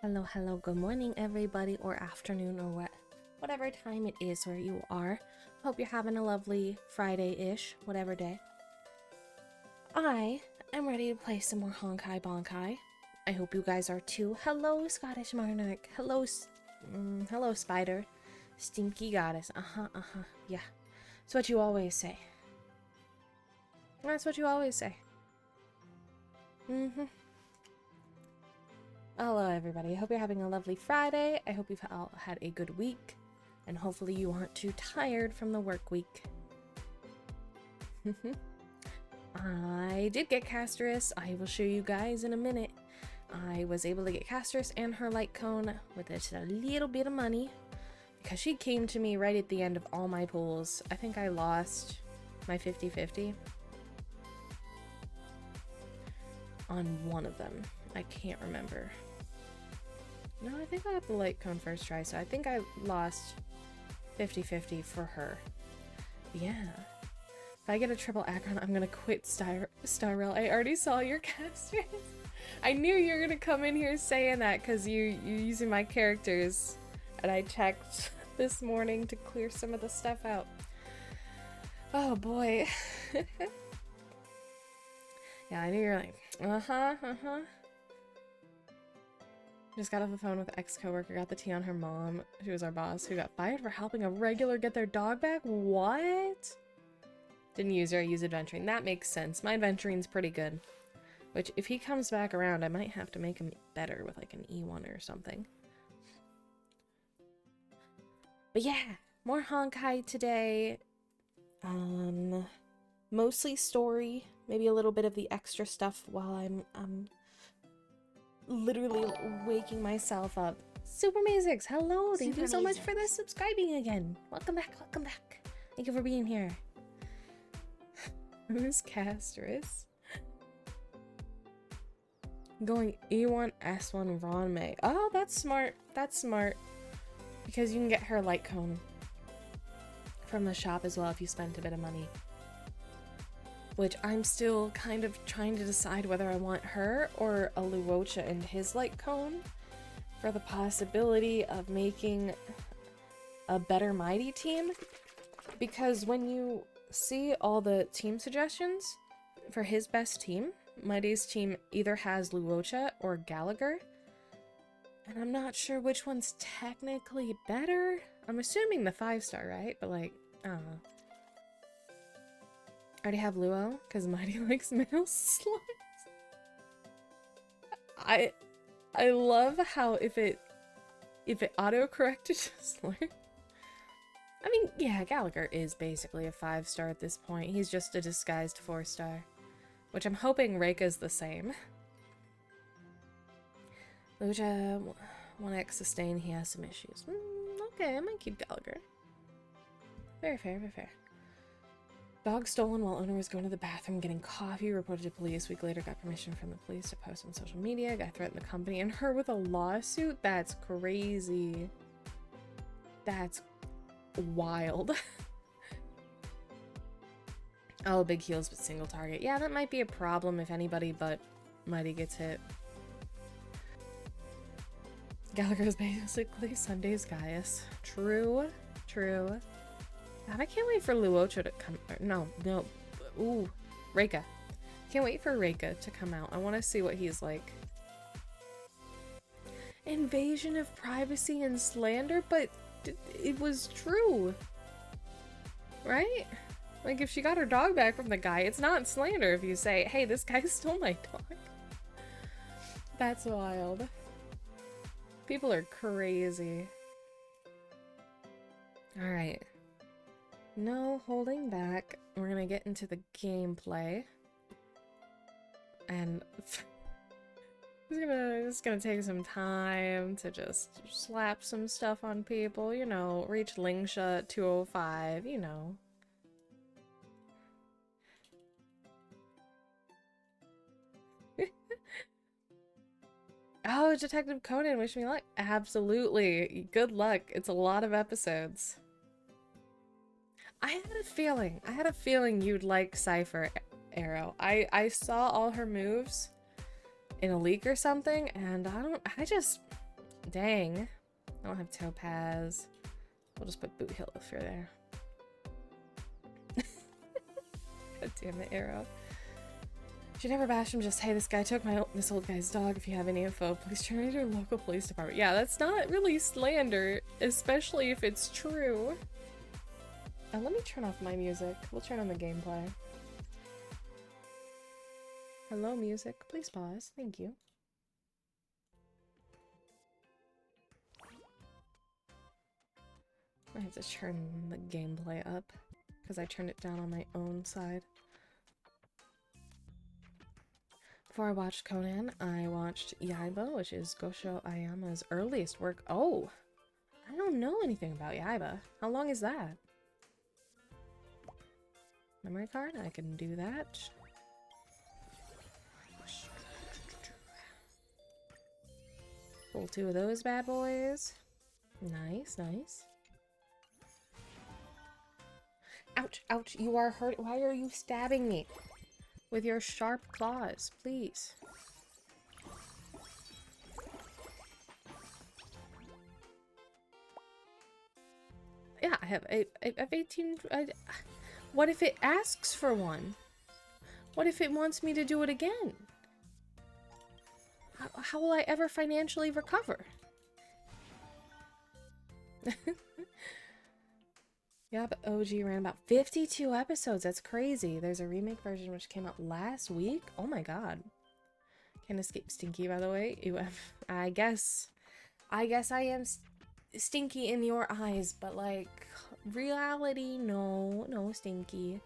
Hello, good morning everybody, or afternoon, or whatever time it is where you are. Hope you're having a lovely Friday-ish, whatever day. I am ready to play some more Honkai Bonkai. I hope you guys are too. Hello, Scottish Monarch. Hello, hello, Spider. Stinky Goddess. Yeah. That's what you always say. That's what you always say. Hello everybody, I hope you're having a lovely Friday. I hope you've all had a good week, and hopefully you aren't too tired from the work week. I did get Casterus. I will show you guys in a minute. I was able to get Casterus and her light cone with just a little bit of money, because she came to me right at the end of all my pulls. I think I lost my 50-50 on one of them. I can't remember. No, I think I got the light cone first try, so I think I lost 50-50 for her. Yeah. If I get a triple Akron, I'm gonna quit Starrel. I already saw your casters. I knew you were gonna come in here saying that because you're using my characters. And I checked this morning to clear some of the stuff out. Oh boy. Yeah, I knew you were like, Just got off the phone with ex-coworker, got the tea on her mom. She was our boss, who got fired for helping a regular get their dog back? What? Didn't use her, I use adventuring. That makes sense. My adventuring's pretty good. Which, if he comes back around, I might have to make him better with like an E1 or something. But yeah, more Honkai today. Mostly story. Maybe a little bit of the extra stuff while I'm literally waking myself up. Super Mazix, hello! Thank you so much for the subscribing again. Welcome back, welcome back. Thank you for being here. Who's Casterus? Going E1, S1, Ron May. Oh, that's smart. That's smart. Because you can get her light cone from the shop as well if you spent a bit of money. Which I'm still kind of trying to decide whether I want her or a Luocha and his light cone for the possibility of making a better Mighty team. Because when you see all the team suggestions for his best team, Mighty's team either has Luocha or Gallagher. And I'm not sure which one's technically better. I'm assuming the 5-star, right? But like, I don't know. I already have Luo, because Mighty likes male slugs. I love how if it auto-corrected just learn. I mean, yeah, Gallagher is basically a 5-star at this point. He's just a disguised 4-star. Which I'm hoping Reika's the same. Lucha 1x sustain, he has some issues. Okay, I might keep Gallagher. Very fair, very fair. Dog stolen while owner was going to the bathroom getting coffee, reported to police. Week later got permission from the police to post on social media. Guy threatened the company and her with a lawsuit. That's crazy. That's wild. Oh, big heals but single target. Yeah, that might be a problem if anybody but Mighty gets hit. Gallagher is basically Sunday's Gaius. True, true. God, I can't wait for Luocha to come. No. Ooh, Reika. Can't wait for Reika to come out. I want to see what he's like. Invasion of privacy and slander, but it was true. Right? Like, if she got her dog back from the guy, it's not slander if you say, hey, this guy stole my dog. That's wild. People are crazy. Alright. No holding back. We're gonna get into the gameplay. And it's gonna take some time to just slap some stuff on people, you know, reach Lingsha 205, you know. Oh, Detective Conan, wish me luck. Absolutely. Good luck. It's a lot of episodes. I had a feeling you'd like Cypher Arrow. I saw all her moves in a leak or something, and I just Dang. I don't have Topaz. We'll just put Boot Hill if you're there. God damn it, Arrow. Should never bash him, just, hey, this guy took this old guy's dog. If you have any info, please turn it to your local police department. Yeah, that's not really slander, especially if it's true. Let me turn off my music. We'll turn on the gameplay. Hello, music. Please pause. Thank you. I have to turn the gameplay up because I turned it down on my own side. Before I watched Conan, I watched Yaiba, which is Gosho Ayama's earliest work. Oh! I don't know anything about Yaiba. How long is that? Memory card? I can do that. Pull 2 of those bad boys. Nice, nice. Ouch, ouch, you are hurt. Why are you stabbing me? With your sharp claws, please. Yeah, I have 18. What if it asks for one? What if it wants me to do it again? How will I ever financially recover? Yeah, but OG ran about 52 episodes. That's crazy. There's a remake version which came out last week. Oh my god. Can't escape Stinky, by the way. I guess I am stinky in your eyes, but like reality, no Stinky.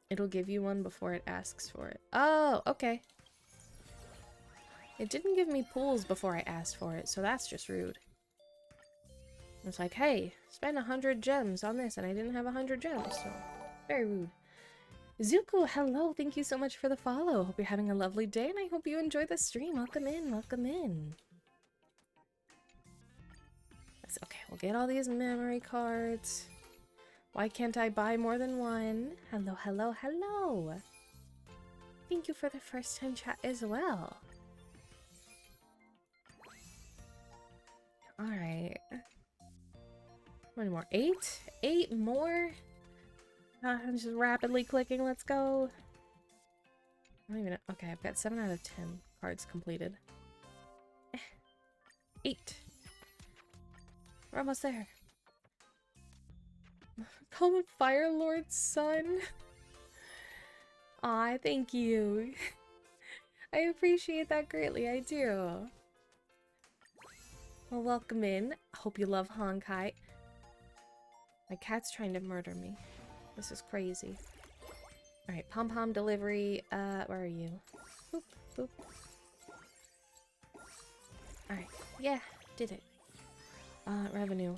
It'll give you one before it asks for it. Oh, okay. It didn't give me pools before I asked for it, so that's just rude. It's like, hey, spend 100 gems on this, and I didn't have 100 gems, so very rude. Zuko, hello, thank you so much for the follow. Hope you're having a lovely day, and I hope you enjoy the stream. Welcome in, welcome in. That's okay, we'll get all these memory cards. Why can't I buy more than one? Hello, hello, hello. Thank you for the first time chat as well. Alright. How many more? 8? 8 more? I'm just rapidly clicking. Let's go. I don't even know. Okay, I've got 7 out of 10 cards completed. 8. We're almost there. Call him Fire Lord's son. Aw, thank you. I appreciate that greatly. I do. Well, welcome in. Hope you love Honkai. My cat's trying to murder me. This is crazy. Alright, pom-pom delivery. Where are you? Boop, boop. Alright. Yeah, did it. Revenue.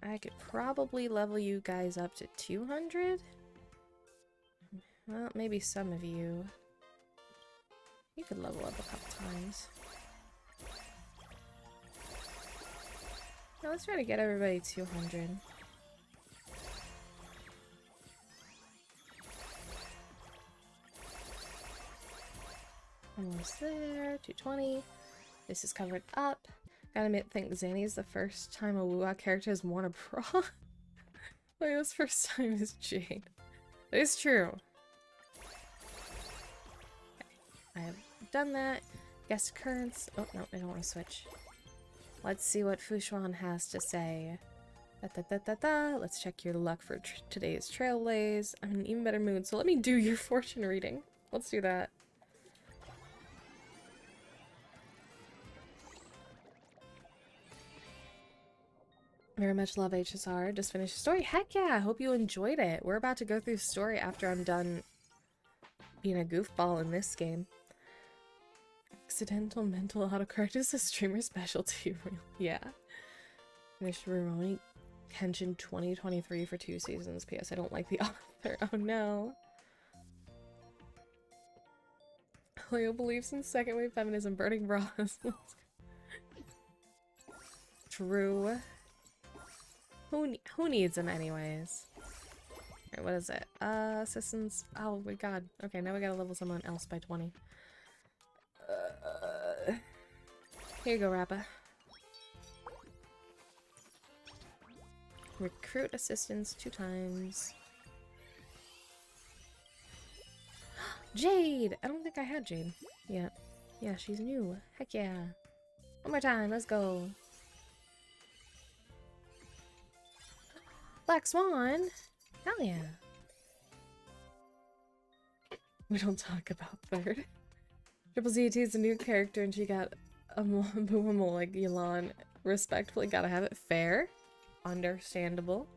I could probably level you guys up to 200? Well, maybe some of you. You could level up a couple times. Now let's try to get everybody 200. Almost there. 220. This is covered up. Gotta admit, think Zanny is the first time a Wuwa character has worn a bra. Like, his first time is Jade. That is true. Okay. I have done that. Guest occurrence. Oh, no, I don't want to switch. Let's see what Fushuan has to say. Let's check your luck for today's Trailblaze. I'm in an even better mood, so let me do your fortune reading. Let's do that. Very much love HSR. Just finished the story. Heck yeah, I hope you enjoyed it. We're about to go through the story after I'm done being a goofball in this game. Accidental mental autocorrect is a streamer specialty. Yeah. Finished Rurouni Kenshin 2023 for 2 seasons. P.S. I don't like the author. Oh no. Leo believes in second wave feminism, burning bras. True. Who needs them anyways? Alright, what is it? Assistance. Oh my god. Okay, now we gotta level someone else by 20. Here you go, Rappa. Recruit assistants 2 times. Jade! I don't think I had Jade yet. Yeah, she's new. Heck yeah. One more time, let's go. Black Swan! Hell yeah. We don't talk about third. Triple ZT is a new character and she got a Moomoo like Yelan. Respectfully, gotta have it fair. Understandable.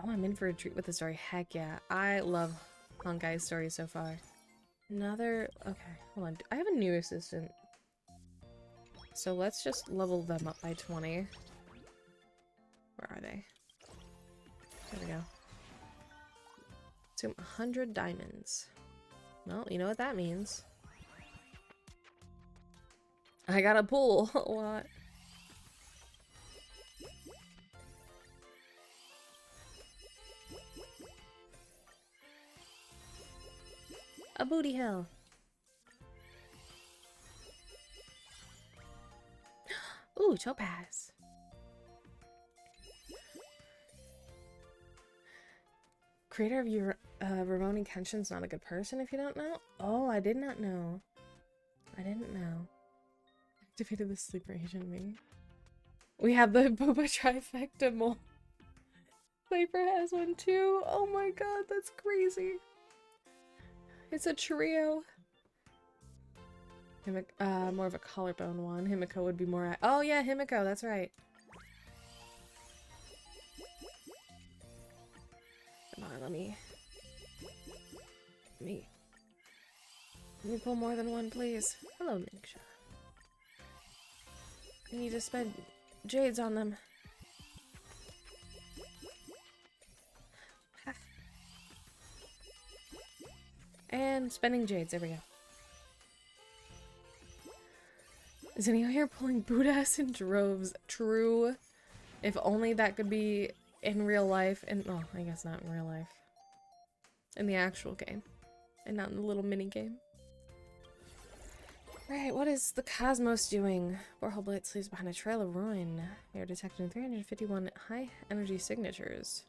Oh, I'm in for a treat with the story. Heck yeah. I love Honkai Story so far. Another... Okay, hold on. I have a new assistant. So let's just level them up by 20. Where are they? There we go. Assume 100 diamonds. Well, you know what that means. I got a pool. What? A booty hill. Ooh, topaz. Creator of your Rurouni Kenshin's not a good person if you don't know. Oh, I did not know. I didn't know. Activated the sleeper agent me. We have the Booba trifecta mole. Sleeper has one too. Oh my god, that's crazy. It's a trio. More of a collarbone one. Himiko would be more. Oh yeah, Himiko. That's right. Come on, let me pull more than one, please. Hello, Niksha. I need to spend jades on them. And spending jades. There we go. Is anyone here pulling Buddhas in droves? True. If only that could be in real life. And oh, I guess not in real life. In the actual game. And not in the little mini game. Right, what is the Cosmos doing? Warhol Blade sleeps behind a trail of ruin. We are detecting 351 high energy signatures.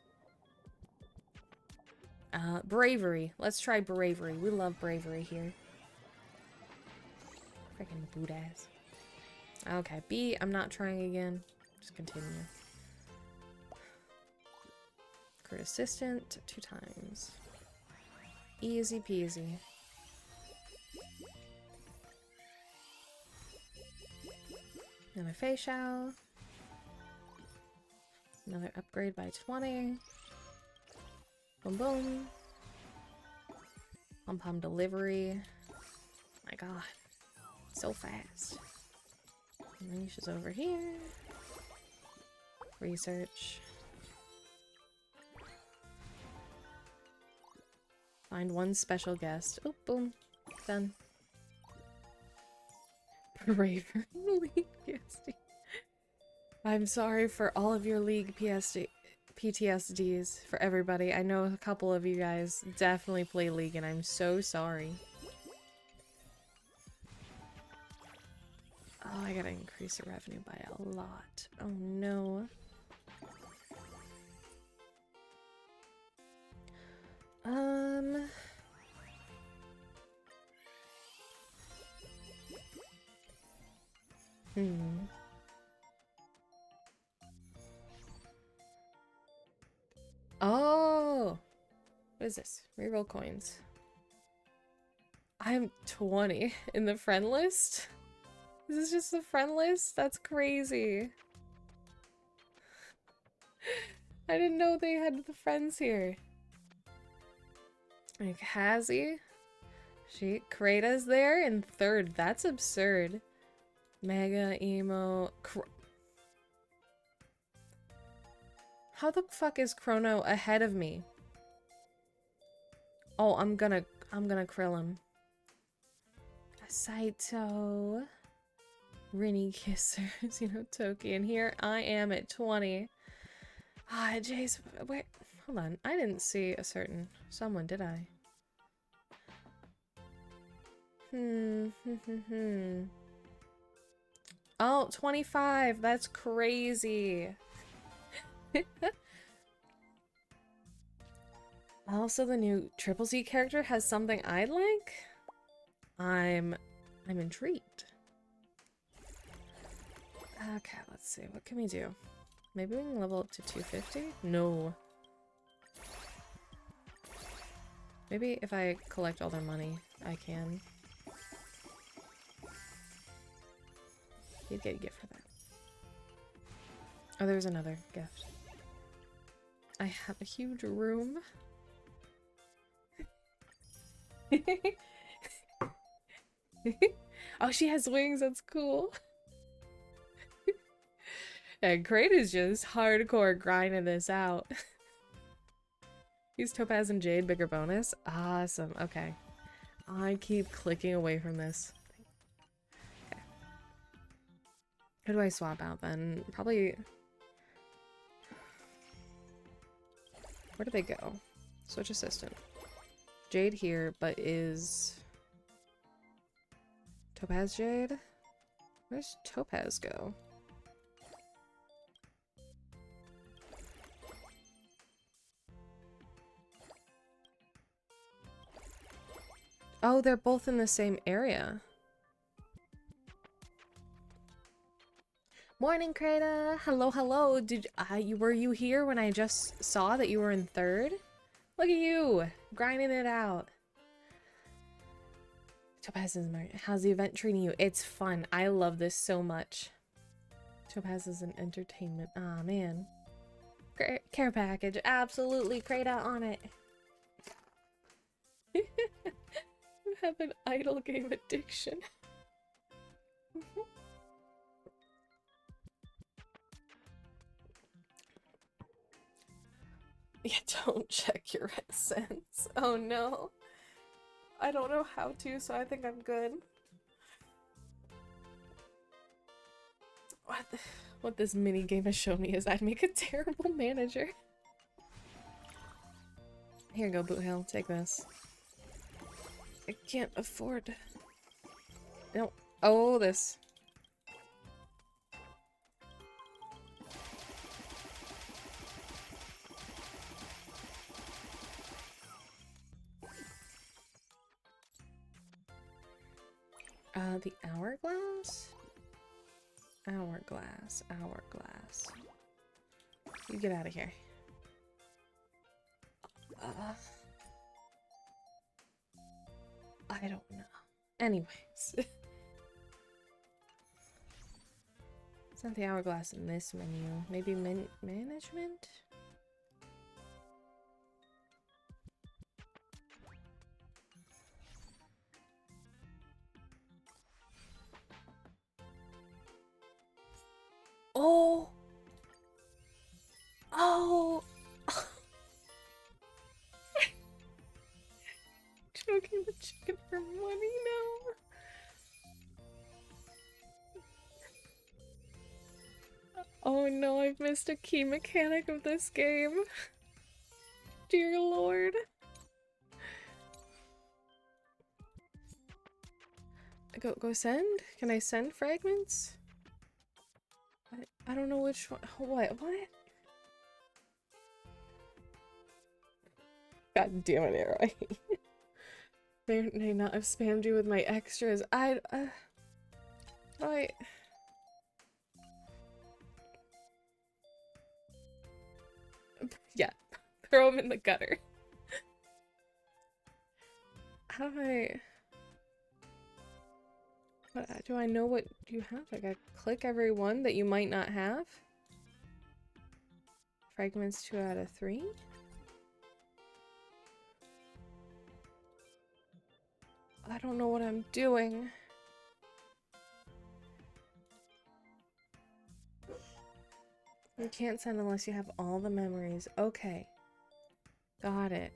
Bravery. Let's try bravery. We love bravery here. Freaking Buddhas. Okay, B, I'm not trying again. Just continue. Crit assistant 2 times. Easy peasy. Another facial. Another upgrade by 20. Boom boom. Pom-pom delivery. My god. So fast. And then she's over here. Research. Find one special guest. Oh, boom. Done. Braver League PSD. I'm sorry for all of your League PTSDs for everybody. I know a couple of you guys definitely play League and I'm so sorry. Oh, I gotta increase the revenue by a lot. Oh no. Oh! What is this? Reroll coins. I'm 20 in the friend list? Is this just the friend list? That's crazy. I didn't know they had the friends here. Like, Hazzy? Krata's there in 3rd. That's absurd. Mega, Emo... How the fuck is Chrono ahead of me? Oh, I'm gonna krill him. Saito. Rini Kissers, you know, Toki. And here I am at 20. Ah, Jace, wait, hold on. I didn't see a certain someone, did I? Oh, 25. That's crazy. Also, the new Triple C character has something I'd like. I'm intrigued. Okay, let's see. What can we do? Maybe we can level up to 250? No. Maybe if I collect all their money, I can. You'd get a gift for that. Oh, there's another gift. I have a huge room. Oh, she has wings. That's cool. And Crate is just hardcore grinding this out. Use Topaz and Jade, bigger bonus. Awesome. Okay. I keep clicking away from this. Okay. Who do I swap out then? Probably... Where do they go? Switch assistant. Jade here, but is... Topaz Jade? Where's Topaz go? Oh, they're both in the same area. Morning, Krata! Hello, hello! Were you here when I just saw that you were in 3rd? Look at you! Grinding it out. Topaz is my... How's the event treating you? It's fun. I love this so much. Topaz is an entertainment. Aw, man. Care package. Absolutely. Krata on it. You have an idle game addiction. Yeah, don't check your essence. Oh no. I don't know how to, so I think I'm good. What this mini game has shown me is I'd make a terrible manager. Here you go, Boot Hill. Take this. I can't afford... No. Oh, this. The hourglass? Hourglass. You get out of here. I don't know. Anyways. It's not the hourglass in this menu. Maybe management? Oh! Oh! Choking the chicken for money now. Oh no, I've missed a key mechanic of this game. Dear Lord. Go send? Can I send fragments? I don't know which one. What? God damn it, Arrow. May not have spammed you with my extras. Yeah, throw them in the gutter. How do I... do I know what you have? Like, I click every one that you might not have? Fragments 2 out of 3? I don't know what I'm doing. You can't send unless you have all the memories. Okay. Got it.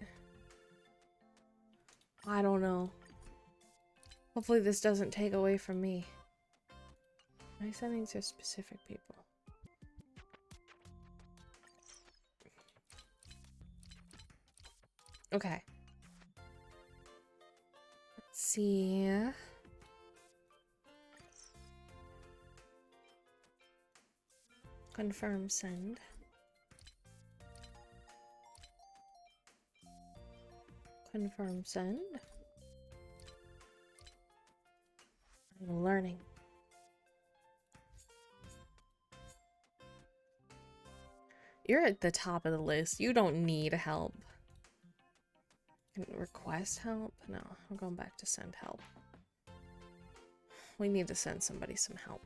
I don't know. Hopefully this doesn't take away from me. Am I sending to specific people? Okay. Let's see. Confirm send. Confirm send. I'm learning. You're at the top of the list. You don't need help. Request help? No, I'm going back to send help. We need to send somebody some help.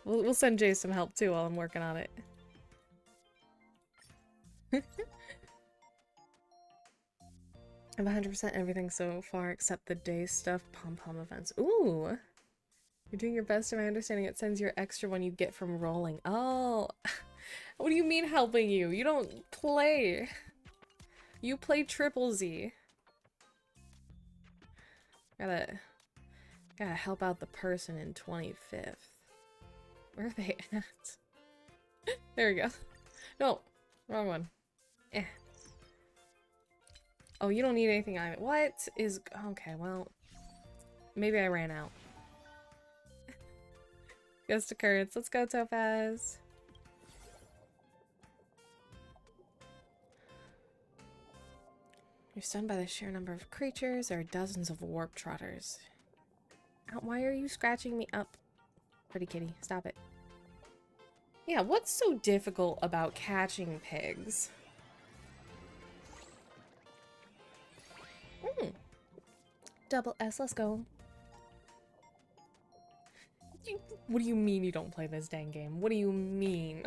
We'll send Jay some help too while I'm working on it. I've 100% everything so far except the day stuff, pom-pom events. Ooh! You're doing your best in my understanding. It sends your extra one you get from rolling. Oh! What do you mean helping you? You don't play. You play Triple Z. Gotta help out the person in 25th. Where are they at? There we go. No, wrong one. Eh. Oh, you don't need anything either. What is... Okay, well... Maybe I ran out. Ghost occurrence. Let's go, Topaz. You're stunned by the sheer number of creatures. There are dozens of warp trotters. Ow, why are you scratching me up? Pretty kitty, stop it. Yeah, what's so difficult about catching pigs? Double S, let's go. What do you mean you don't play this dang game? What do you mean?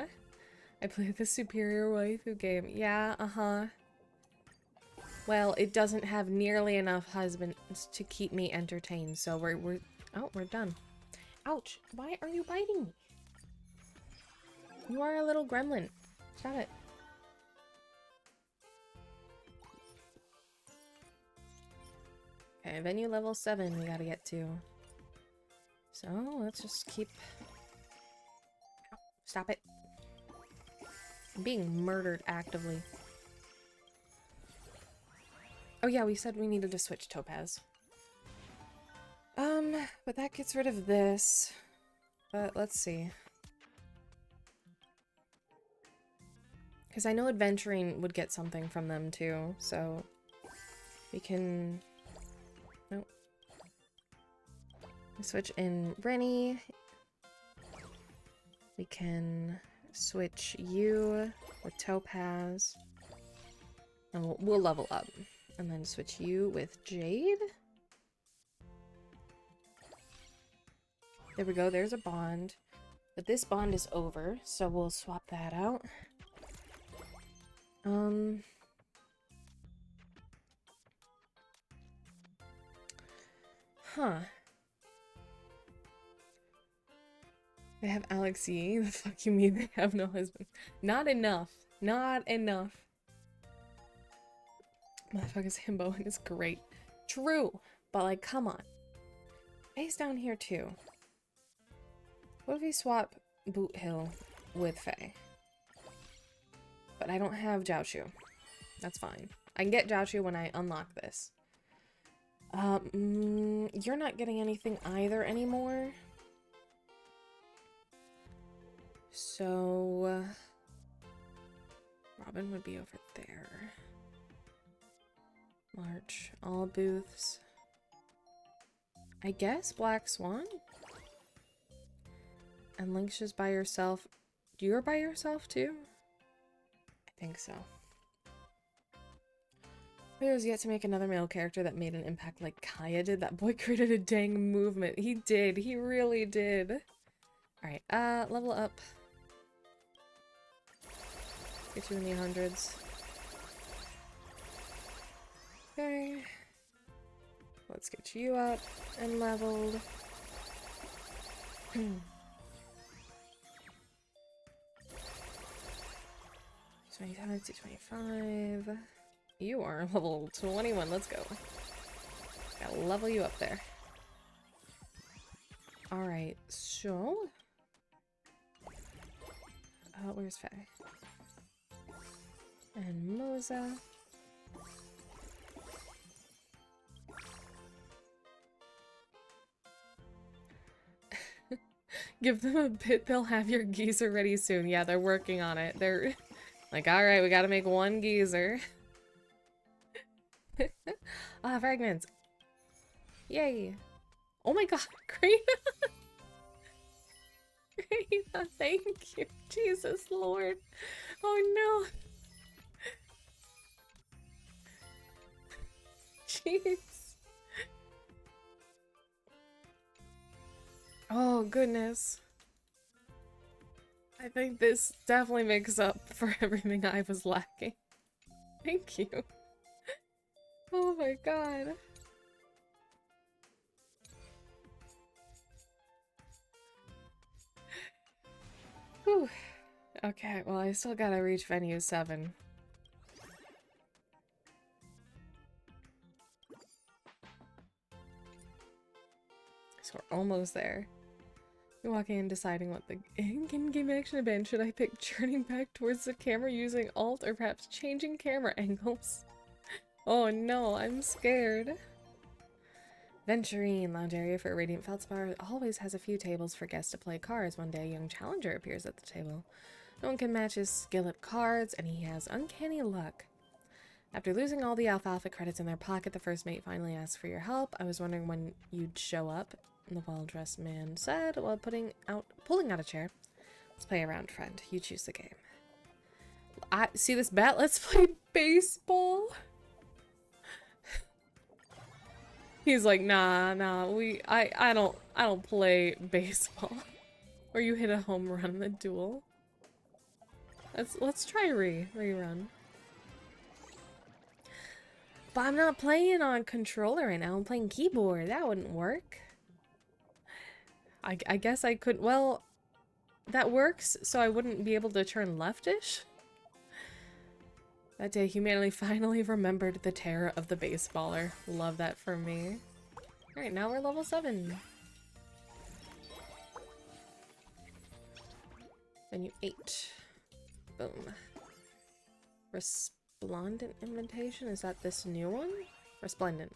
I play the superior waifu game. Yeah, uh-huh. Well, it doesn't have nearly enough husbands to keep me entertained, so we're done. Ouch, why are you biting me? You are a little gremlin. Stop it. Okay, venue level 7 we gotta get to. So, let's just keep... Ow, stop it. I'm being murdered actively. Oh yeah, we said we needed to switch Topaz. But that gets rid of this. But let's see. Because I know adventuring would get something from them too, so... We can... Nope. Switch in Rennie. We can switch you with Topaz. And we'll level up. And then switch you with Jade. There we go, there's a bond. But this bond is over, so we'll swap that out. Huh. They have Alexi. The fuck you mean they have no husband? Not enough. Not enough. Motherfucker's himbo and it's great. True. But like, come on. Faye's down here too. What if we swap Boot Hill with Faye? But I don't have Jiaoshu. That's fine. I can get Jiaoshu when I unlock this. You're not getting anything either anymore. So... Robin would be over there. March. All booths. I guess Black Swan? And Link's just by yourself. You're by yourself too? I think so. Players yet to make another male character that made an impact like Kaya did. That boy created a dang movement. He did. He really did. Alright, level up. Get you in the hundreds. Okay. Let's get you up and leveled. 25 to 25. You are level 21. Let's go. Gotta level you up there. Alright, so... where's Faye? And Moza. Give them a bit, they'll have your geyser ready soon. Yeah, they're working on it. They're like, alright, we gotta make one geyser. Ah, fragments. Yay. Oh my god, great. Great, thank you. Jesus Lord. Oh no. Jeez. Oh goodness. I think this definitely makes up for everything I was lacking. Thank you. Oh my god. Whew. Okay, well I still gotta reach venue 7. So we're almost there. You're walking in deciding what the in-game action to been. Should I pick turning back towards the camera using Alt or perhaps changing camera angles? Oh no, I'm scared. Venturine, lounge area for a Radiant Feldspar, always has a few tables for guests to play cards. One day a young challenger appears at the table. No one can match his skill at cards, and he has uncanny luck. After losing all the alfalfa credits in their pocket, the first mate finally asked for your help. I was wondering when you'd show up, the well-dressed man said while pulling out a chair. Let's play a round, friend. You choose the game. I see this bet. Let's play baseball. He's like, nah, I don't play baseball. Or you hit a home run in the duel. Let's try rerun. But I'm not playing on controller right now. I'm playing keyboard. That wouldn't work. I guess I could. Well, that works, so I wouldn't be able to turn leftish. That day, humanity finally remembered the terror of the baseballer. Love that for me. Alright, now we're level 7. Venue 8. Boom. Resplendent invitation? Is that this new one? Resplendent.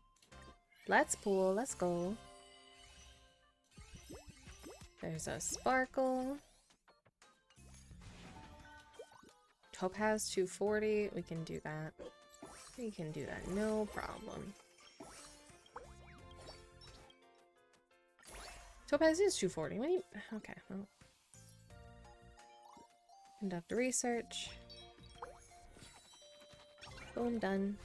Let's pool, let's go. There's a sparkle. Topaz 240. We can do that. We can do that, no problem. Topaz is 240. What do you... Okay, well. Conduct research. Boom, done.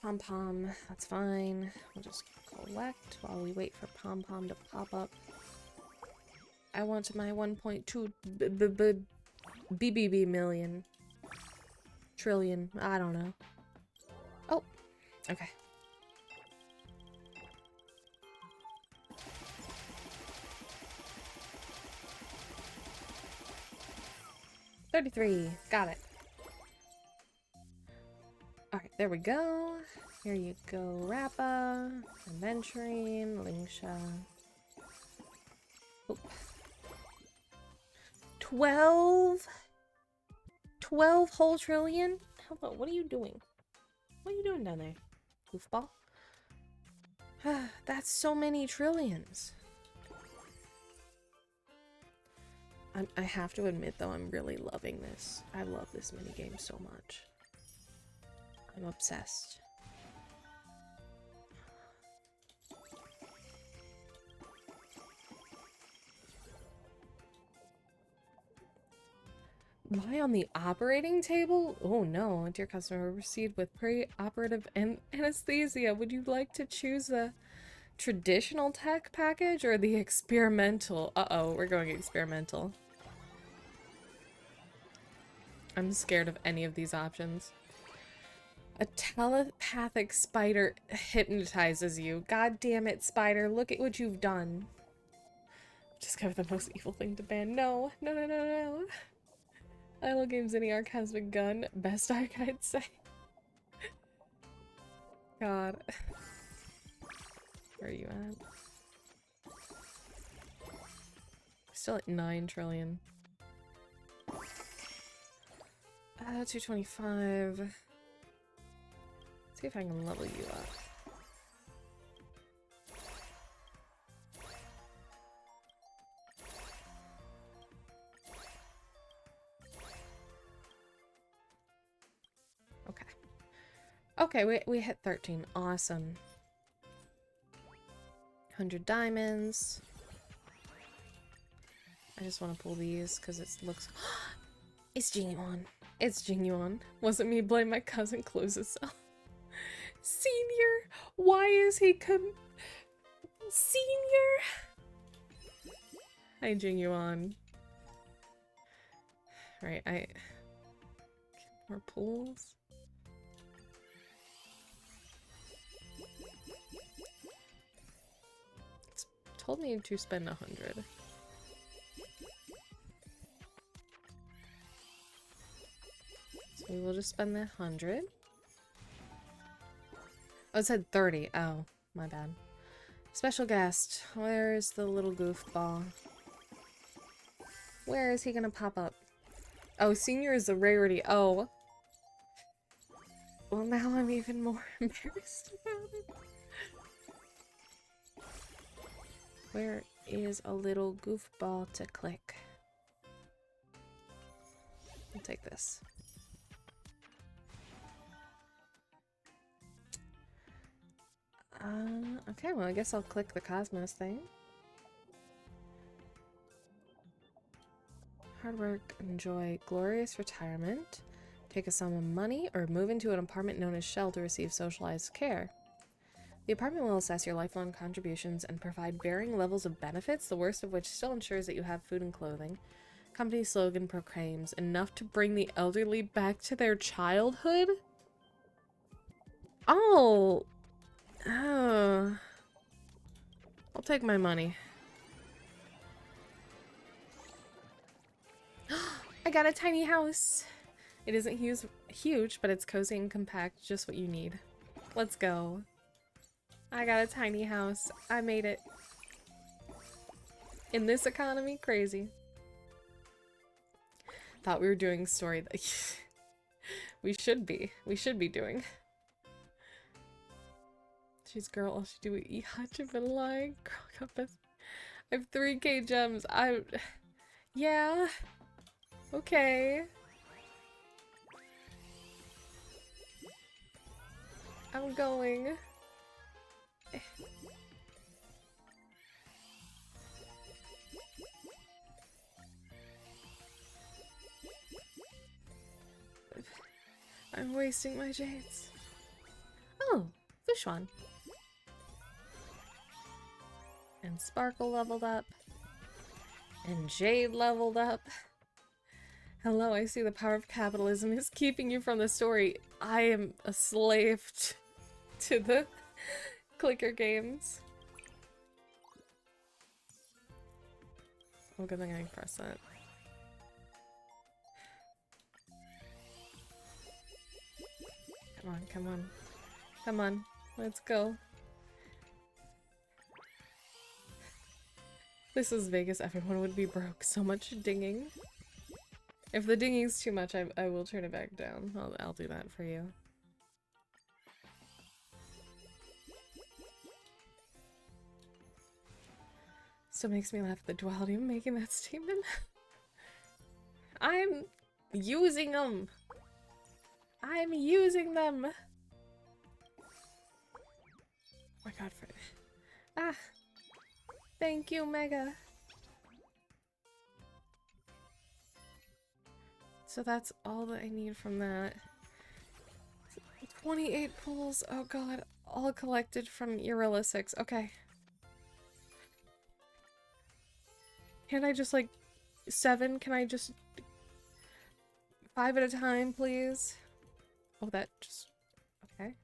Pom-pom, that's fine. We'll just collect while we wait for pom-pom to pop up. I want my 1.2 BBB million. Trillion. I don't know. Oh, okay. $33. Got it. Alright, there we go. Here you go, Rappa, Adventurine, Lingsha. Oh. 12 whole trillion? Hello, what are you doing? What are you doing down there, goofball? That's so many trillions. I have to admit, though, I'm really loving this. I love this minigame so much. I'm obsessed. Why on the operating table? Oh no, dear customer, proceed with pre-operative anesthesia. Would you like to choose the traditional tech package or the experimental? Uh-oh, we're going experimental. I'm scared of any of these options. A telepathic spider hypnotizes you. God damn it, spider, look at what you've done. Discover the most evil thing to ban. No, no, no, no, no. Idle Games Any Arc has begun. Best arc, I'd say. God. Where are you at? Still at 9 trillion. 225. Let's see if I can level you up. Okay. Okay, we hit 13. Awesome. 100 diamonds. I just want to pull these because it looks... It's genuine. It's genuine. Wasn't me blame my cousin closes up. Senior! Why is he Senior! Hi, genuine. Right, more pulls. It's told me to spend 100. We will just spend the 100. Oh, it said 30. Oh, my bad. Special guest. Where's the little goofball? Where is he gonna pop up? Oh, senior is a rarity. Oh. Well, now I'm even more embarrassed about it. Where is a little goofball to click? I'll take this. Okay, well, I guess I'll click the Cosmos thing. Hard work, enjoy glorious retirement, take a sum of money, or move into an apartment known as Shell to receive socialized care. The apartment will assess your lifelong contributions and provide varying levels of benefits, the worst of which still ensures that you have food and clothing. Company slogan proclaims, enough to bring the elderly back to their childhood? Oh! Oh. I'll take my money. I got a tiny house! It isn't huge, but it's cozy and compact, just what you need. Let's go. I got a tiny house. I made it. In this economy, crazy. Thought we were doing story that we should be doing. She's girl, all she do is eat hot and lying. Girl got best. I have 3k gems. Yeah. Okay. I'm going. I'm wasting my jades. Oh, fish one. And Sparkle leveled up. And Jade leveled up. Hello, I see the power of capitalism is keeping you from the story. I am a slave to the clicker games. Oh, good thing I can press that. Come on, come on. Come on, let's go. This is Vegas, everyone would be broke. So much dinging. If the dinging's too much, I will turn it back down. I'll do that for you. Still makes me laugh at the duality of making that statement. I'm using them! I'm using them! Oh my god, for ah! Thank you, Mega! So that's all that I need from that. 28 pulls, oh god, all collected from Eurilla 6. Okay. Can't I just like 7? Can I just 5 at a time, please? Oh, that just okay.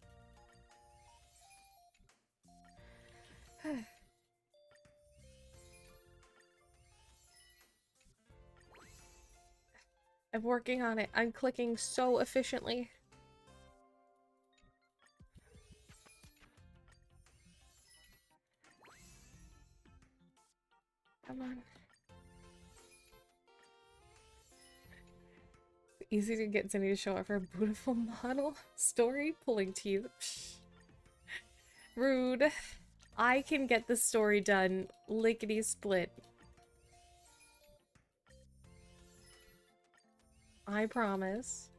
I'm working on it. I'm clicking so efficiently. Come on. Easy to get Zinni to show off her beautiful model. Story pulling teeth. Psh. Rude. I can get the story done. Lickety split. I promise.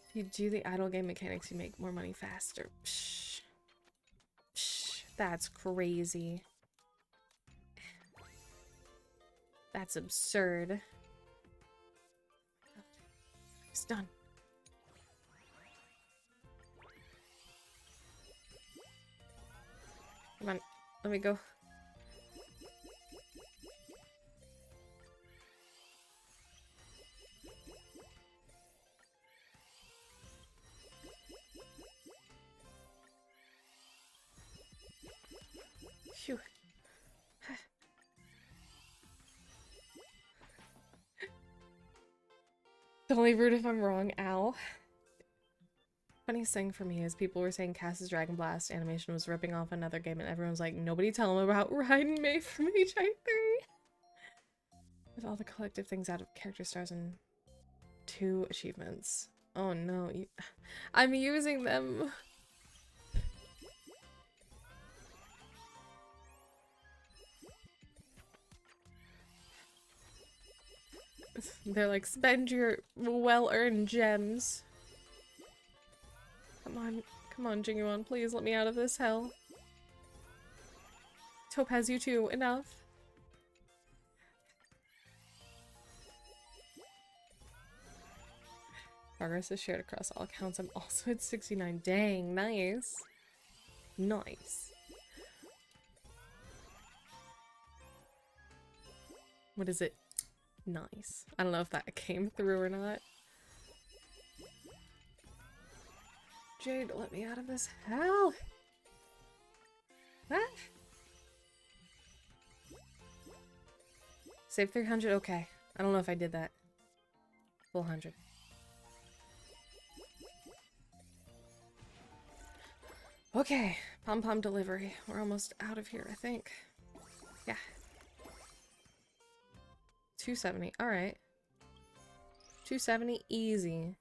If you do the idle game mechanics, you make more money faster. Psh. Psh. That's crazy. That's absurd. It's done. Come on, let me go. Phew. Don't leave rude if I'm wrong, ow. Funniest thing for me is people were saying Cass's Dragon Blast animation was ripping off another game and everyone's like, nobody tell them about Raiden May from HI3. With all the collective things out of character stars and 2 achievements. Oh no, I'm using them. They're like, spend your well-earned gems. Come on, Jingwon, please let me out of this hell. Topaz, you too, enough. Progress is shared across all accounts. I'm also at 69. Dang, nice. Nice. What is it? Nice. I don't know if that came through or not. Jade, let me out of this hell! Ah! Save 300? Okay. I don't know if I did that. Full 100. Okay. Pom-pom delivery. We're almost out of here, I think. Yeah. 270. Alright. 270. Easy.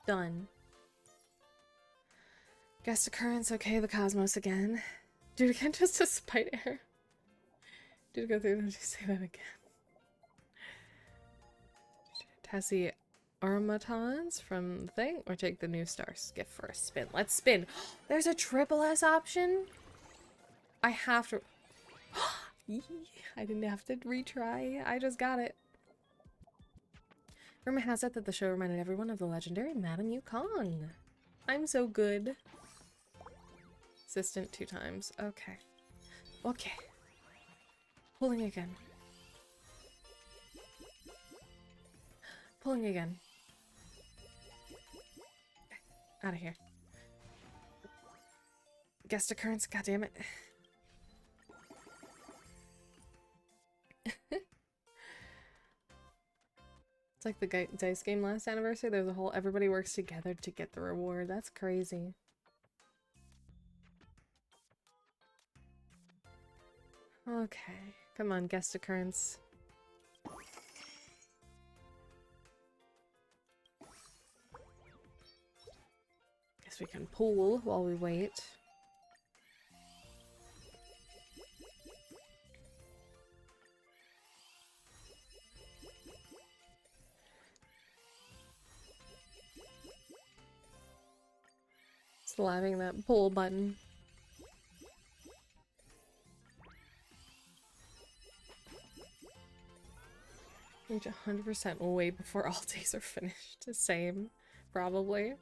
Done. Guest occurrence. Okay, the cosmos again. Dude, again, just a spite error. Did go through and just say that again. Tessie Armatons from the thing, or take the new stars gift for a spin. Let's spin. There's a triple S option. I have to. I didn't have to retry. I just got it. Rumor has it that the show reminded everyone of the legendary Madame Yukong. I'm so good. Assistant 2 times. Okay. Okay. Pulling again. Pulling again. Out of here. Guest occurrence, goddammit. It's like the dice game last anniversary. There's a whole everybody works together to get the reward. That's crazy. Okay. Come on, guest occurrence. Guess we can pull while we wait. Slapping that pull button. Reach 100% way before all days are finished. Same, probably.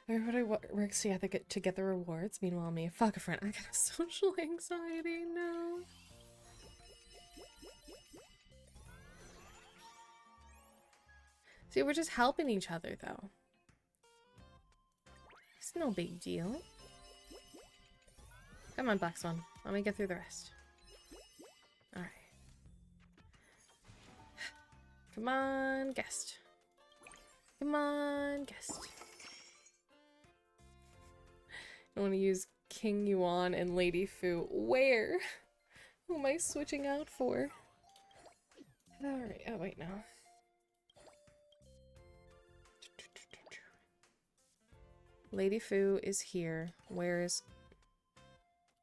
Everybody works together to get the rewards. Meanwhile, me, fuck a friend. I got social anxiety. No. See, we're just helping each other, though. It's no big deal. Come on, Black Swan. Let me get through the rest. Alright. Come on, guest. Come on, guest. I want to use King Yuan and Lady Fu. Where? Who am I switching out for? Alright, oh wait, no. Lady Fu is here. Where is...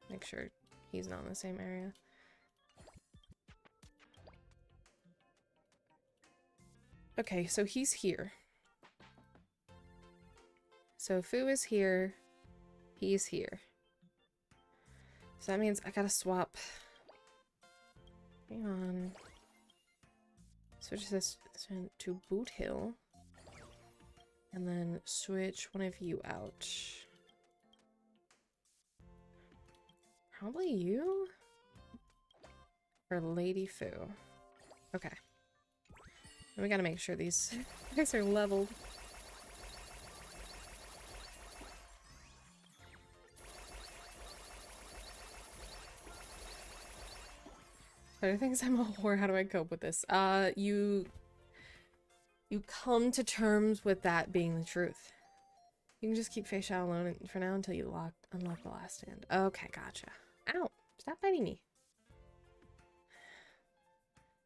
Make sure he's not in the same area. Okay, so he's here. So Fu is here. He's here. So that means I gotta swap. Hang on. Switch this to Boot Hill. And then switch one of you out. Probably you? Or Lady Fu. Okay. And we gotta make sure these guys are leveled. Other things I'm a whore, how do I cope with this? You come to terms with that being the truth. You can just keep Fei Xiao alone for now until you unlock the last stand. Okay, gotcha. Ow! Stop biting me.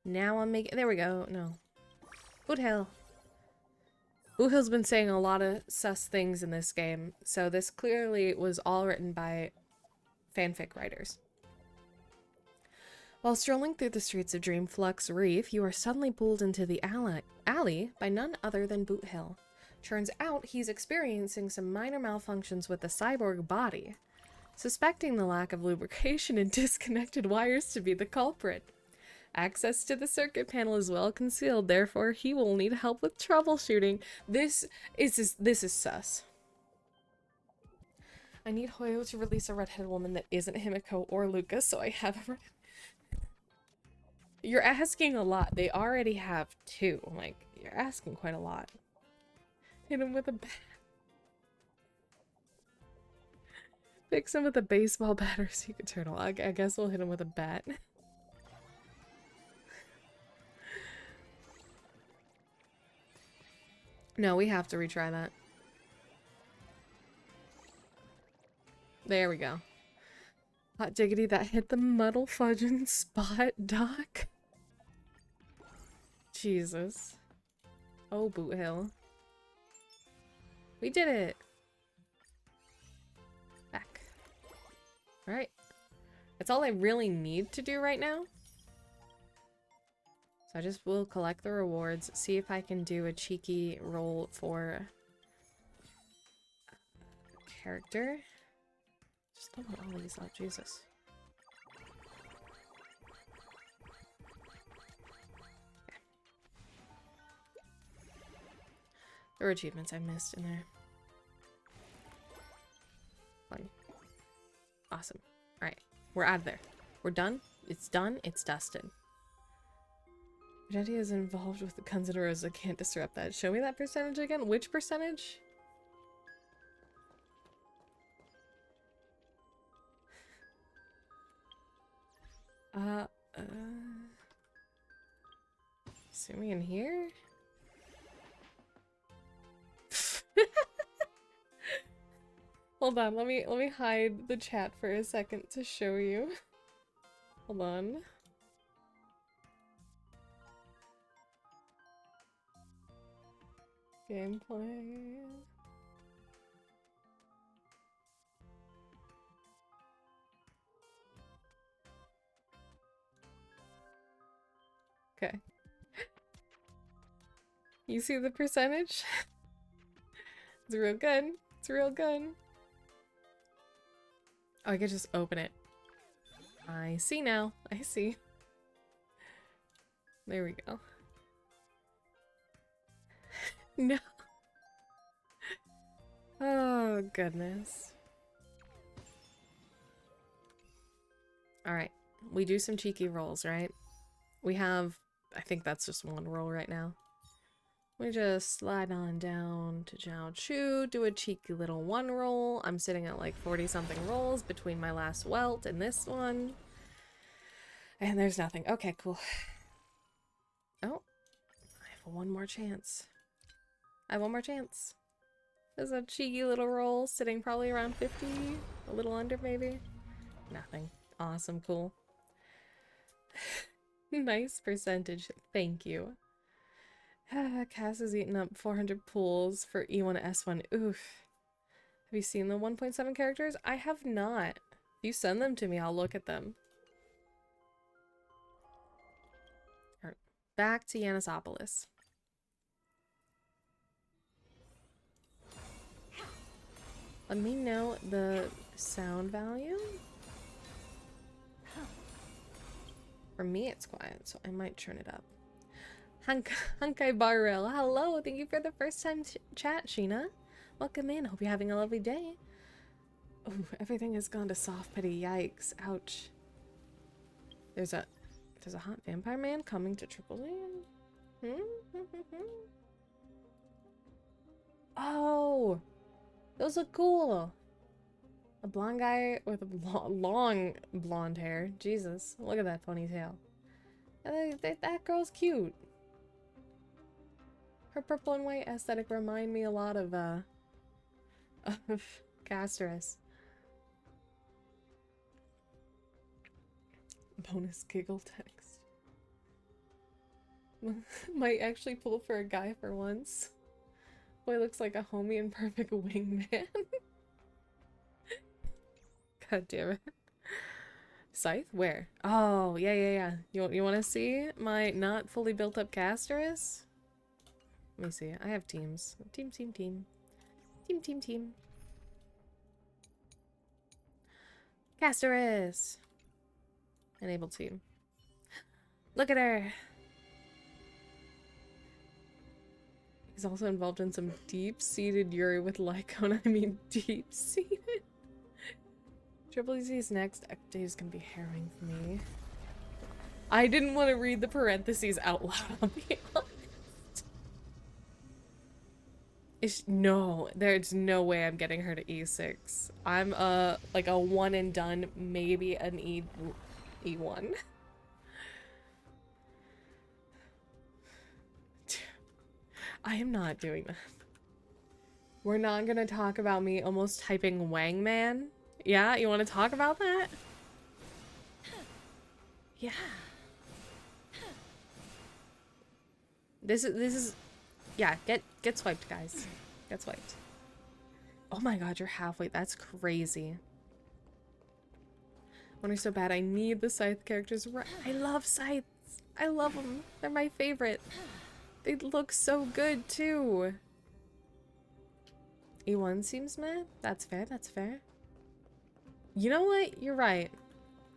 Now I'm making... There we go. No. Boot Hill. Boot Hill's been saying a lot of sus things in this game, so this clearly was all written by fanfic writers. While strolling through the streets of Dreamflux Reef, you are suddenly pulled into the alley by none other than Boot Hill. Turns out he's experiencing some minor malfunctions with the cyborg body, suspecting the lack of lubrication and disconnected wires to be the culprit. Access to the circuit panel is well concealed, therefore he will need help with troubleshooting. This is sus. I need Hoyo to release a redheaded woman that isn't Himiko or Lucas, so I have a... You're asking a lot. They already have two. Like, you're asking quite a lot. Hit him with a bat. Fix him with a baseball bat or secret turtle. I guess we'll hit him with a bat. No, we have to retry that. There we go. Hot diggity, that hit the muddle fudging spot, Doc. Jesus. Oh, Boot Hill. We did it! Back. Alright. That's all I really need to do right now. So I just will collect the rewards, see if I can do a cheeky roll for character. Just level all these up, Jesus. Okay. There were achievements I missed in there. Fine. Awesome. Alright, we're out of there. We're done. It's done. It's dusted. Vegeta is involved with the Guns N' Roses. I can't disrupt that. Show me that percentage again. Which percentage? See me in here? Hold on, let me hide the chat for a second to show you. Hold on. Gameplay. Okay. You see the percentage? It's real good. It's real good. Oh, I could just open it. I see now. I see. There we go. No. Oh, goodness. Alright. We do some cheeky rolls, right? We have... I think that's just one roll right now. We just slide on down to Zhao Chu, do a cheeky little one roll. I'm sitting at like 40-something rolls between my last welt and this one. And there's nothing. Okay, cool. Oh. I have one more chance. I have one more chance. There's a cheeky little roll sitting probably around 50, a little under maybe. Nothing. Awesome, cool. Nice percentage. Thank you. Cass has eaten up 400 pools for E1 S1. Oof. Have you seen the 1.7 characters? I have not. If you send them to me, I'll look at them. Alright, back to Yanisopolis. Let me know the sound volume. For me, it's quiet, so I might turn it up. Honkai Barrel, hello! Thank you for the first time chat, Sheena. Welcome in. Hope you're having a lovely day. Oh, everything has gone to soft pity. Yikes! Ouch. There's a hot vampire man coming to Triple Z. Oh, those look cool. A blonde guy with a long blonde hair. Jesus, look at that ponytail. That girl's cute. Her purple and white aesthetic remind me a lot of Casterus. Bonus giggle text. Might actually pull for a guy for once. Boy looks like a homie and perfect wingman. God damn it. Scythe? Where? Oh, yeah. You want to see my not fully built up Casterus? Let me see. I have teams. Team. Casterus! Enable team. Look at her! He's also involved in some deep-seated Yuri with Lycone. I mean, deep-seated? Triple Z's next update is gonna be harrowing for me. I didn't want to read the parentheses out loud, I'll be honest. No, there's no way I'm getting her to E6. I'm like a one and done, maybe an E1. I am not doing that. We're not gonna talk about me almost typing Wangman. Yeah, you want to talk about that? Yeah. This is yeah, get swiped, guys. Get swiped. Oh my god, you're halfway. That's crazy. When you're so bad, I need the Scythe characters. I love Scythes. I love them. They're my favorite. They look so good too. E1 seems meh. That's fair, that's fair. You know what? You're right.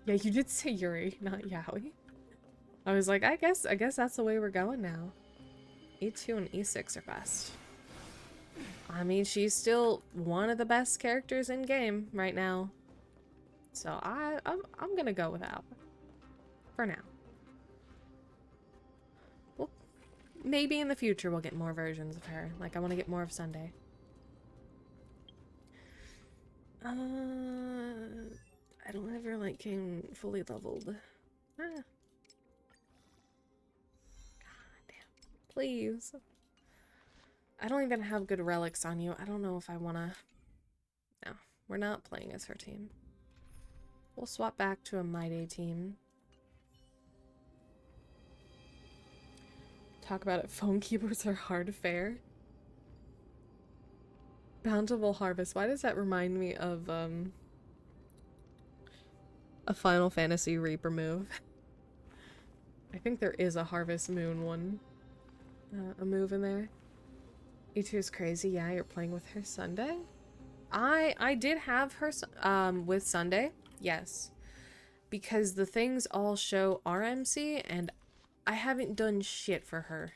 Yeah, you did say Yuri, not Yaoi. I was like, I guess that's the way we're going now. E2 and E6 are best. I mean, she's still one of the best characters in game right now. So I'm gonna go with that for now. Well, maybe in the future we'll get more versions of her. Like, I want to get more of Sunday. I don't ever like King fully leveled. Ah. God damn. Please. I don't even have good relics on you. I don't know if I wanna... No, we're not playing as her team. We'll swap back to a My Day team. Talk about it. Phone keyboards are hard fare. Bountiful Harvest. Why does that remind me of a Final Fantasy Reaper move? I think there is a Harvest Moon one. A move in there. E2 is crazy. Yeah, you're playing with her Sunday? I did have her with Sunday. Yes. Because the things all show RMC and I haven't done shit for her.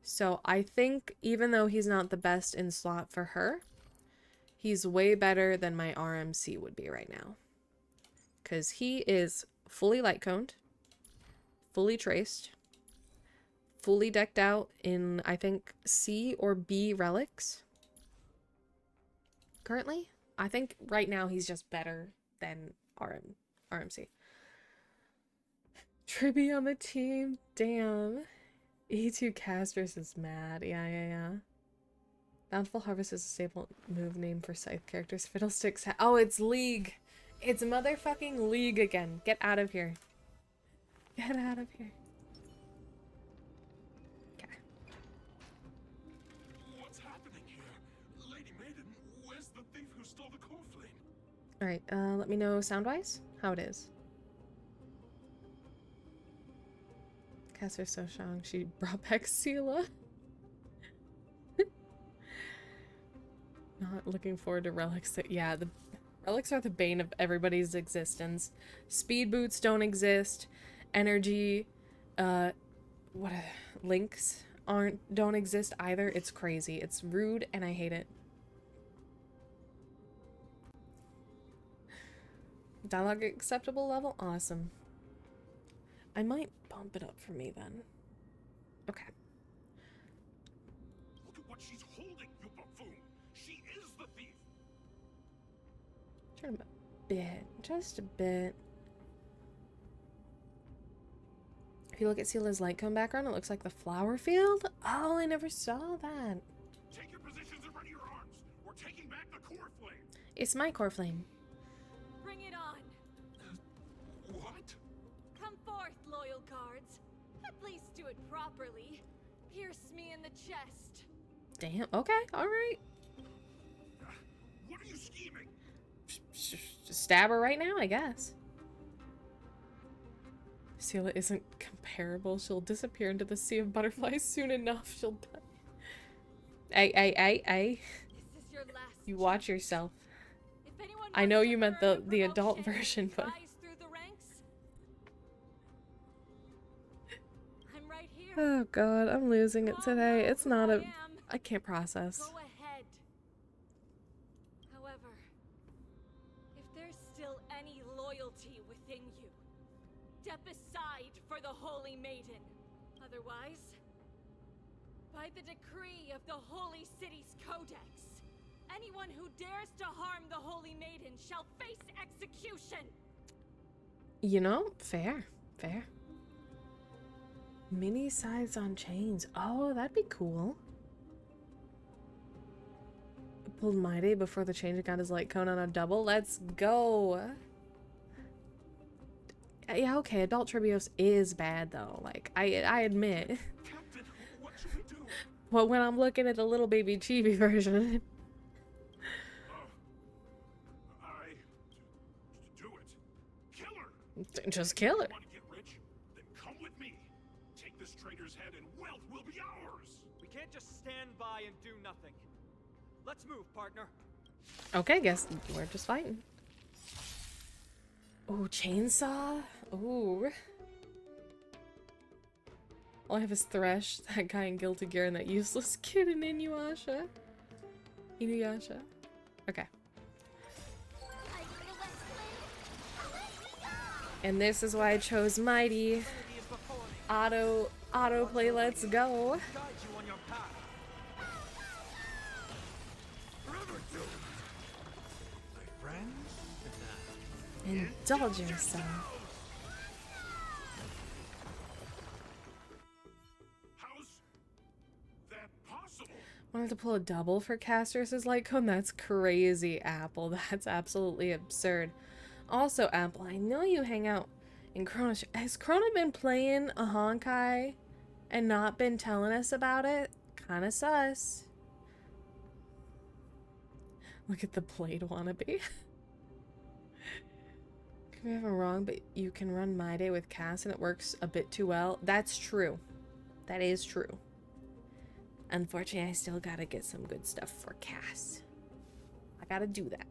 So I think even though he's not the best in slot for her, he's way better than my RMC would be right now. Because he is fully light coned, fully traced, fully decked out in, I think, C or B relics. Currently, I think right now he's just better than RMC. Tribby on the team, damn. E2 Castress is mad. Yeah. Bountiful Harvest is a staple move name for Scythe characters. Fiddlesticks. Oh, it's League. It's motherfucking League again. Get out of here. Get out of here. Okay. What's happening here? Lady Maiden, where's the thief who stole the core flame? Alright, let me know sound-wise how it is. Caster's so strong, she brought back Seela. Not looking forward to relics. Yeah, the relics are the bane of everybody's existence. Speed boots don't exist. Energy, links don't exist either. It's crazy. It's rude and I hate it. Dialogue acceptable level? Awesome. I might bump it up for me then. Okay. Look at what she's holding, you buffoon. She is the thief. Turn him a bit. Just a bit. If you look at Seela's light cone background, it looks like the flower field. Oh, I never saw that. Take your positions and ready your arms. We're taking back the core flame. It's my core flame. Bring it on. What? Come forth, loyal guards. At least do it properly. Pierce me in the chest. Damn. Okay. All right. What are you scheming? Just stab her right now, I guess. Seela isn't comparable. She'll disappear into the sea of butterflies soon enough. She'll die. Hey. This is your last. You watch yourself. If anyone I know wants to you meant earn a the adult promotion, version, but... rise through the ranks. I'm right here. Oh god, I'm losing it today. It's not a... I can't process. Go ahead. However, if there's still any loyalty within you, step aside for the Holy Maiden. Otherwise, by the decree of the Holy City's Codex, anyone who dares to harm the Holy Maiden shall face execution. You know, fair. Mini scythes on chains. Oh, that'd be cool. Pulled Mighty before the change and got his light cone on a double. Let's go. Yeah, okay, Adult Tribios is bad though. Like, I admit. Captain, what should we do? But when I'm looking at the little baby chibi version. Do it. Kill her. Just kill her. Want to get rich? Then come with me. Take this traitor's head and wealth will be ours. We can't just stand by and do nothing. Let's move, partner. Okay, guess we're just fighting. Oh, chainsaw? Ooh. All I have is Thresh, that guy in Guilty Gear, and that useless kid in Inuyasha. Okay. And this is why I chose Mighty. Auto play, let's go. Indulge yourself. How's that possible? Wanted to pull a double for Caster's light cone? That's crazy, Apple. That's absolutely absurd. Also, Apple, I know you hang out in Chrono. Has Chrono been playing a Honkai and not been telling us about it? Kinda sus. Look at the blade wannabe. Could be having wrong, but you can run My Day with Cass and it works a bit too well. That's true. That is true. Unfortunately, I still gotta get some good stuff for Cass. I gotta do that.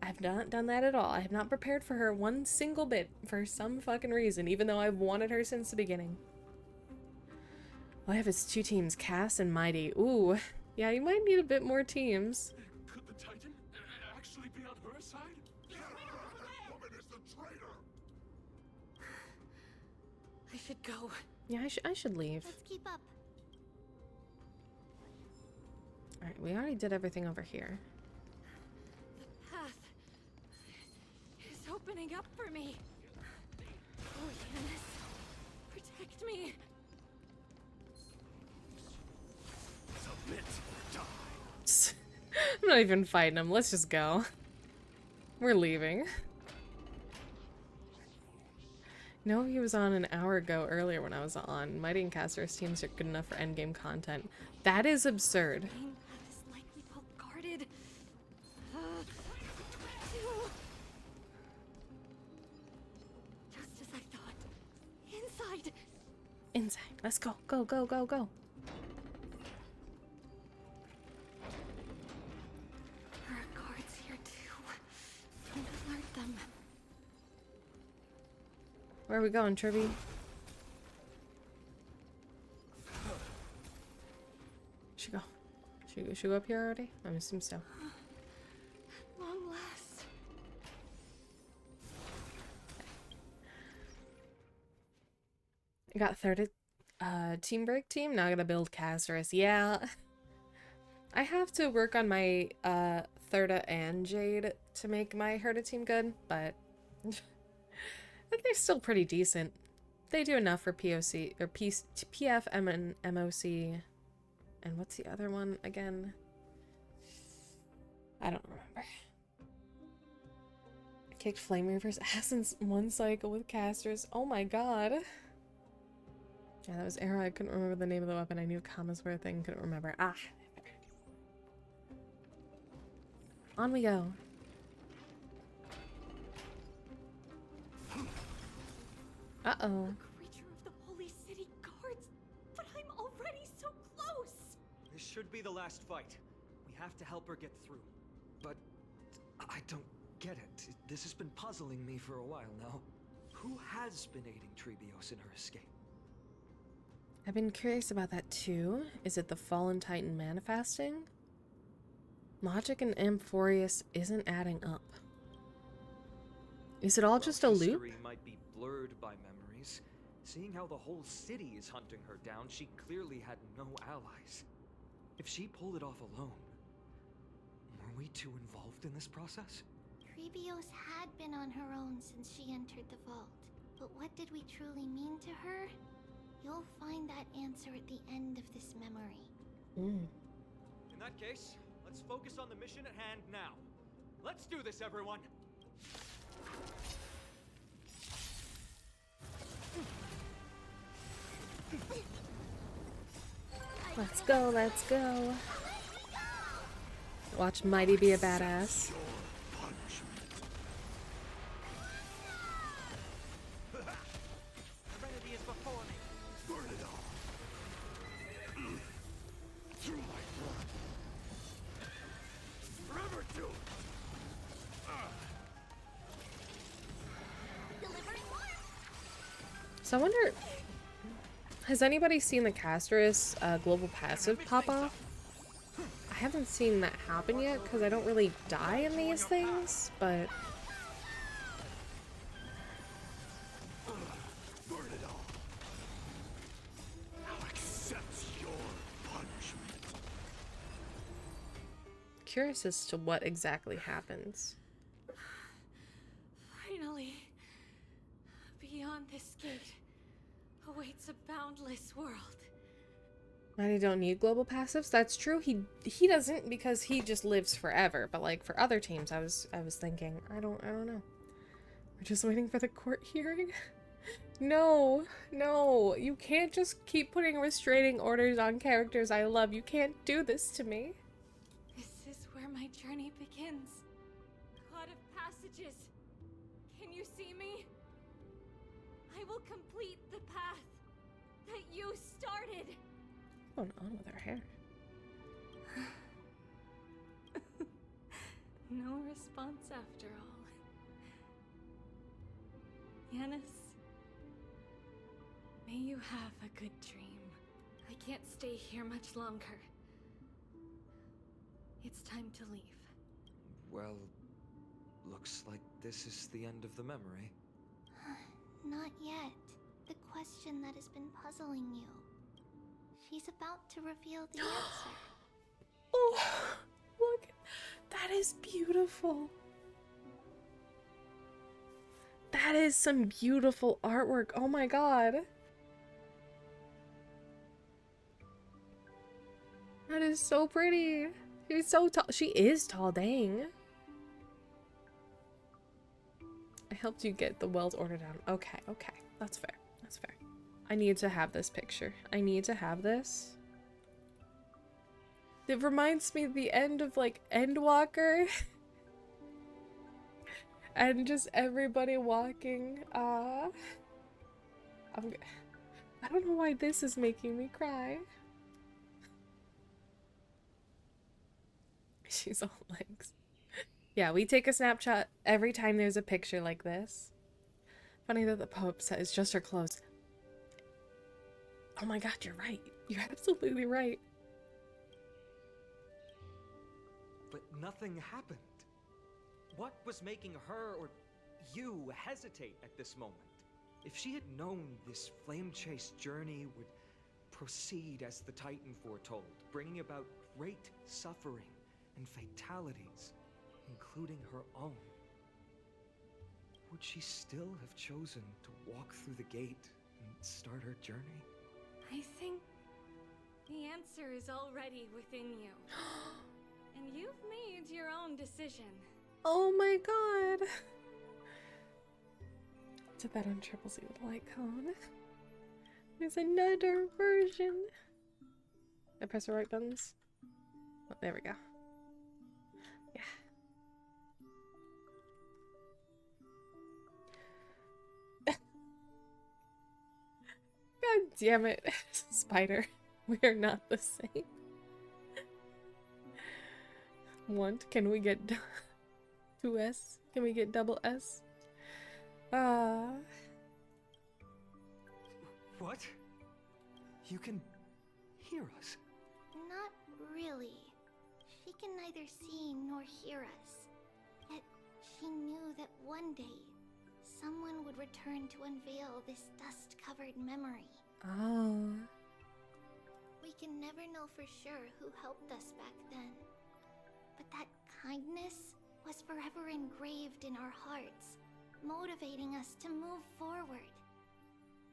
I have not done that at all. I have not prepared for her one single bit for some fucking reason, even though I've wanted her since the beginning. All I have is 2 teams, Cass and Mighty. Ooh, yeah, you might need a bit more teams. Could the Titan actually be on her side? That woman is the traitor. I should go. Yeah, I should leave. Let's keep up. Alright, we already did everything over here. The path is opening up for me. Oh, Yanis, protect me. Submit or die. not even fighting him. Let's just go. We're leaving. No, he was on an hour ago earlier when I was on. Mighty and Caster's teams are good enough for endgame content. That is absurd. This likely well guarded. Just as I thought. Inside. Inside. Let's go. Go, go, go, go. There are guards here too. Don't alert them. Where are we going, Tribby? Should go. Should go up here already? I assume so. Long last. I got third team break team. Now I gotta build Casterus. Yeah. I have to work on my Thirda and Jade to make my Herda team good, but they're still pretty decent. They do enough for POC or PF, and MOC. And what's the other one again? I don't remember. Kicked Flame Reaper's ass in one cycle with casters. Oh my god. Yeah, that was arrow. I couldn't remember the name of the weapon. I knew commas were a thing. Couldn't remember. Ah. On we go. Uh-oh. Creature of the Holy City Guards. But I'm already so close. This should be the last fight. We have to help her get through. But I don't get it. This has been puzzling me for a while now. Who has been aiding Trebios in her escape? I've been curious about that too. Is it the Fallen Titan manifesting? Logic and Amphorius isn't adding up. Is it all just a loop? History might be blurred by memories. Seeing how the whole city is hunting her down, she clearly had no allies. If she pulled it off alone, were we too involved in this process? Trebios had been on her own since she entered the vault. But what did we truly mean to her? You'll find that answer at the end of this memory. In that case, let's focus on the mission at hand now. Let's do this, everyone! Let's go, let's go. Watch Mighty be a badass. Serenity is before me. Burn it all. Through my blood. Forever to. So I wonder, has anybody seen the Casterus global passive pop off? I haven't seen that happen yet because I don't really die in these things, but Burn it all. Now accept your punishment. curious as to what exactly happens. Finally. Beyond this gate awaits a boundless world. Mighty don't need global passives. That's true. He doesn't because he just lives forever. But like for other teams, I was thinking, I don't know. We're just waiting for the court hearing. No, you can't just keep putting restraining orders on characters I love. You can't do this to me. This is where my journey begins. God of passages, can you see me? I will complete the path that you started. What's going on with her hair? No response after all. Yanis, may you have a good dream. I can't stay here much longer. It's time to leave. Well, looks like this is the end of the memory. Not yet. The question that has been puzzling you. She's about to reveal the answer. Oh, look. That is beautiful. That is some beautiful artwork. Oh my god. That is so pretty. She's so tall. She is tall, dang. I helped you get the wells order down. Okay, okay. That's fair. That's fair. I need to have this picture. I need to have this. It reminds me of the end of like Endwalker. And just everybody walking. I don't know why this is making me cry. She's all legs. Yeah, we take a snapshot every time there's a picture like this. Funny that the Pope says just her clothes. Oh my god, you're right. You're absolutely right. But nothing happened. What was making her or you hesitate at this moment? If she had known this flame chase journey would proceed as the Titan foretold, bringing about great suffering and fatalities, including her own, would she still have chosen to walk through the gate and start her journey? I think the answer is already within you. And you've made your own decision. Oh my god. Did that on Triple Z with light cone. There's another version. I press the right buttons. Oh, there we go. Yeah. God damn it, Spider. We are not the same. Want? Can we get 2S? Can we get double S? What? You can hear us? Not really. She can neither see nor hear us. Yet she knew that one day someone would return to unveil this dust-covered memory. Oh. We can never know for sure who helped us back then. But that kindness was forever engraved in our hearts, motivating us to move forward.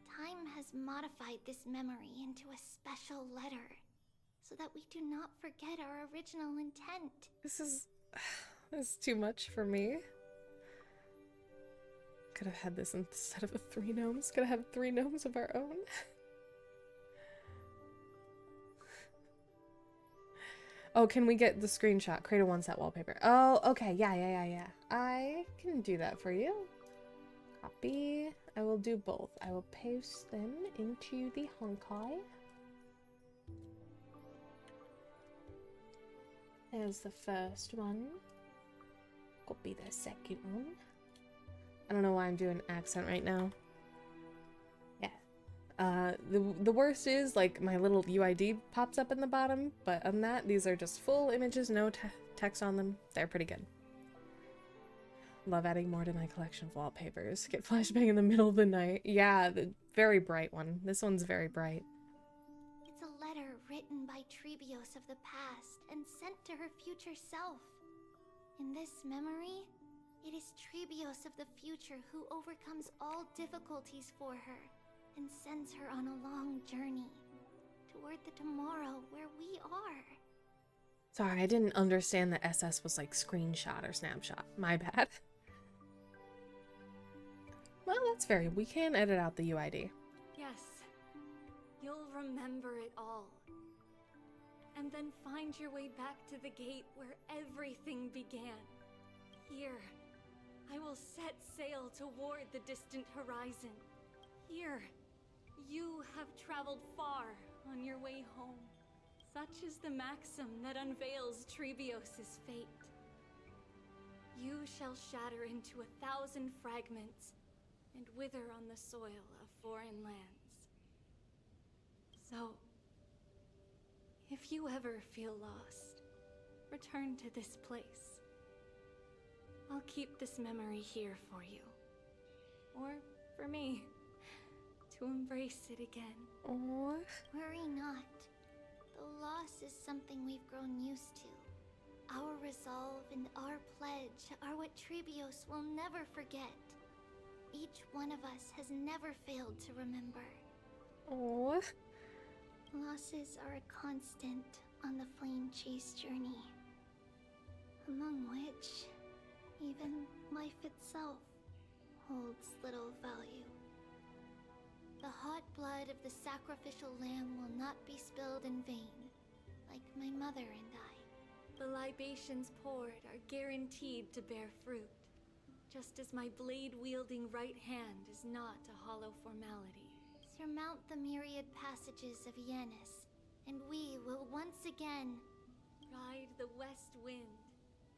Time has modified this memory into a special letter, so that we do not forget our original intent. This is too much for me. Could have had this instead of a 3 gnomes. Could have had 3 gnomes of our own. Oh, can we get the screenshot? Create a 1-set wallpaper. Oh, okay. Yeah. I can do that for you. Copy. I will do both. I will paste them into the Honkai. There's the first one. Copy the second one. I don't know why I'm doing an accent right now. Yeah. The worst is, like, my little UID pops up in the bottom, but on that, these are just full images, no text on them. They're pretty good. Love adding more to my collection of wallpapers. Get flashbang in the middle of the night. Yeah, the very bright one. This one's very bright. It's a letter written by Trebios of the past and sent to her future self. In this memory, it is Trebios of the future who overcomes all difficulties for her and sends her on a long journey toward the tomorrow where we are. Sorry, I didn't understand that SS was like screenshot or snapshot. My bad. Well, that's very... We can edit out the UID. Yes, you'll remember it all. And then find your way back to the gate where everything began. Here, I will set sail toward the distant horizon. Here, you have traveled far on your way home. Such is the maxim that unveils Trebios' fate. You shall shatter into 1,000 fragments and wither on the soil of foreign lands. So, if you ever feel lost, return to this place. I'll keep this memory here for you. Or for me, to embrace it again. Aww. Worry not. The loss is something we've grown used to. Our resolve and our pledge are what Trebios will never forget. Each one of us has never failed to remember. Aww. Losses are a constant on the flame chase journey. much. Even life itself holds little value. The hot blood of the sacrificial lamb will not be spilled in vain, like my mother and I. The libations poured are guaranteed to bear fruit, just as my blade-wielding right hand is not a hollow formality. Surmount the myriad passages of Yanis, and we will once again ride the west wind,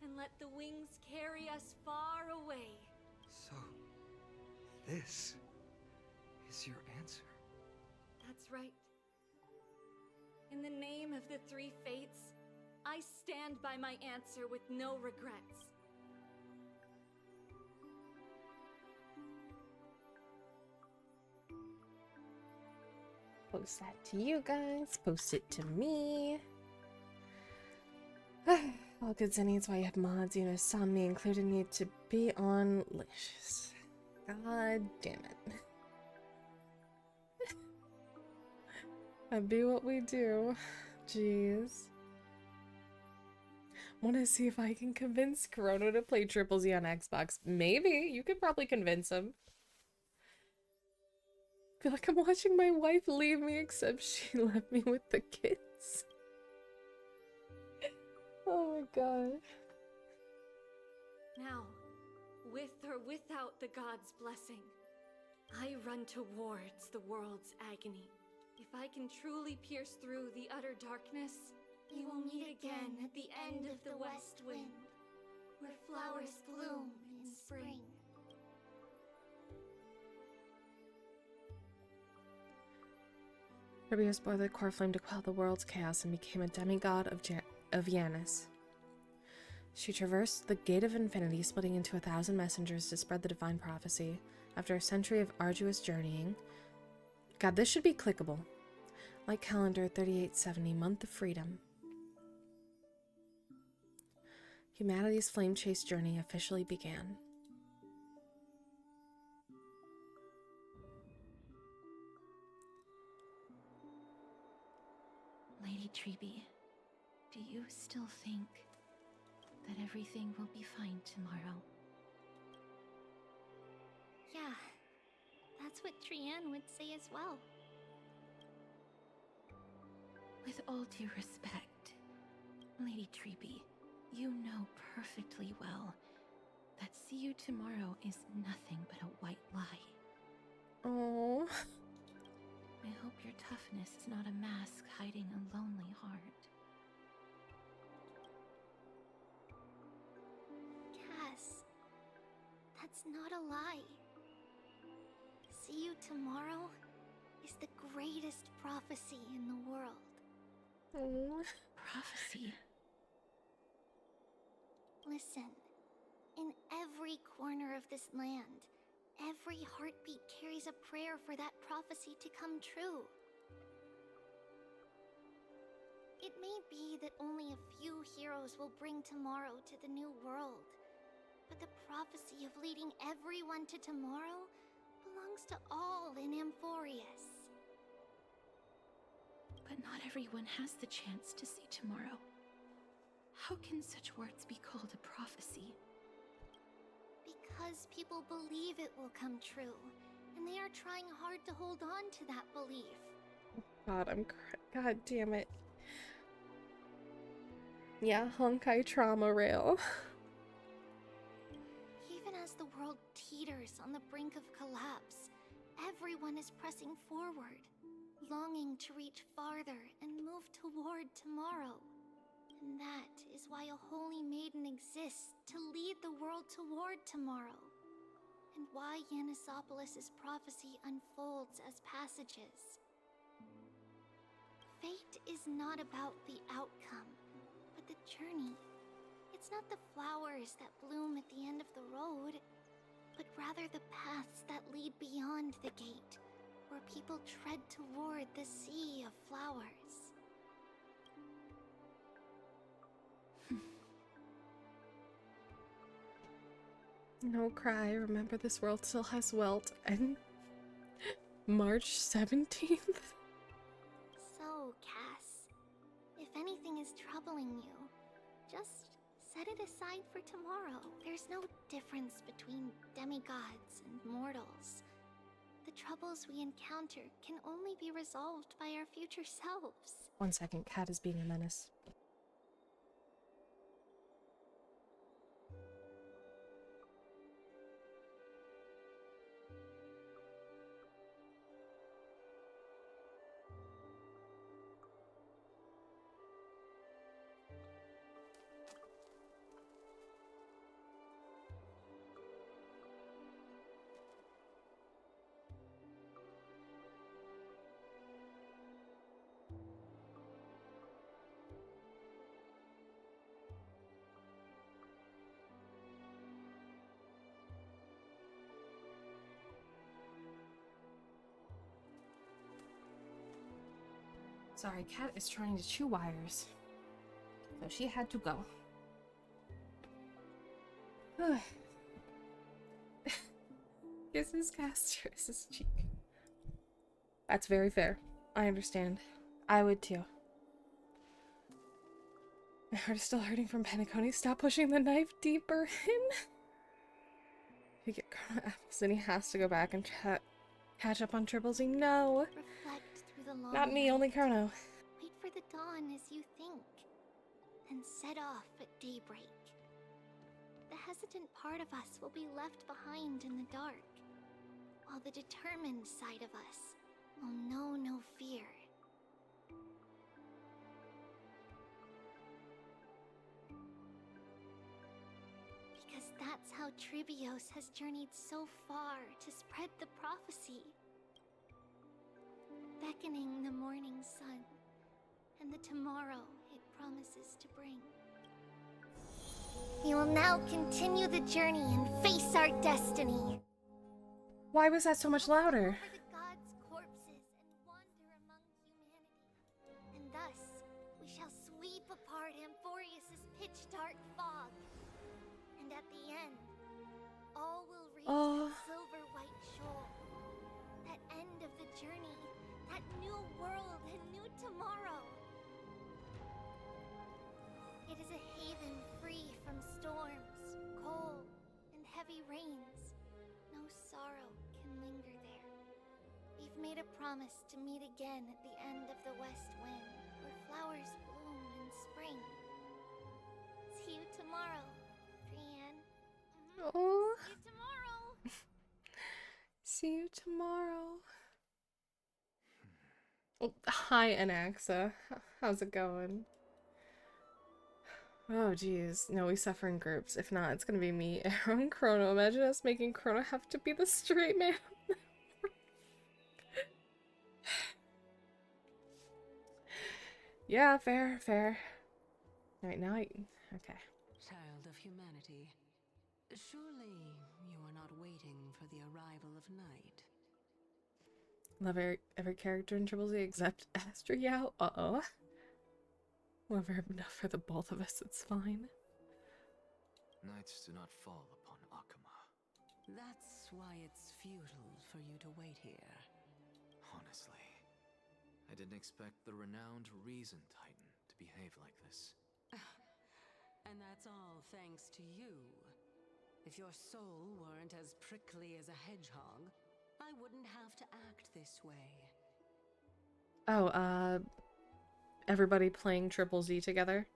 and let the wings carry us far away. So, this is your answer? That's right. In the name of the three fates, I stand by my answer with no regrets. Post that to you guys. Post it to me. All goods and needs why you have mods, you know, some me included need to be on Licious. God damn it. That'd be what we do. Jeez. Want to see if I can convince Corona to play Triple Z on Xbox. Maybe. You could probably convince him. Feel like I'm watching my wife leave me, except she left me with the kids. Oh my god. Now, with or without the god's blessing, I run towards the world's agony. If I can truly pierce through the utter darkness, we will meet again at the end of the west wind, where flowers bloom in spring. Herbius bore the core flame to quell the world's chaos and became a demigod of Yanis. She traversed the Gate of Infinity, splitting into 1,000 messengers to spread the divine prophecy. After a century of arduous journeying... God, this should be clickable. Like calendar 3870, month of freedom. Humanity's flame chase journey officially began. Lady Treby, do you still think that everything will be fine tomorrow? Yeah, that's what Trianne would say as well. With all due respect, Lady Treby, you know perfectly well that see you tomorrow is nothing but a white lie. Oh. I hope your toughness is not a mask hiding a lonely heart. Cass, that's not a lie. See you tomorrow is the greatest prophecy in the world. Oh. Prophecy? Listen, in every corner of this land, every heartbeat carries a prayer for that prophecy to come true. It may be that only a few heroes will bring tomorrow to the new world, but the prophecy of leading everyone to tomorrow belongs to all in Amphorius. But not everyone has the chance to see tomorrow. How can such words be called a prophecy? Because people believe it will come true, and they are trying hard to hold on to that belief. God, God damn it. Yeah, Honkai trauma rail. Even as the world teeters on the brink of collapse, everyone is pressing forward, longing to reach farther and move toward tomorrow. And that is why a holy maiden exists to lead the world toward tomorrow. And why Yanisopolis' prophecy unfolds as passages. Fate is not about the outcome, but the journey. It's not the flowers that bloom at the end of the road, but rather the paths that lead beyond the gate, where people tread toward the sea of flowers. No cry, remember this world still has Welt, and March 17th? So, Cass, if anything is troubling you, just Set it aside for tomorrow. There's no difference between demigods and mortals. The troubles we encounter can only be resolved by our future selves. 1 second, Cat is being a menace. Sorry, Cat is trying to chew wires. So she had to go. Kisses Castor his cheek. That's very fair. I understand. I would too. My heart is still hurting from Penacony. Stop pushing the knife deeper in. You get Chrono apples and he has to go back and catch up on Triple Z. No! Reflect through the long Not me, night. only Chrono. Wait for the dawn as you think, then set off at daybreak. The hesitant part of us will be left behind in the dark, while the determined side of us will know no fear. Because that's how Tribios has journeyed so far to spread the prophecy, beckoning the morning sun and the tomorrow it promises to bring. We will now continue the journey and face our destiny. Why was that so much louder? Over the gods' corpses and wander among humanity. And thus, we shall sweep apart Amphorius's pitch-dark fog. And at the end, all will reach that silver-white shoal. That end of the journey, that new world and new tomorrow. It is a haven free from storms, cold, and heavy rains. No sorrow can linger there. We've made a promise to meet again at the end of the west wind, where flowers bloom in spring. See you tomorrow, Brienne. Oh. See you tomorrow. See you tomorrow. Oh, hi, Anaxa. How's it going? Oh, geez. No, we suffer in groups. If not, it's gonna be me, Arrow, and Chrono. Imagine us making Chrono have to be the straight man. Yeah, fair, fair. Right now, okay. Child of humanity, surely you are not waiting for the arrival of night. Love every character in Triple Z except Astra Yao. Uh-oh. Love her enough for the both of us, it's fine. Nights do not fall upon Akama. That's why it's futile for you to wait here. Honestly, I didn't expect the renowned Reason Titan to behave like this. And that's all thanks to you. If your soul weren't as prickly as a hedgehog, I wouldn't have to act this way. Oh, everybody playing Triple Z together.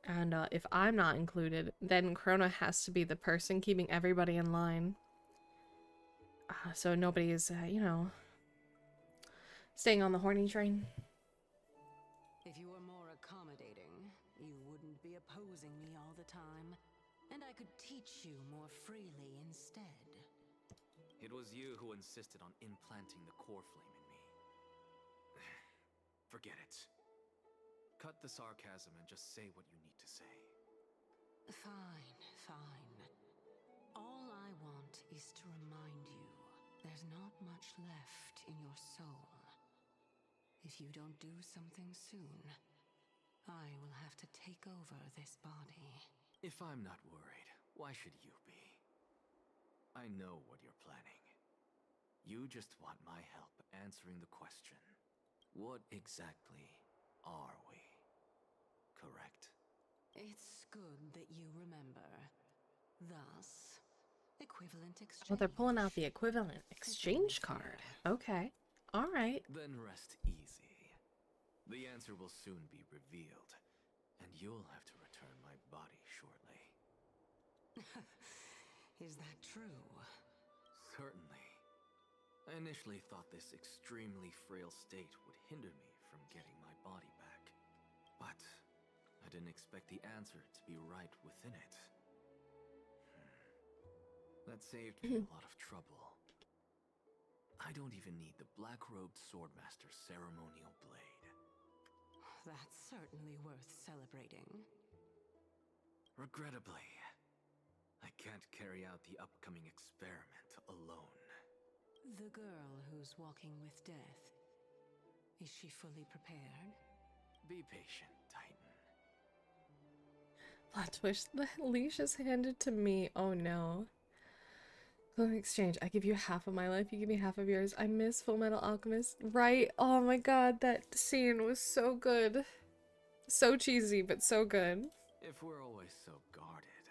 And if I'm not included, then Chrono has to be the person keeping everybody in line. So nobody is, you know, staying on the horny train. If you were more accommodating, you wouldn't be opposing me all the time, and I could teach you more freely instead. It was you who insisted on implanting the core flame in me. Forget it. Cut the sarcasm and just say what you need to say. Fine, fine. All I want is to remind you there's not much left in your soul. If you don't do something soon, I will have to take over this body. If I'm not worried, why should you be? I know what you're planning. You just want my help answering the question. What exactly are we? Correct? It's good that you Thus, equivalent exchange. Oh, they're pulling out the equivalent exchange card. Okay. All right. Then rest easy. The answer will soon be revealed, and you'll have to return my body shortly. Is that true? Certainly. I initially thought this extremely frail state would hinder me from getting my body back. But I didn't expect the answer to be right within it. That saved me a lot of trouble. I don't even need the black-robed swordmaster's ceremonial blade. That's certainly worth celebrating. Regrettably, I can't carry out the upcoming experiment alone. The girl who's walking with death, is she fully prepared? Be patient, Titan. Plot twist. The leash is handed to me. Oh no. Clothing exchange. I give you half of my life. You give me half of yours. I miss Full Metal Alchemist. Right? Oh my god. That scene was so good. So cheesy, but so good. If we're always so guarded,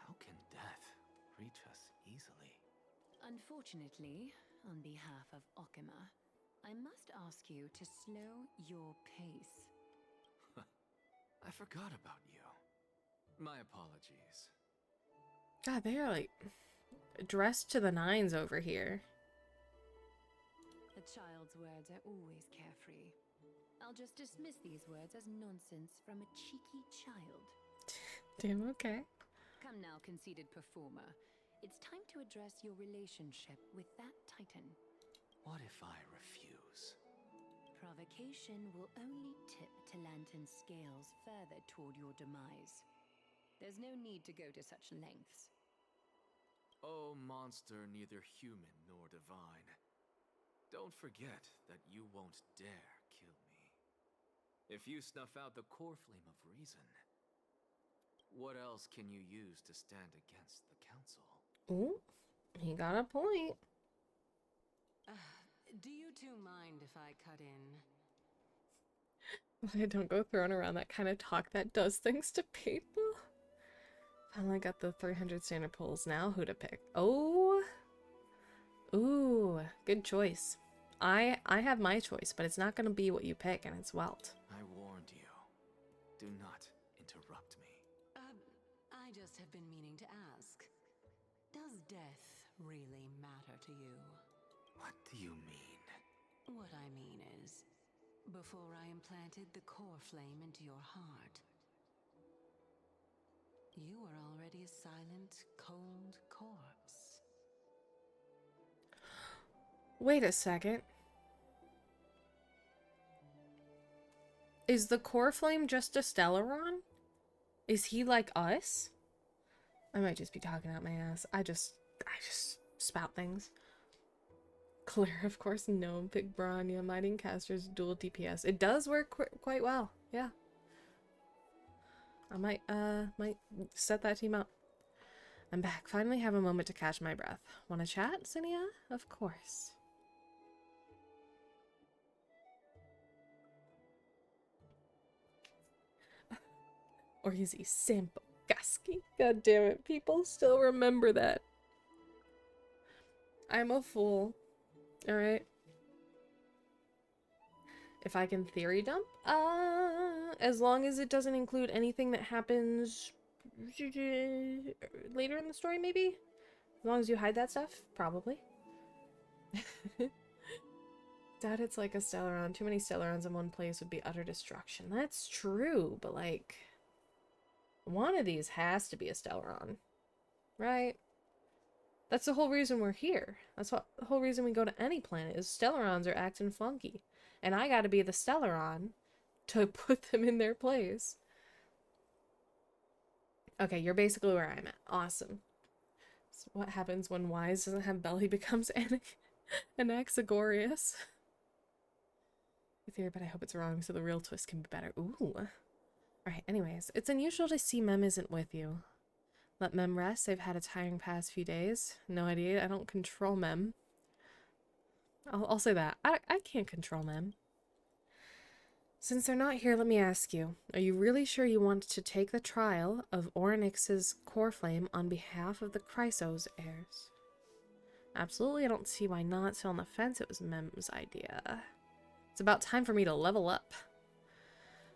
how can death reach us easily? Unfortunately, on behalf of Okima, I must ask you to slow your pace. I forgot about you. My apologies. God, they are like dressed to the nines over here. A child's words are always carefree. I'll just dismiss these words as nonsense from a cheeky child. Damn, okay. Come now, conceited performer. It's time to address your relationship with that Titan. What if I refuse? Provocation will only tip Talantan's scales further toward your demise. There's no need to go to such lengths. Oh, monster neither human nor divine. Don't forget that you won't dare kill me. If you snuff out the core flame of reason, what else can you use to stand against the council? Ooh, he got a point. Do you two mind if I cut in? Don't go throwing around that kind of talk that does things to people. Finally got the 300 standard pulls. Now who to pick? Oh. Ooh, good choice. I have my choice, but it's not going to be what you pick, and it's Welt. I warned you. Do not interrupt me. I just have been meaning to ask. Does death really matter to you? What do you mean? What I mean is, before I implanted the core flame into your heart, you were already a silent, cold corpse. Wait a second. Is the core flame just a Stellaron? Is he like us? I might just be talking out my ass. I just spout things. Claire, of course, no. Big Bronya, Mighty Casters, dual DPS. It does work quite well. Yeah. I might set that team up. I'm back. Finally have a moment to catch my breath. Want to chat, Zinnia? Of course. Or is he Sampo Gaski? God damn it, people still remember that. I'm a fool. Alright. If I can theory dump? As long as it doesn't include anything that happens later in the story, maybe? As long as you hide that stuff? Probably. Doubt it's like a Stellaron. Too many Stellarons in one place would be utter destruction. That's true, but like... one of these has to be a Stellaron. Right? That's the whole reason we're here. That's what the whole reason we go to any planet is Stellarons are acting funky. And I gotta be the Stellaron to put them in their place. Okay, you're basically where I'm at. Awesome. So what happens when Wise doesn't have belly becomes Anaxagorius? Theory, but I hope it's wrong so the real twist can be better. Ooh. Alright, anyways. It's unusual to see Mem isn't with you. Let Mem rest. They've had a tiring past few days. No idea. I don't control Mem. I'll say that. I can't control Mem. Since they're not here, let me ask you, are you really sure you want to take the trial of Orynyx's core flame on behalf of the Chrysos heirs? Absolutely, I don't see why not. Still on the fence, it was Mem's idea. It's about time for me to level up.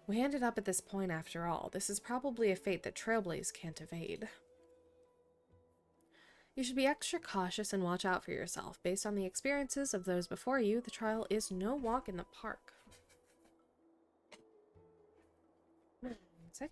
We ended up at this point after all. This is probably a fate that Trailblaze can't evade. You should be extra cautious and watch out for yourself. Based on the experiences of those before you, the trial is no walk in the park. That's it.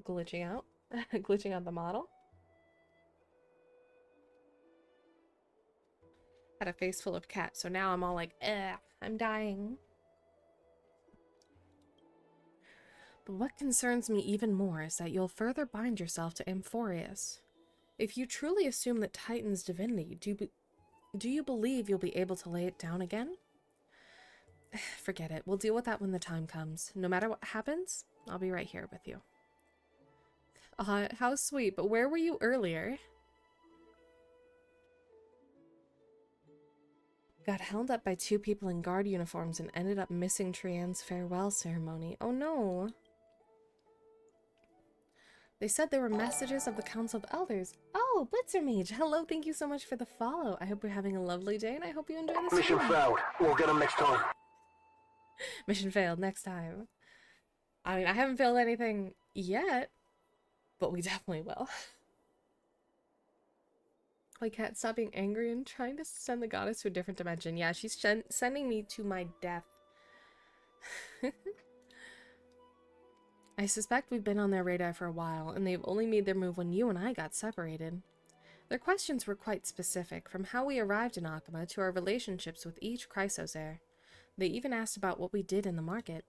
Glitching out. Glitching out the model. Had a face full of cat, so now I'm all like, ugh, I'm dying. But what concerns me even more is that you'll further bind yourself to Amphorius. If you truly assume that Titan's divinity, do you believe you'll be able to lay it down again? Forget it. We'll deal with that when the time comes. No matter what happens, I'll be right here with you. How sweet, but where were you earlier? Got held up by 2 people in guard uniforms and ended up missing Trianne's farewell ceremony. Oh no. They said there were messages of the Council of Elders. Oh, Blitzermage! Hello, thank you so much for the follow. I hope you're having a lovely day and I hope you enjoy this Mission failed. We'll get them next time. Mission failed next time. I mean, I haven't failed anything yet, but we definitely will. I can't stop being angry and trying to send the goddess to a different dimension. Yeah, she's sending me to my death. I suspect we've been on their radar for a while, and they've only made their move when you and I got separated. Their questions were quite specific, from how we arrived in Akama to our relationships with each Chrysos heir. They even asked about what we did in the market.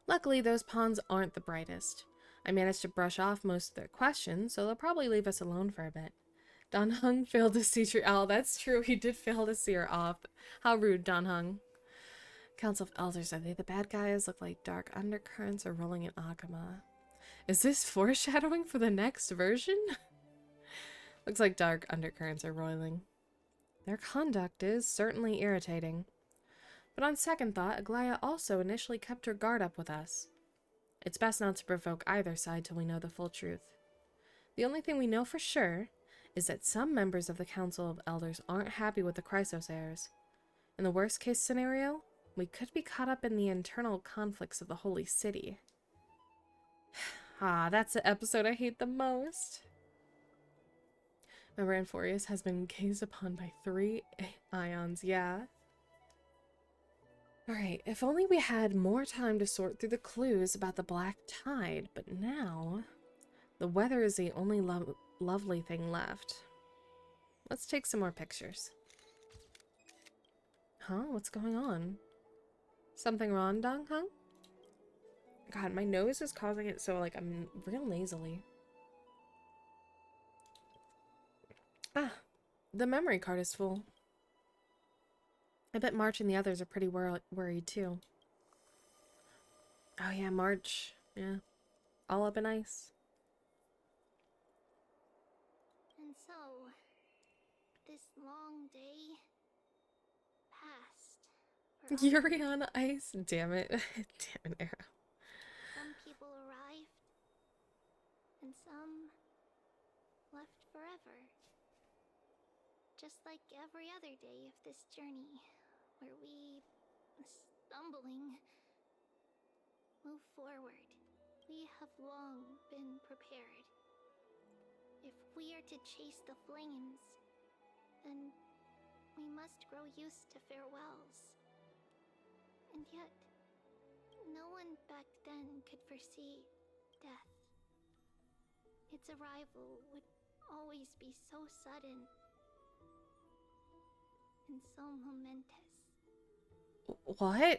Luckily, those pawns aren't the brightest. I managed to brush off most of their questions, so they'll probably leave us alone for a bit. Dan Heng failed to see Oh, that's true. He did fail to see her off. How rude, Dan Heng. Council of Elders, are they the bad guys? Look like dark undercurrents are rolling in Akama. Is this foreshadowing for the next version? Looks like dark undercurrents are roiling. Their conduct is certainly irritating. But on second thought, Aglaya also initially kept her guard up with us. It's best not to provoke either side till we know the full truth. The only thing we know for sure is that some members of the Council of Elders aren't happy with the Chrysos heirs. In the worst case scenario, we could be caught up in the internal conflicts of the Holy City. That's the episode I hate the most. Remember, Amphorius has been gazed upon by 3 ions, yeah. Alright, if only we had more time to sort through the clues about the Black Tide, but now the weather is the only lovely thing left. Let's take some more pictures. Huh? What's going on? Something wrong, Dong Hung? God, my nose is causing it so, like, I'm real nasally. The memory card is full. I bet March and the others are pretty worried, too. Oh, yeah, March. Yeah. All up in ice. And so, this long day passed. for all Yuri on ice. Damn it. Damn it, Era. Some people arrived, and some left forever. Just like every other day of this journey, where we, stumbling, move forward. We have long been prepared. If we are to chase the flames, then we must grow used to farewells. And yet, no one back then could foresee death. Its arrival would always be so sudden and so momentous. What?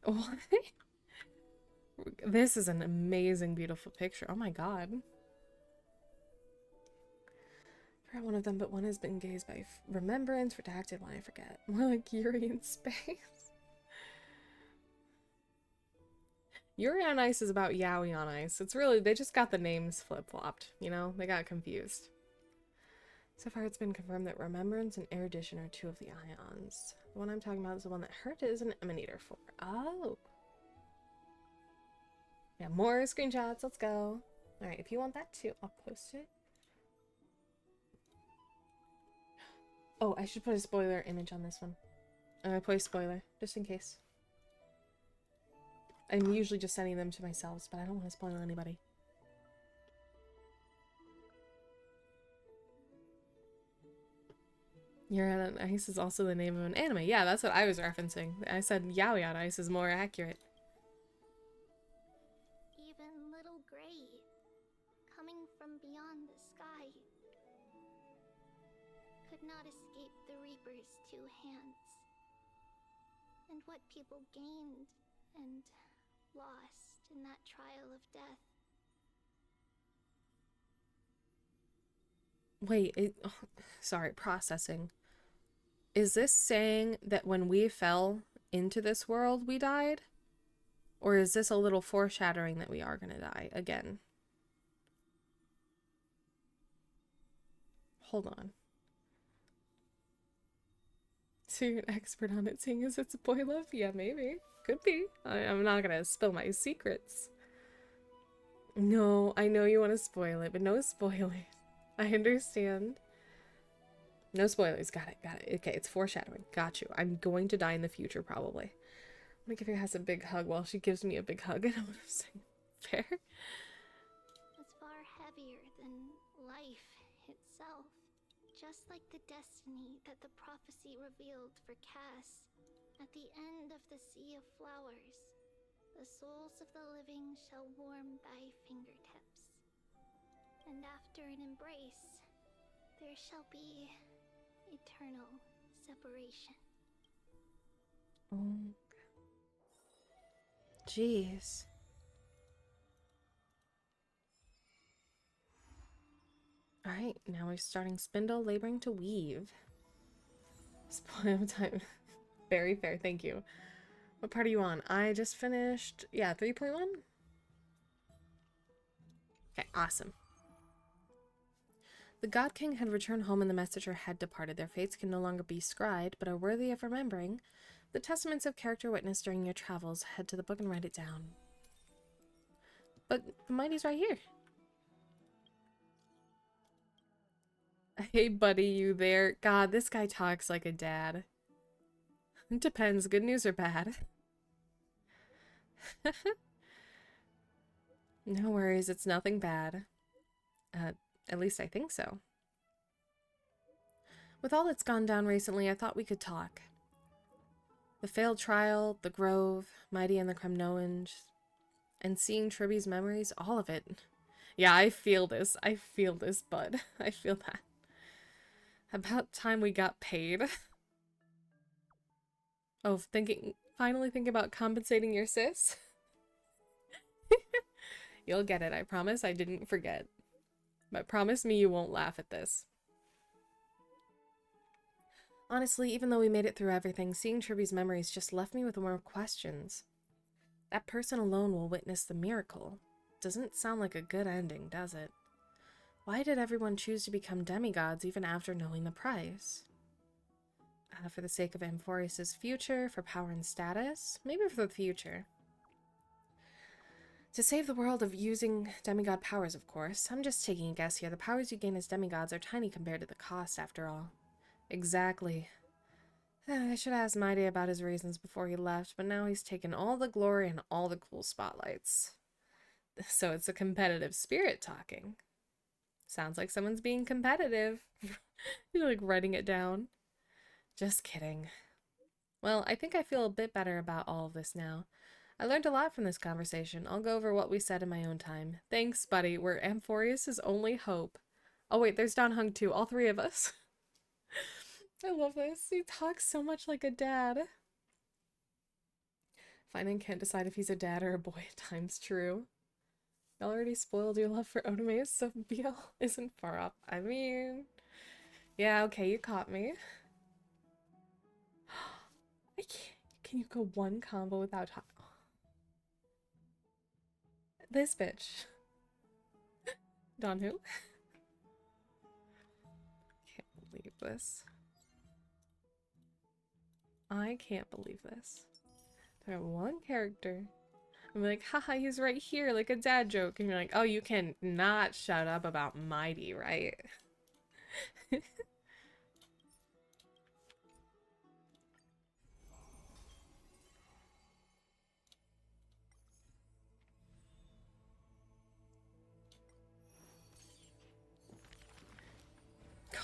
What? This is an amazing, beautiful picture. Oh my god. Forgot one of them, but one has been gazed by remembrance, redacted one I forget. More like Yuri in space. Yuri on Ice is about Yaoi on Ice. It's really, they just got the names flip-flopped, you know? They got confused. So far it's been confirmed that remembrance and erudition are two of the ions. The one I'm talking about is the one that hurt is an emanator for. Oh. Yeah, more screenshots. Let's go. Alright, if you want that too, I'll post it. Oh, I should put a spoiler image on this one. I'm gonna put a spoiler, just in case. I'm usually just sending them to myself, but I don't want to spoil anybody. Yuri on Ice is also the name of an anime. Yeah, that's what I was referencing. I said Yaoi on Ice is more accurate. Even little Gray, coming from beyond the sky, could not escape the Reaper's two hands. And what people gained and lost in that trial of death. Wait, sorry, processing. Is this saying that when we fell into this world, we died? Or is this a little foreshadowing that we are gonna die again? Hold on. So you're an expert on it, seeing as it's a boy love? Yeah, maybe. Could be. I'm not gonna spill my secrets. No, I know you want to spoil it, but no spoilers. I understand. No spoilers. Got it. Got it. Okay, it's foreshadowing. Got you. I'm going to die in the future, probably. I'm gonna give your ass a big hug while she gives me a big hug. And I'm gonna say, fair? Was far heavier than life itself. Just like the destiny that the prophecy revealed for Cass. At the end of the Sea of Flowers, the souls of the living shall warm thy fingertips. And after an embrace, there shall be eternal separation. Oh. Jeez. Alright, now we're starting spindle, laboring to weave. Spoil time. Very fair, thank you. What part are you on? I just finished, yeah, 3.1? Okay, awesome. The God King had returned home and the messenger had departed. Their fates can no longer be scried, but are worthy of remembering. The testaments of character witnessed during your travels. Head to the book and write it down. But the mighty's right here. Hey buddy, you there? God, this guy talks like a dad. It depends, good news or bad. No worries, it's nothing bad. At least I think so. With all that's gone down recently, I thought we could talk. The failed trial, the Grove, Mighty and the Kremnoans, and seeing Tribby's memories, all of it. Yeah, I feel this. I feel this, bud. I feel that. About time we got paid. Oh, finally thinking about compensating your sis? You'll get it, I promise. I didn't forget. But promise me you won't laugh at this. Honestly, even though we made it through everything, seeing Tribby's memories just left me with more questions. That person alone will witness the miracle. Doesn't sound like a good ending, does it? Why did everyone choose to become demigods even after knowing the price? For the sake of Amphorius' future, for power and status? Maybe for the future. To save the world of using demigod powers, of course. I'm just taking a guess here. The powers you gain as demigods are tiny compared to the cost, after all. Exactly. I should ask Mighty about his reasons before he left, but now he's taken all the glory and all the cool spotlights. So it's a competitive spirit talking. Sounds like someone's being competitive. You're like writing it down. Just kidding. Well, I think I feel a bit better about all of this now. I learned a lot from this conversation. I'll go over what we said in my own time. Thanks, buddy. We're Amphorius' only hope. Oh wait, there's Don Hung too. All three of us. I love this. He talks so much like a dad. Finding can't decide if he's a dad or a boy at times. True. You already spoiled your love for Otome, so BL isn't far off. I mean, Yeah, okay, you caught me. I can't. Can you go one combo without this bitch? Don who? Can't believe this. I can't believe this. There one character. I'm like, haha, he's right here, like a dad joke. And you're like, oh, you can not shut up about Mighty, right? Go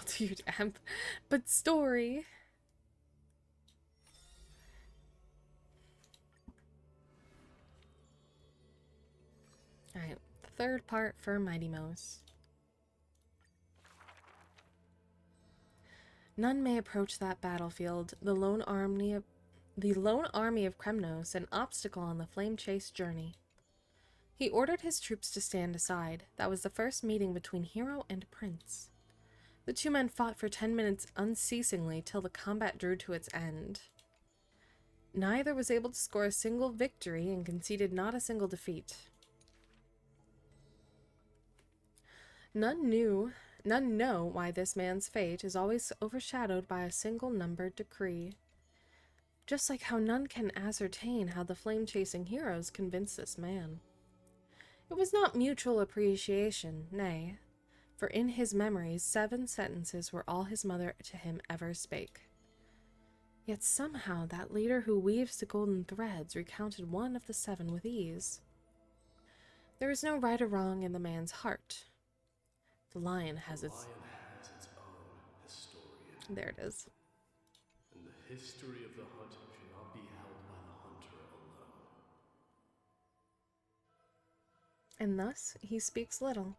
to your amp. But story. Alright, third part for Mighty Mouse. None may approach that battlefield. The lone army of Kremnos, an obstacle on the flame-chased journey. He ordered his troops to stand aside. That was the first meeting between hero and prince. The two men fought for 10 minutes unceasingly till the combat drew to its end. Neither was able to score a single victory and conceded not a single defeat. None know why this man's fate is always overshadowed by a single numbered decree. Just like how none can ascertain how the flame-chasing heroes convinced this man. It was not mutual appreciation, nay, for in his memories 7 sentences were all his mother to him ever spake. Yet somehow that leader who weaves the golden threads recounted one of the 7 with ease. There is no right or wrong in the man's heart. The lion has its own historian. There it is. And the history of the hunt should not be held by the hunter alone. And thus he speaks little.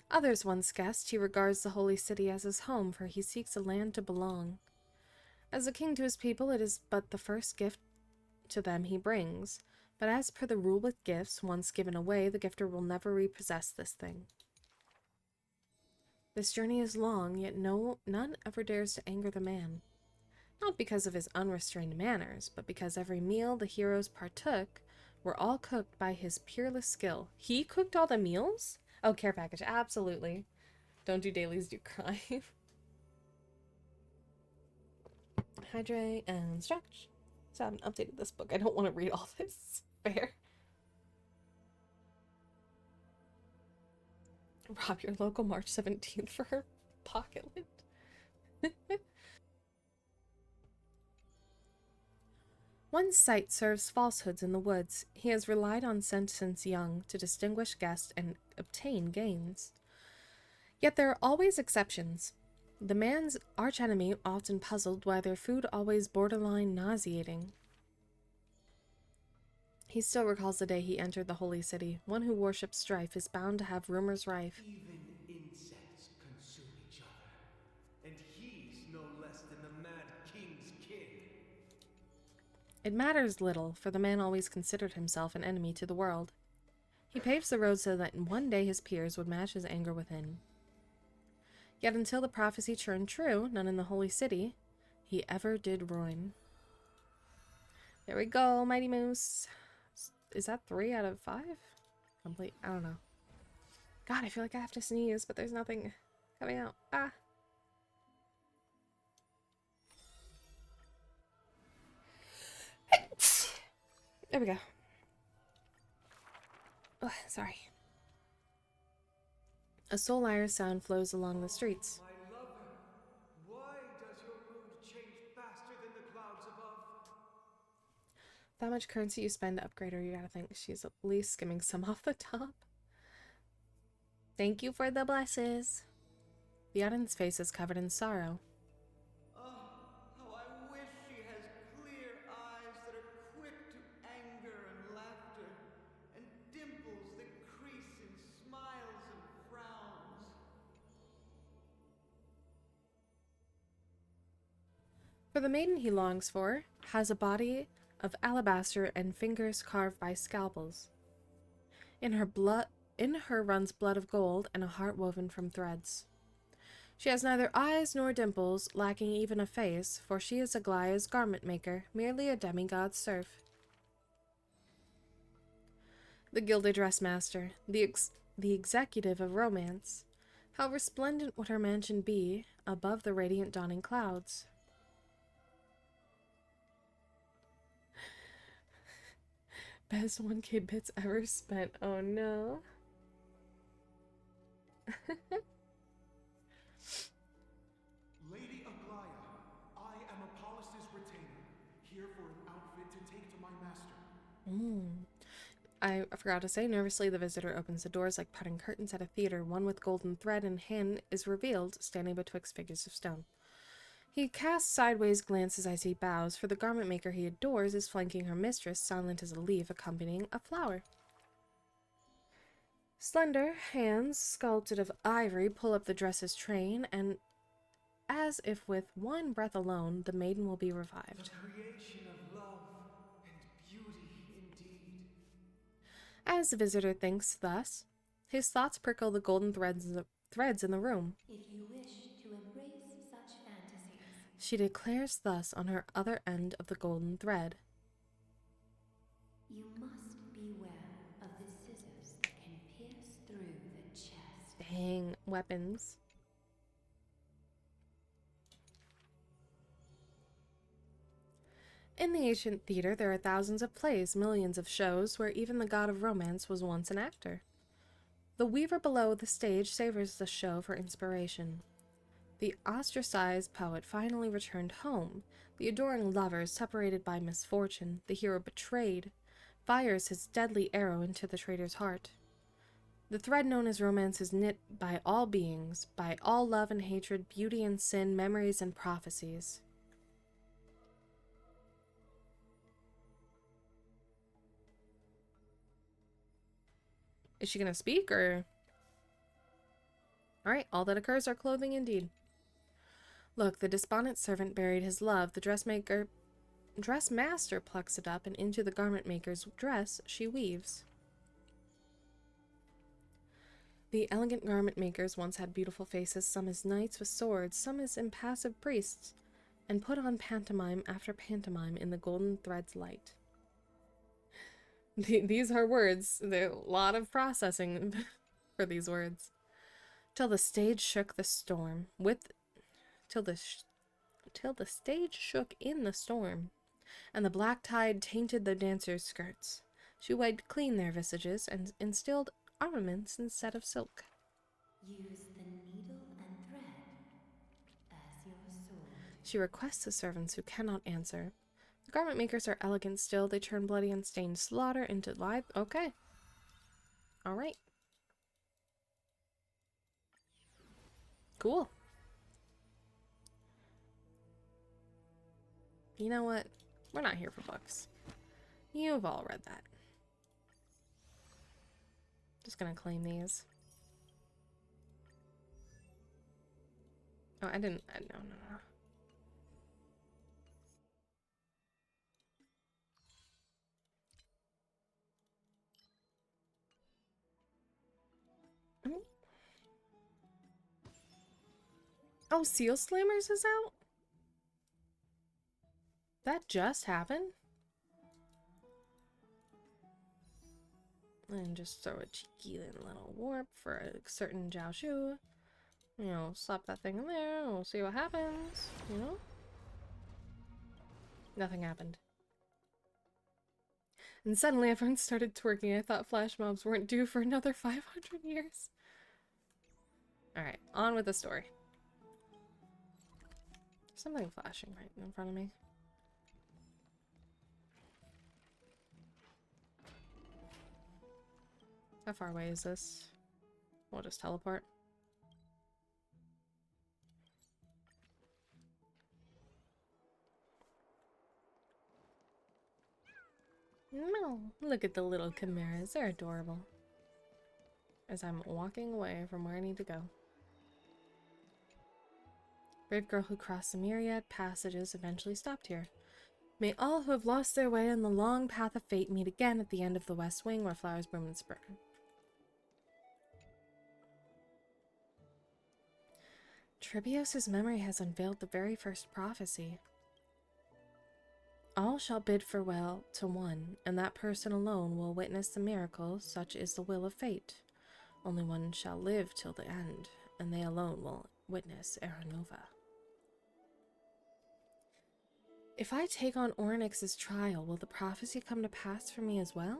Others once guessed he regards the holy city as his home, for he seeks a land to belong. As a king to his people, it is but the first gift to them he brings. But as per the rule with gifts, once given away, the gifter will never repossess this thing. This journey is long, yet none ever dares to anger the man. Not because of his unrestrained manners, but because every meal the heroes partook were all cooked by his peerless skill. He cooked all the meals? Oh, care package, absolutely. Don't do dailies, do crime. Hydrate and stretch. So I haven't updated this book. I don't want to read all this. Fair. Rob your local March 17th for her pocket lint. One's sight serves falsehoods in the woods. He has relied on scent since young to distinguish guests and obtain gains. Yet there are always exceptions. The man's archenemy often puzzled why their food always borderline nauseating. He still recalls the day he entered the holy city. One who worships strife is bound to have rumors rife. Even insects consume each other, and he's no less than the Mad King's king. It matters little, for the man always considered himself an enemy to the world. He paves the road so that one day his peers would match his anger within. Yet until the prophecy turned true, none in the holy city he ever did ruin. There we go, Mighty Moose. Is that 3 out of 5? Complete. I don't know. God, I feel like I have to sneeze, but there's nothing coming out. Ah. There we go. Oh, sorry. A soul lyre sound flows along the streets. My lover, why does your mood change faster than the clouds above? That much currency you spend to upgrade her, you gotta think she's at least skimming some off the top. Thank you for the blesses. The audience face is covered in sorrow. Oh, how I wish she has clear eyes that are quick to anger and laughter, and dimples that crease in smiles and frowns. For the maiden he longs for has a body of alabaster and fingers carved by scalpels. In her runs blood of gold and a heart woven from threads. She has neither eyes nor dimples, lacking even a face, for she is Aglaya's garment maker, merely a demigod's serf. The gilded dressmaster, the executive of romance. How resplendent would her mansion be above the radiant dawning clouds. Best 1K bits ever spent. Oh no. Lady Aglaya, I am Apollos' retainer, here for an outfit to take to my master. I forgot to say, nervously the visitor opens the doors like parting curtains at a theater. One with golden thread in hand is revealed, standing betwixt figures of stone. He casts sideways glances as he bows, for the garment maker he adores is flanking her mistress, silent as a leaf accompanying a flower. Slender hands, sculpted of ivory, pull up the dress's train, and as if with one breath alone, the maiden will be revived. The creation of love and beauty indeed. As the visitor thinks thus, his thoughts prickle the golden threads in the room. If you wish to embrace such fantasies, She declares thus on her other end of the golden thread. you must beware of the scissors that can pierce through the chest. Dang, weapons. In the ancient theater, there are thousands of plays, millions of shows, where even the god of romance was once an actor. The weaver below the stage savors the show for inspiration. The ostracized poet finally returned home. The adoring lover, separated by misfortune, the hero betrayed, fires his deadly arrow into the traitor's heart. The thread known as romance is knit by all beings, by all love and hatred, beauty and sin, memories and prophecies. Is she gonna speak, or? Alright, all that occurs are clothing indeed. Look, the despondent servant buried his love. The dressmaster plucks it up, and into the garment maker's dress she weaves. The elegant garment makers once had beautiful faces, some as knights with swords, some as impassive priests, and put on pantomime after pantomime in the golden thread's light. These are words. There's a lot of processing for these words. Till the stage shook the storm. Till the stage shook in the storm, and the black tide tainted the dancers' skirts. She wiped clean their visages and instilled armaments instead of silk. Use the needle and thread as your sword. She requests the servants who cannot answer. The garment makers are elegant still. They turn bloody and stained slaughter into live. Okay. Alright. Cool. You know what? We're not here for books. You've all read that. Just gonna claim these. Oh, I didn't. No. Oh, Seal Slammers is out? That just happened? And just throw a cheeky little warp for a certain Jiaoshu. You know, slap that thing in there, we'll see what happens, you know? Nothing happened. And suddenly everyone started twerking. I thought flash mobs weren't due for another 500 years. Alright, on with the story. There's something flashing right in front of me. How far away is this? We'll just teleport. No, look at the little chimeras. They're adorable. As I'm walking away from where I need to go. Brave girl who crossed the myriad passages eventually stopped here. May all who have lost their way on the long path of fate meet again at the end of the West Wing where flowers bloom in spring. Trebios's memory has unveiled the very first prophecy. All shall bid farewell to one, and that person alone will witness the miracle. Such is the will of fate. Only one shall live till the end, and they alone will witness Era Nova. If I take on Orynyx's trial, will the prophecy come to pass for me as well?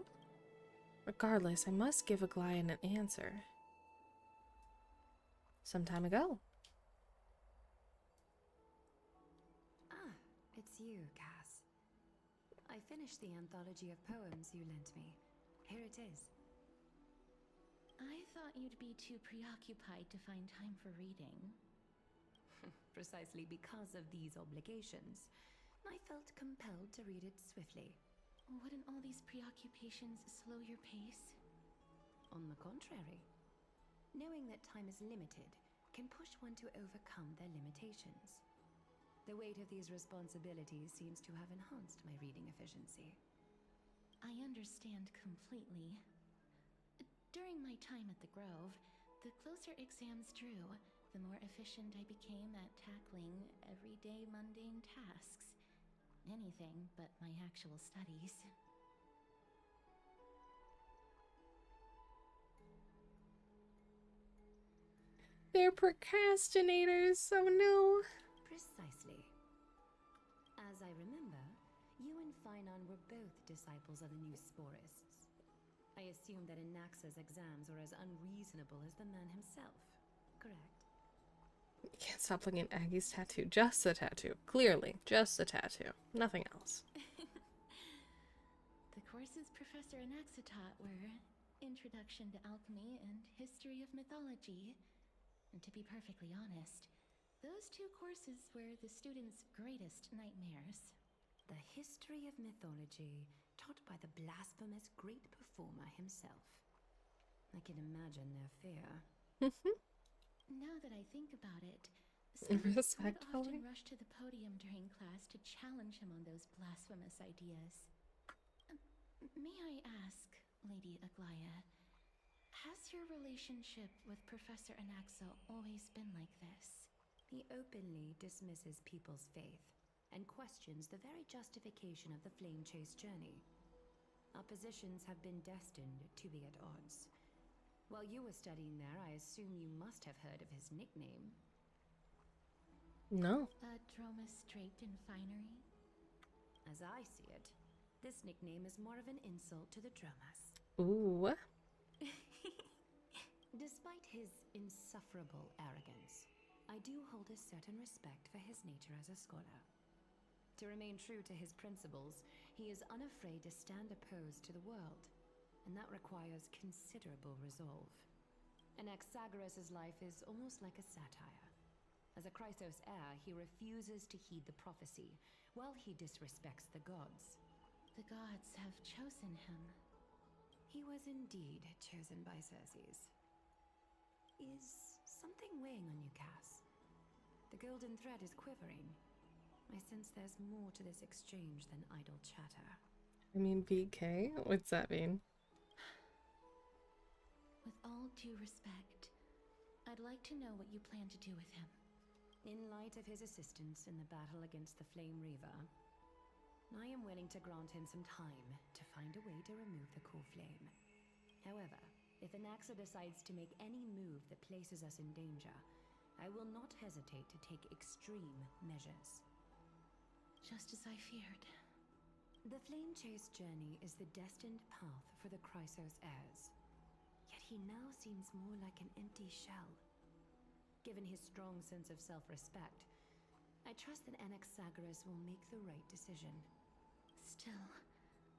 Regardless, I must give Aglaia an answer. Some time ago. Ah, it's you, Cass. I finished the anthology of poems you lent me. Here it is. I thought you'd be too preoccupied to find time for reading. Precisely because of these obligations, I felt compelled to read it swiftly. Wouldn't all these preoccupations slow your pace? On the contrary, knowing that time is limited can push one to overcome their limitations. The weight of these responsibilities seems to have enhanced my reading efficiency. I understand completely. During my time at the Grove, the closer exams drew, the more efficient I became at tackling everyday mundane tasks. Anything but my actual studies. They're procrastinators, oh no. Precisely. As I remember, you and Finon were both disciples of the new Sporists. I assume that Anaxa's exams were as unreasonable as the man himself, correct? You can't stop looking at Aggie's tattoo. Just the tattoo. Clearly, just the tattoo. Nothing else. The courses Professor Anaxa taught were Introduction to Alchemy and History of Mythology. And to be perfectly honest, those two courses were the students' greatest nightmares. The history of mythology taught by the blasphemous great performer himself. I can imagine their fear. Now that I think about it, students would Respectfully. often rush to the podium during class to challenge him on those blasphemous ideas. May I ask, Lady Aglaia, has your relationship with Professor Anaxa always been like this? He openly dismisses people's faith and questions the very justification of the Flame Chase journey. Our positions have been destined to be at odds. While you were studying there, I assume you must have heard of his nickname. No. Dromus draped in finery? As I see it, this nickname is more of an insult to the Dromus. Ooh. Despite his insufferable arrogance, I do hold a certain respect for his nature as a scholar. To remain true to his principles, he is unafraid to stand opposed to the world, and that requires considerable resolve. Anaxagoras' life is almost like a satire. As a Chrysos heir, he refuses to heed the prophecy, while he disrespects the gods. The gods have chosen him. He was indeed chosen by Circes. Is something weighing on you, Cass? The golden thread is quivering. I sense there's more to this exchange than idle chatter. I mean, BK? What's that mean? With all due respect, I'd like to know what you plan to do with him. In light of his assistance in the battle against the Flame Reaver, I am willing to grant him some time to find a way to remove the core flame. However, if Anaxa decides to make any move that places us in danger, I will not hesitate to take extreme measures. Just as I feared. The Flame Chase journey is the destined path for the Chrysos heirs. Yet he now seems more like an empty shell. Given his strong sense of self-respect, I trust that Anaxagoras will make the right decision. Still,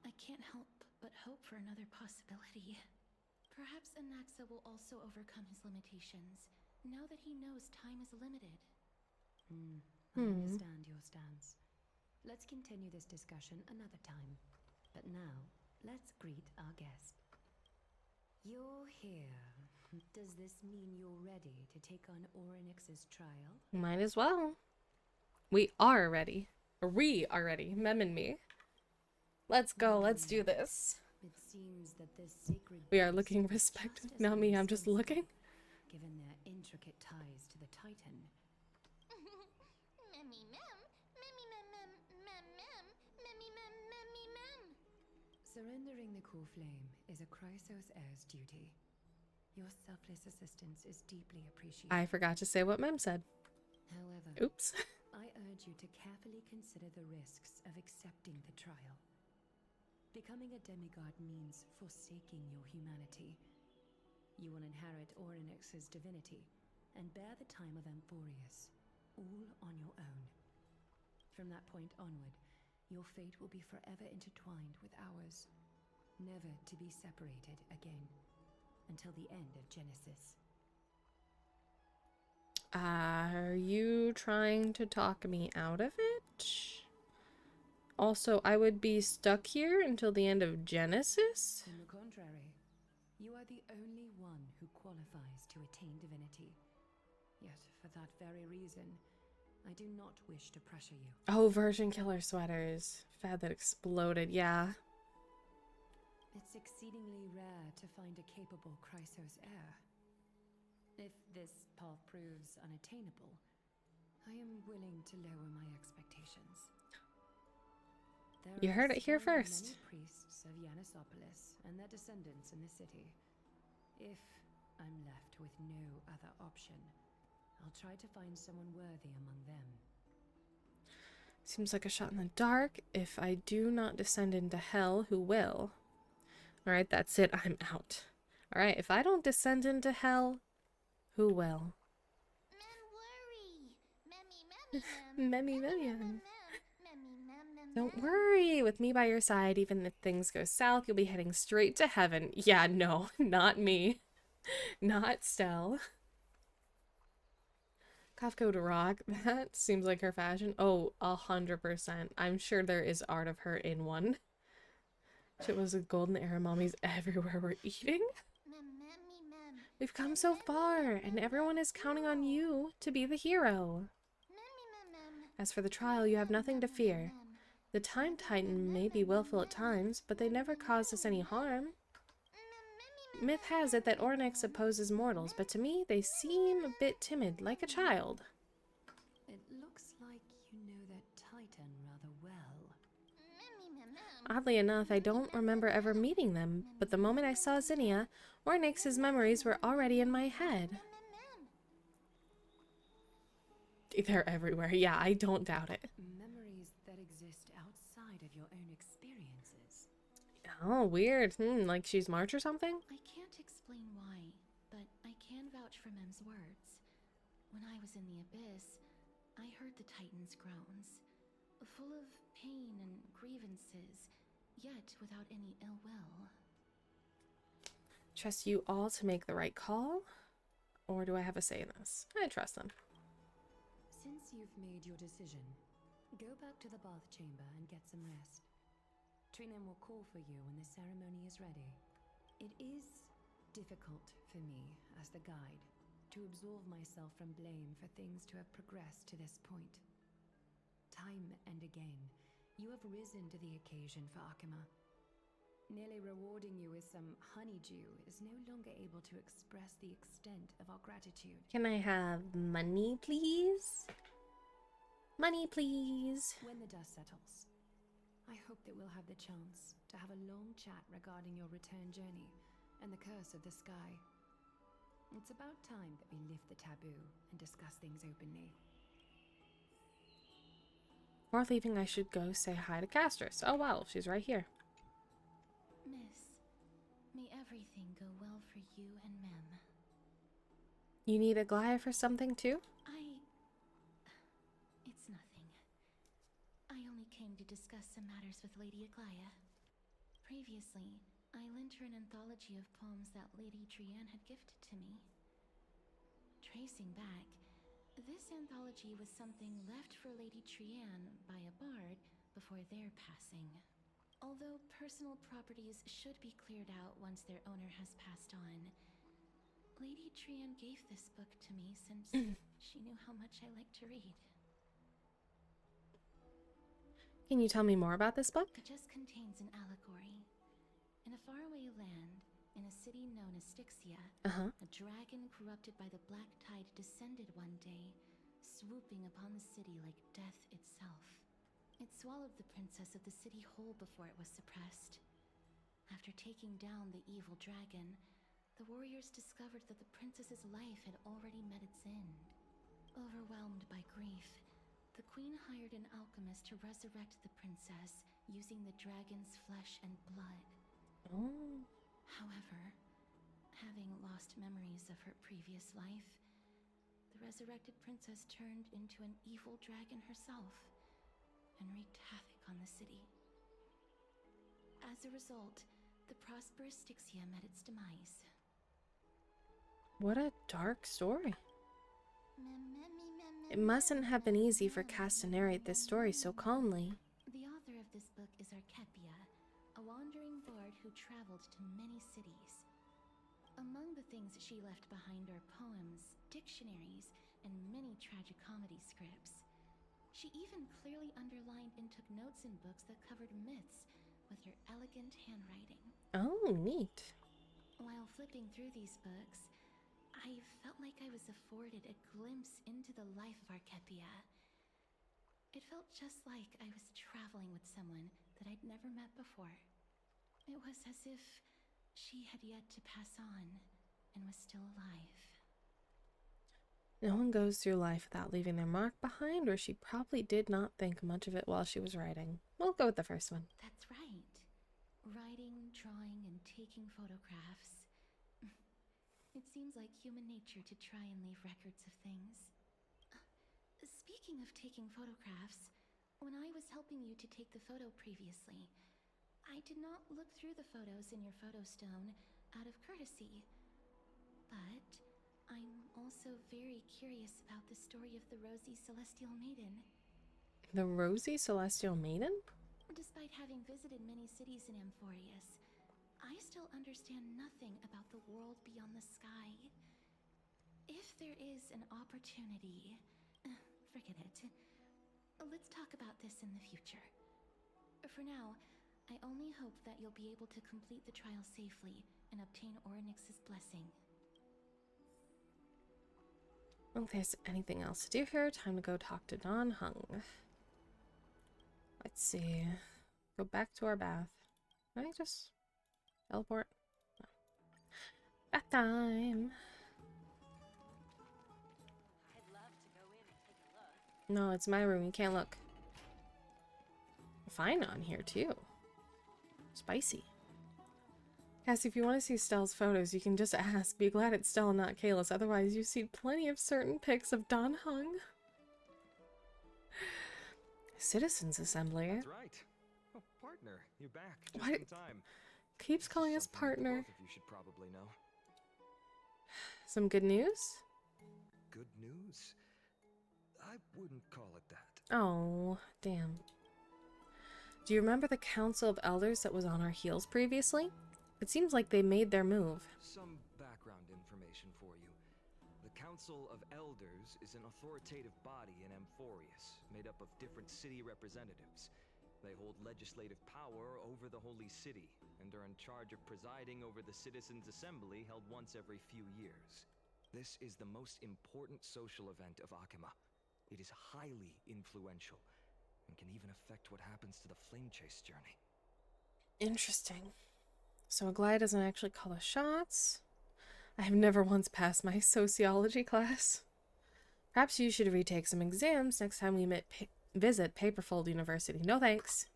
I can't help but hope for another possibility. Perhaps Anaxa will also overcome his limitations, now that he knows time is limited. I understand your stance. Let's continue this discussion another time. But now, let's greet our guest. You're here. Does this mean you're ready to take on Orynyx's trial? Might as well. We are ready. We are ready. Mem and me. Let's go. Let's do this. It seems that this sacred We are looking respected. Not me. I'm just looking. Given their intricate ties to the Titan, Surrendering the core flame is a Chrysos heir's duty. Your selfless assistance is deeply appreciated. I forgot to say what Mem said. However, Oops. I urge you to carefully consider the risks of accepting the trial. Becoming a demigod means forsaking your humanity. You will inherit Orynyx's divinity and bear the time of Amphorius, all on your own. From that point onward, your fate will be forever intertwined with ours, never to be separated again, until the end of Genesis. Are you trying to talk me out of it? Also, I would be stuck here until the end of Genesis? On the contrary, you are the only one who qualifies to attain divinity. Yet, for that very reason, I do not wish to pressure you. Oh, virgin killer sweaters. Fad that exploded, yeah. It's exceedingly rare to find a capable Chrysos heir. If this path proves unattainable, I am willing to lower my expectations. You heard it here first. Many priests of Yanissopolis and their descendants in the city. If I'm left with no other option, I'll try to find someone worthy among them. Seems like a shot in the dark. If I do not descend into hell, who will? Alright, that's it. I'm out. Alright, if I don't descend into hell, who will? Memmy, Memmy. Don't worry. With me by your side, even if things go south, you'll be heading straight to heaven. Yeah, no, not me. Not Stell. Kafka to rock. That seems like her fashion. Oh, 100%. I'm sure there is art of her in one. Shit was a golden era mommies everywhere we're eating. We've come so far, and everyone is counting on you to be the hero. As for the trial, you have nothing to fear. The Time Titan may be willful at times, but they never caused us any harm. Myth has it that Orynyx opposes mortals, but to me, they seem a bit timid, like a child. It looks like you know that Titan rather well. Oddly enough, I don't remember ever meeting them, but the moment I saw Zinnia, Orynyx's memories were already in my head. They're everywhere. Yeah, I don't doubt it. Memories that exist outside of your own experiences. Oh, weird. Like she's March or something? I can't explain why, but I can vouch for Mem's words. When I was in the abyss, I heard the Titan's groans, full of pain and grievances, yet without any ill will. Trust you all to make the right call? Or do I have a say in this? I trust them. Since you've made your decision, go back to the bath chamber and get some rest. Trinem will call for you when the ceremony is ready. It is difficult for me, as the guide, to absolve myself from blame for things to have progressed to this point. Time and again, you have risen to the occasion for Akima. Nearly rewarding you with some honeydew is no longer able to express the extent of our gratitude. Can I have money, please? Money, please. When the dust settles, I hope that we'll have the chance to have a long chat regarding your return journey and the curse of the sky. It's about time that we lift the taboo and discuss things openly. Before leaving, I should go say hi to Castris. Oh wow, she's right here. Miss, may everything go well for you and Mem. You need Aglaia for something too? It's nothing. I only came to discuss some matters with Lady Aglaia. Previously, I lent her an anthology of poems that Lady Trianne had gifted to me. Tracing back, this anthology was something left for Lady Trianne by a bard before their passing. Although personal properties should be cleared out once their owner has passed on, Lady Trianne gave this book to me since she knew how much I like to read. Can you tell me more about this book? It just contains an allegory. In a faraway land, in a city known as Styxia, a dragon corrupted by the black tide descended one day, swooping upon the city like death itself. It swallowed the princess of the city whole before it was suppressed. After taking down the evil dragon, the warriors discovered that the princess's life had already met its end. Overwhelmed by grief, the queen hired an alchemist to resurrect the princess using the dragon's flesh and blood. Oh. However, having lost memories of her previous life, the resurrected princess turned into an evil dragon herself and wreaked havoc on the city. As a result, the prosperous Styxia met its demise. What a dark story. It mustn't have been easy for Cass to narrate this story so calmly. The author of this book is Archepia, a wandering bard who traveled to many cities. Among the things she left behind are poems, dictionaries, and many tragicomedy scripts. She even clearly underlined and took notes in books that covered myths with her elegant handwriting. Oh, neat. While flipping through these books, I felt like I was afforded a glimpse into the life of Archepia. It felt just like I was traveling with someone that I'd never met before. It was as if she had yet to pass on and was still alive. No one goes through life without leaving their mark behind, or she probably did not think much of it while she was writing. We'll go with the first one. That's right. Writing, drawing, and taking photographs. It seems like human nature to try and leave records of things. Speaking of taking photographs, when I was helping you to take the photo previously, I did not look through the photos in your photo stone out of courtesy. But I'm also very curious about the story of the Rosy Celestial Maiden. The Rosy Celestial Maiden? Despite having visited many cities in Amphorius, I still understand nothing about the world beyond the sky. If there is an opportunity, forget it. Let's talk about this in the future. For now, I only hope that you'll be able to complete the trial safely and obtain Orynyx's blessing. I don't think there's anything else to do here. Time to go talk to Don Hung. Let's see. Go back to our bath. Can I just teleport? No. Bath time! I'd love to go in and take a look. No, it's my room. You can't look. Fine on here, too. Spicy. Cassie, if you want to see Stell's photos, you can just ask. Be glad it's Stella, not Kalis. Otherwise, you see plenty of certain pics of Don Hung. Citizens Assembly. That's right. Oh, partner, you're back. Just What? in time. Keeps calling us Something that partner. Both of you should probably know. Some good news? Good news? I wouldn't call it that. Oh, damn. Do you remember the Council of Elders that was on our heels previously? It seems like they made their move. Some background information for you. The Council of Elders is an authoritative body in Amphorius, made up of different city representatives. They hold legislative power over the Holy City, and are in charge of presiding over the Citizens' Assembly held once every few years. This is the most important social event of Akima. It is highly influential, and can even affect what happens to the Flame Chase journey. Interesting. So Aglaya doesn't actually call the shots. I have never once passed my sociology class. Perhaps you should retake some exams next time we visit Paperfold University. No thanks.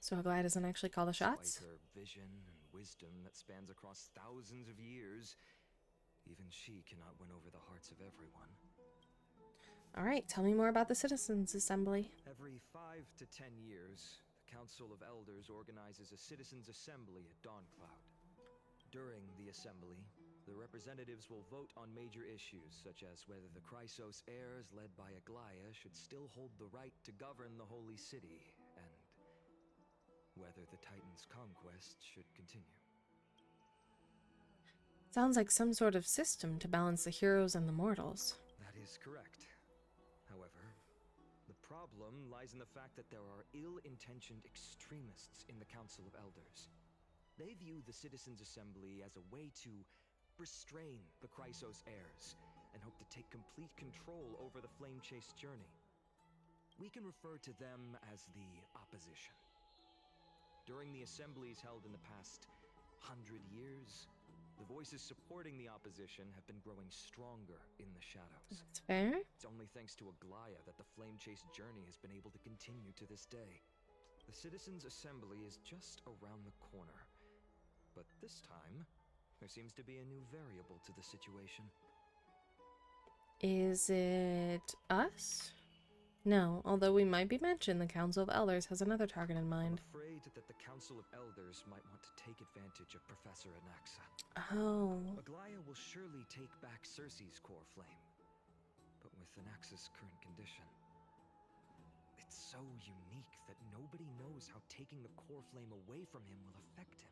So Aglaya doesn't actually call the shots? Despite her vision and wisdom that spans across thousands of years, even she cannot win over the hearts of everyone. Alright, tell me more about the Citizens Assembly. Every 5 to 10 years, the Council of Elders organizes a Citizens' Assembly at Dawncloud. During the assembly, the representatives will vote on major issues, such as whether the Chrysos heirs led by Aglaya should still hold the right to govern the Holy City, and whether the Titan's conquest should continue. Sounds like some sort of system to balance the heroes and the mortals. That is correct. However, the problem lies in the fact that there are ill-intentioned extremists in the Council of Elders. They view the Citizens' Assembly as a way to restrain the Chrysos heirs, and hope to take complete control over the Flame Chase journey. We can refer to them as the opposition. During the assemblies held in the past 100 years, the voices supporting the opposition have been growing stronger in the shadows. That's fair. It's only thanks to Aglaya that the Flame Chase journey has been able to continue to this day. The Citizens' Assembly is just around the corner. But this time, there seems to be a new variable to the situation. Is it us? No, although we might be mentioned, the Council of Elders has another target in mind. I'm afraid that the Council of Elders might want to take advantage of Professor Anaxa. Oh. Aglaya will surely take back Circe's core flame. But with Anaxa's current condition, it's so unique that nobody knows how taking the core flame away from him will affect him.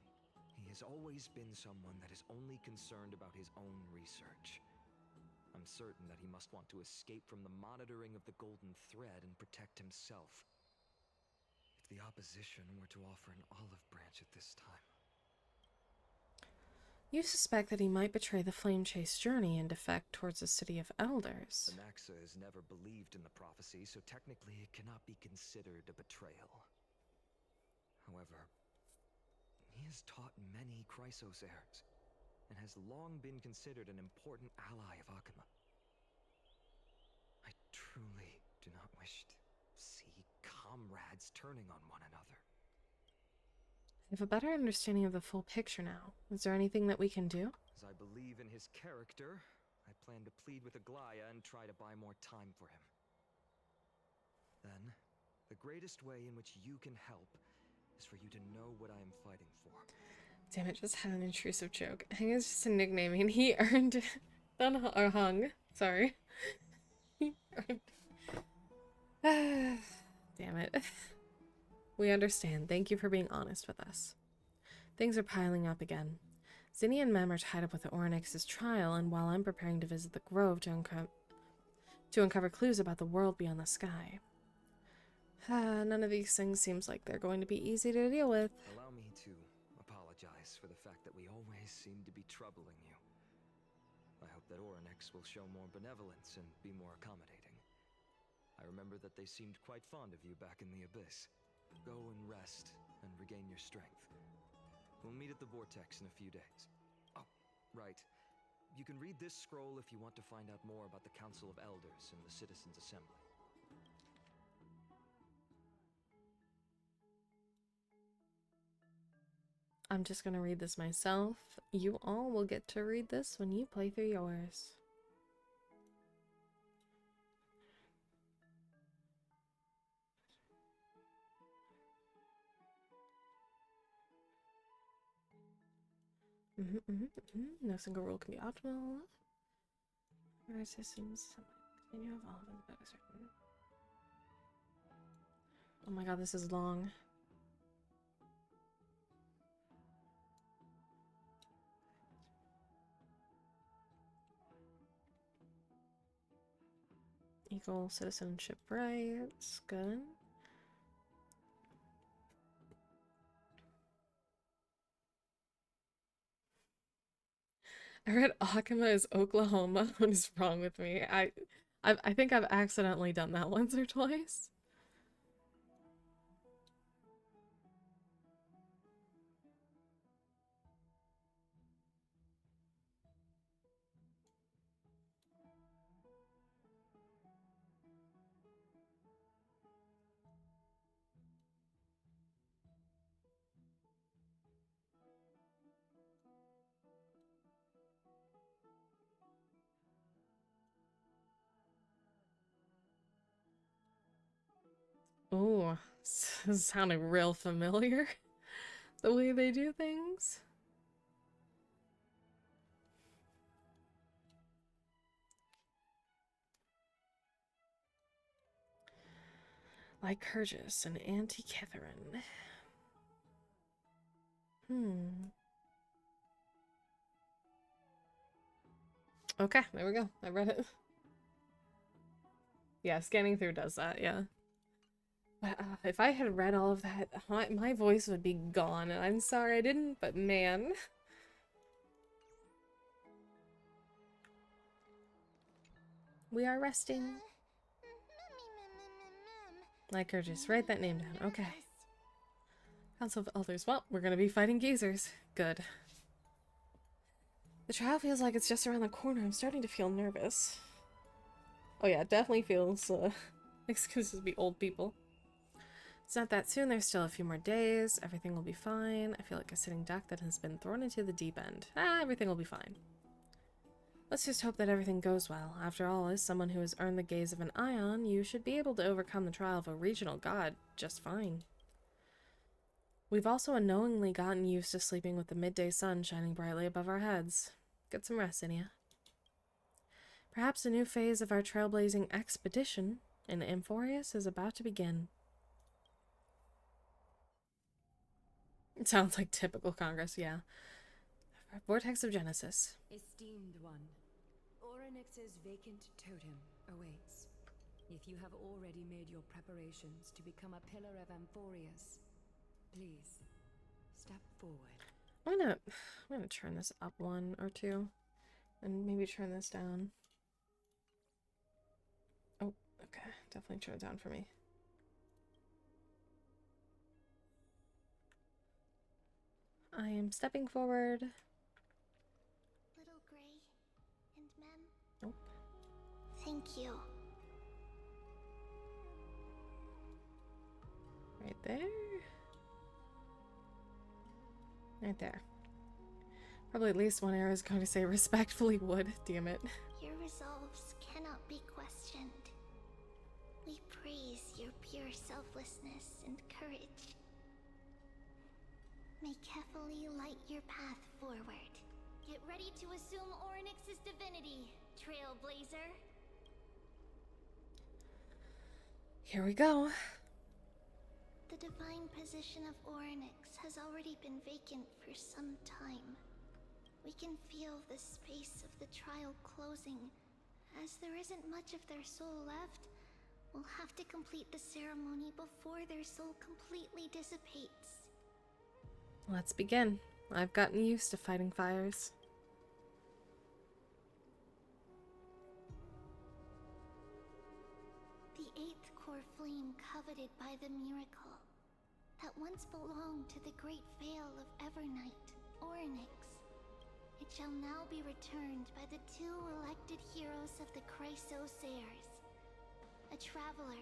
He has always been someone that is only concerned about his own research. I'm certain that he must want to escape from the monitoring of the Golden Thread and protect himself. If the opposition were to offer an olive branch at this time... You suspect that he might betray the Flame Chase journey and defect towards the City of Elders. Anaxa has never believed in the prophecy, so technically it cannot be considered a betrayal. However, he has taught many Chrysos heirs, and has long been considered an important ally of Akuma. I truly do not wish to see comrades turning on one another. I have a better understanding of the full picture now. Is there anything that we can do? As I believe in his character, I plan to plead with Aglaya and try to buy more time for him. Then, the greatest way in which you can help is for you to know what I am fighting for. Damn it, just had an intrusive joke. Hang is just a nickname, and he earned it. Or hung. Sorry. He earned. Damn it. We understand. Thank you for being honest with us. Things are piling up again. Zinni and Mem are tied up with the Oryx's trial, and while I'm preparing to visit the Grove to uncover clues about the world beyond the sky. None of these things seems like they're going to be easy to deal with. Allow me to apologize for the fact that we always seem to be troubling you. I hope that Oryx will show more benevolence and be more accommodating. I remember that they seemed quite fond of you back in the Abyss. Go and rest and regain your strength. We'll meet at the Vortex in a few days. Oh, right. You can read this scroll if you want to find out more about the Council of Elders and the Citizens' Assembly. I'm just gonna read this myself. You all will get to read this when you play through yours. No single rule can be optimal. Our systems continue to evolve as books written. Oh my god, this is long. Equal citizenship rights. Good. I read Akuma is Oklahoma. What is wrong with me? I think I've accidentally done that once or twice. Oh, sounding real familiar. The way they do things. Lycurgus and Auntie Catherine. Okay, there we go. I read it. Yeah, scanning through does that, yeah. But if I had read all of that, my voice would be gone. And I'm sorry I didn't, but man. We are resting. Lycurgus, write that name down. Okay. Council of Elders. Well, we're gonna be fighting geezers. Good. The trial feels like it's just around the corner. I'm starting to feel nervous. Oh yeah, it definitely feels excuses to be old people. It's not that soon. There's still a few more days. Everything will be fine. I feel like a sitting duck that has been thrown into the deep end. Everything will be fine. Let's just hope that everything goes well. After all, as someone who has earned the gaze of an Ion, you should be able to overcome the trial of a regional god just fine. We've also unknowingly gotten used to sleeping with the midday sun shining brightly above our heads. Get some rest, Inia. Perhaps a new phase of our trailblazing expedition in Amphorius is about to begin. It sounds like typical Congress, yeah. Vortex of Genesis. Esteemed one, Orynyx's vacant totem awaits. If you have already made your preparations to become a pillar of Amphorius, please, step forward. I'm gonna turn this up one or two, and maybe turn this down. Oh, okay, definitely turn it down for me. I am stepping forward. Little Gray and Mem. Nope. Thank you. Right there. Right there. Probably at least one arrow is going to say respectfully would. Damn it. Your resolves cannot be questioned. We praise your pure selflessness and courage. May Kefali light your path forward. Get ready to assume Orynyx's divinity, Trailblazer. Here we go. The divine position of Orynyx has already been vacant for some time. We can feel the space of the trial closing. As there isn't much of their soul left, we'll have to complete the ceremony before their soul completely dissipates. Let's begin. I've gotten used to fighting fires. The eighth core flame coveted by the miracle that once belonged to the great Vale of Evernight, Orynyx. It shall now be returned by the two elected heroes of the Chrysosairs. A traveler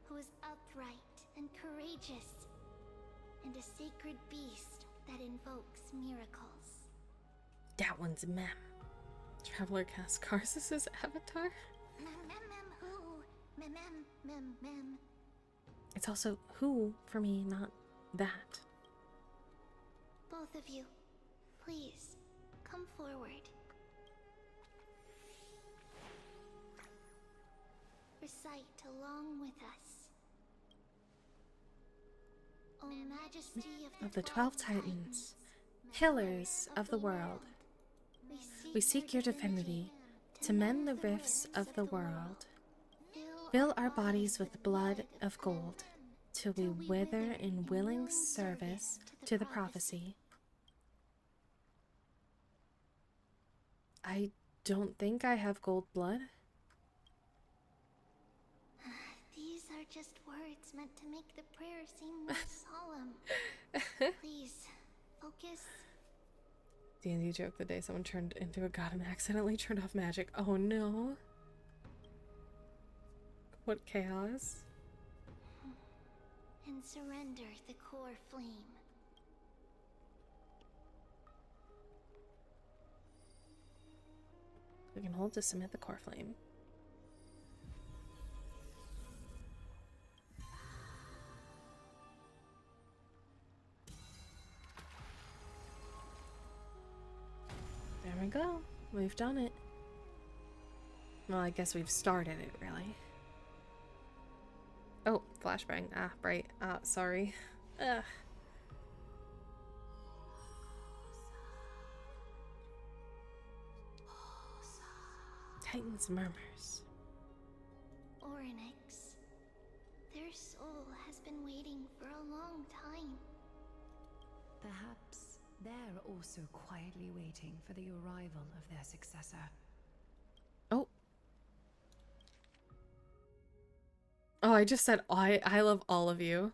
who is upright and courageous, and a sacred beast that invokes miracles. That one's Mem. Traveler casts Karsus' avatar? Mem. It's also who for me, not that. Both of you, please, come forward. Recite along with us. O Majesty Of the 12 Titans, pillars of the world, we seek your divinity to mend the rifts of the world. Fill our bodies with blood of gold, till we wither in willing service to the prophecy. I don't think I have gold blood. These are just words meant to make the prayer seem more solemn. Please, focus. D&D joke the day someone turned into a god and accidentally turned off magic. Oh no. What chaos. And surrender the core flame. We can hold to submit the core flame. There we go. We've done it. Well, I guess we've started it, really. Oh, flashbang. Ah, right. Sorry. Ugh. Titan's murmurs. Orynyx. Their soul has been waiting for a long time. Perhaps they're also quietly waiting for the arrival of their successor. Oh. Oh, I just said I love all of you.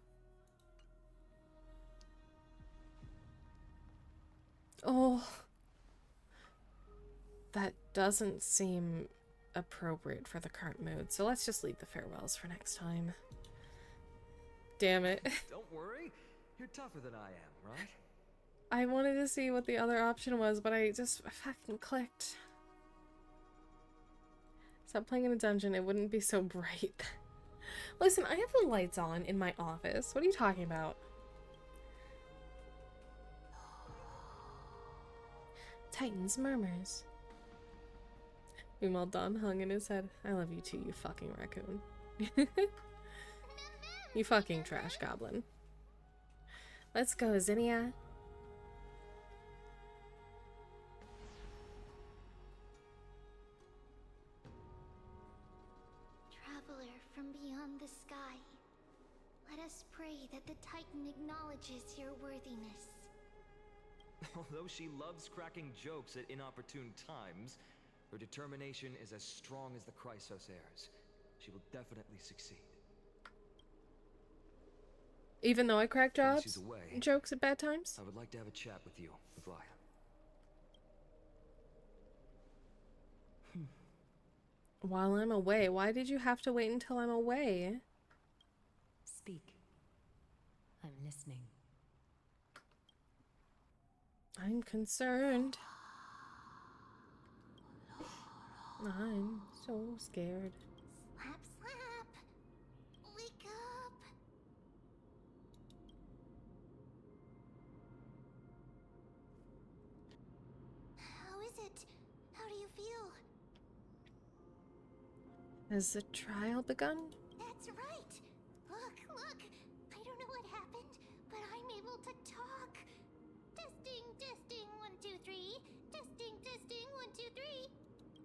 Oh, that doesn't seem appropriate for the current mood, so let's just leave the farewells for next time. Damn it. Don't worry, you're tougher than I am, right? I wanted to see what the other option was, but I just fucking clicked. Stop playing in a dungeon, it wouldn't be so bright. Listen, I have the lights on in my office. What are you talking about? Titan's murmurs. Meanwhile, Don hung in his head. I love you too, you fucking raccoon. You fucking trash goblin. Let's go, Zinnia. Traveler from beyond the sky, let us pray that the Titan acknowledges your worthiness. Although she loves cracking jokes at inopportune times, her determination is as strong as the Chrysos heirs. She will definitely succeed. Even though I crack While she's jokes at bad times? I would like to have a chat with you, Aglaya. While I'm away? Why did you have to wait until I'm away? Speak. I'm listening. I'm concerned. I'm so scared. Slap, slap. Wake up. How is it? How do you feel? Has the trial begun? That's right. Look. I don't know what happened, but I'm able to talk. Testing, 1, 2, 3. Testing, 1, 2, 3.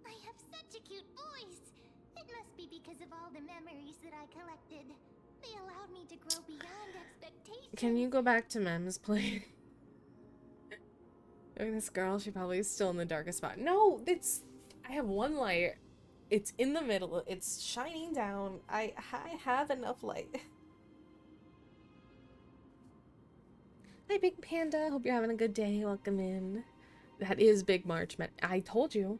I have such a cute voice. It must be because of all the memories that I collected. They allowed me to grow beyond expectations. Can you go back to Mem's plate? Look at this girl, she probably is still in the darkest spot. No, I have one light. It's in the middle. It's shining down. I have enough light. Hi, Big Panda. Hope you're having a good day. Welcome in. That is Big March. I've told you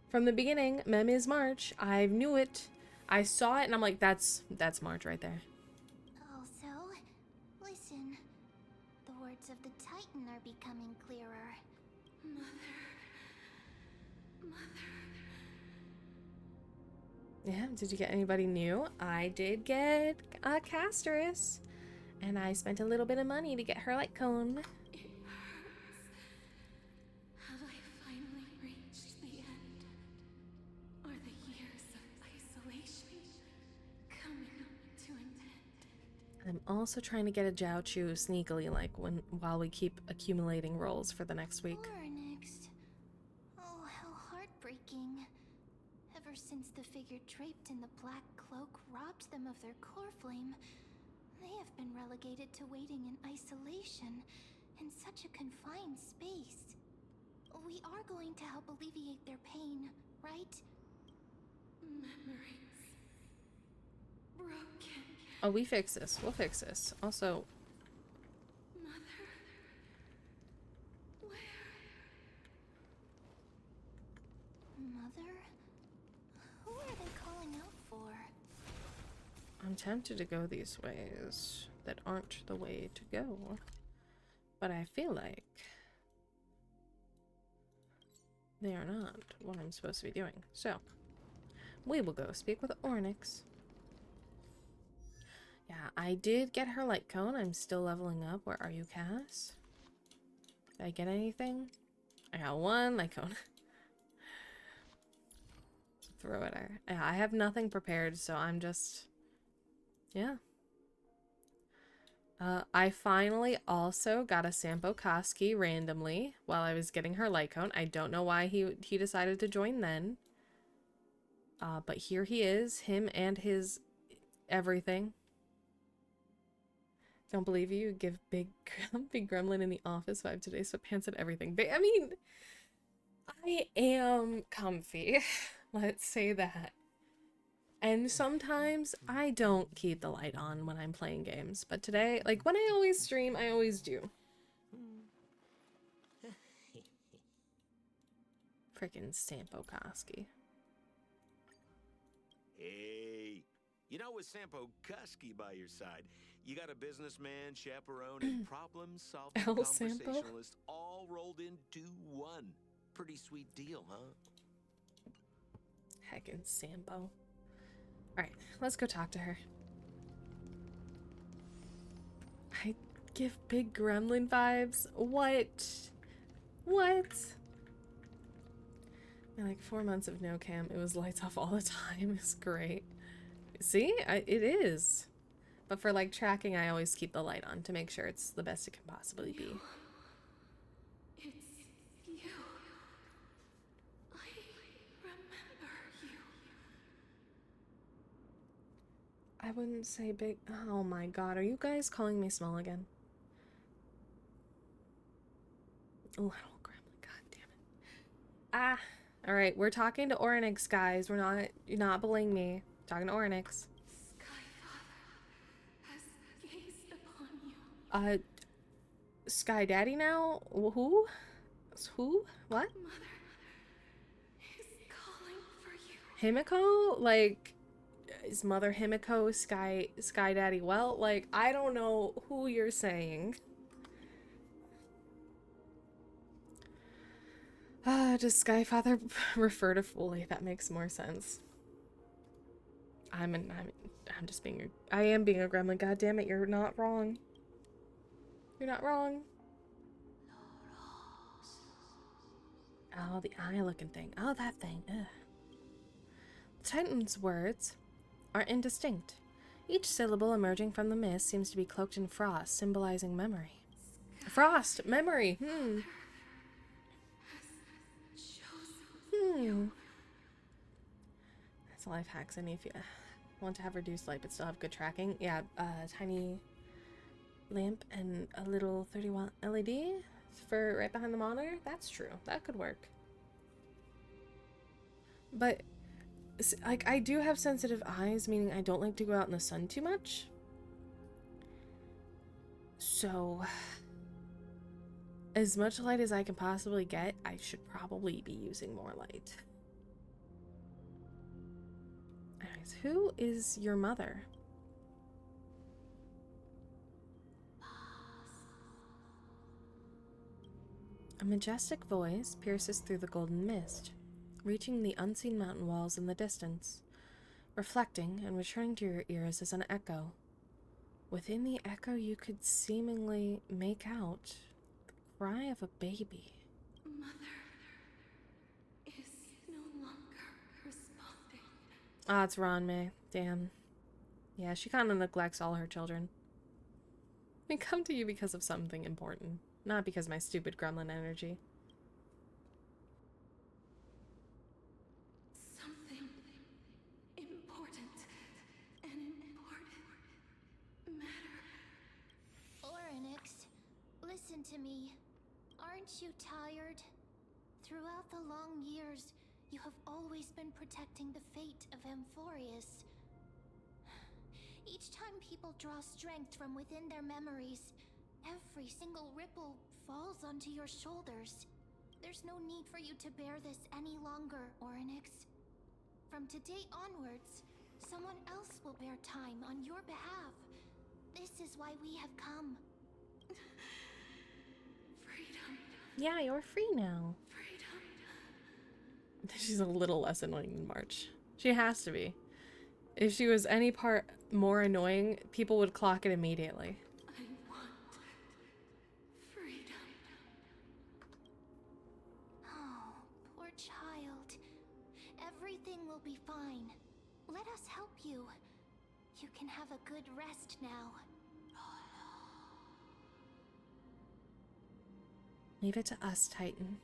from the beginning, Mem is March. I knew it. I saw it and I'm like, that's March right there. Also, listen. The words of the Titan are becoming clearer. Mother. Yeah, did you get anybody new? I did get a Casterus. And I spent a little bit of money to get her light cone. It hurts. Have I finally reached the end? Are the years of isolation coming to an end? I'm also trying to get a Jiaochu sneakily, like while we keep accumulating rolls for the next week. Next. Oh, how heartbreaking. Ever since the figure draped in the black cloak robbed them of their core flame, they have been relegated to waiting in isolation in such a confined space. We are going to help alleviate their pain, right? Memories. Broken. Oh, we fix this. We'll fix this. Also... Mother. Where? Mother? Who are they calling out for? I'm tempted to go these ways that aren't the way to go. But I feel like they are not what I'm supposed to be doing. So, we will go speak with Ornyx. Yeah, I did get her light cone. I'm still leveling up. Where are you, Cass? Did I get anything? I got one light cone. Throw it at her. Yeah, I have nothing prepared, so I'm just... Yeah. I finally also got a Sampo Koski randomly while I was getting her light cone. I don't know why he decided to join then. But here he is, him and his everything. Don't believe you. Give big gremlin in the office 5 today, sweatpants and everything. I mean, I am comfy. Let's say that. And sometimes I don't keep the light on when I'm playing games. But today, like when I always stream, I always do. Frickin' Sampo Koski. Hey, you know, with Sampo Koski by your side, you got a businessman, chaperone, and problem-solving El Sampo? conversationalist all rolled into one. Pretty sweet deal, huh? Heckin' Sampo. Alright, let's go talk to her. I give big gremlin vibes. What? What? In like 4 months of no cam, it was lights off all the time. It's great. See? It is. But for like tracking, I always keep the light on to make sure it's the best it can possibly be. It's you. I remember you. I wouldn't say big. Oh my god, are you guys calling me small again? Little gremlin, god damn it. Ah, alright, we're talking to Orynyx, guys. You're not bullying me. Talking to Orynyx. Sky Daddy now? Who? Who? What? Mother is calling for you. Himiko? Like, is Mother Himiko Sky Daddy? Well, like, I don't know who you're saying. Does Skyfather refer to Foley? That makes more sense. I'm just being I am being a gremlin. God damn it, you're not wrong. You're not wrong. Oh, the eye looking thing. Oh, that thing. Ugh. The Titan's words are indistinct. Each syllable emerging from the mist seems to be cloaked in frost, symbolizing memory. Frost! Memory! That's a life hack, Cindy, if you want to have reduced light but still have good tracking. Yeah, tiny lamp and a little 30-watt LED for right behind the monitor. That's true. That could work. But, like, I do have sensitive eyes, meaning I don't like to go out in the sun too much. So, as much light as I can possibly get, I should probably be using more light. Anyways, who is your mother? A majestic voice pierces through the golden mist, reaching the unseen mountain walls in the distance. Reflecting and returning to your ears as an echo. Within the echo, you could seemingly make out the cry of a baby. Mother is no longer responding. Ah, it's Ranmei. Damn. Yeah, she kind of neglects all her children. We come to you because of something important, not because of my stupid gremlin energy. Something important. An important matter. Orynyx, listen to me. Aren't you tired? Throughout the long years, you have always been protecting the fate of Amphorius. Each time people draw strength from within their memories, every single ripple falls onto your shoulders. There's no need for you to bear this any longer, Orynyx. From today onwards, someone else will bear time on your behalf. This is why we have come. Freedom. Yeah, you're free now. Freedom. She's a little less annoying than March. She has to be. If she was any part more annoying, people would clock it immediately. I want freedom. Oh, poor child. Everything will be fine. Let us help you. You can have a good rest now. Leave it to us, Titan.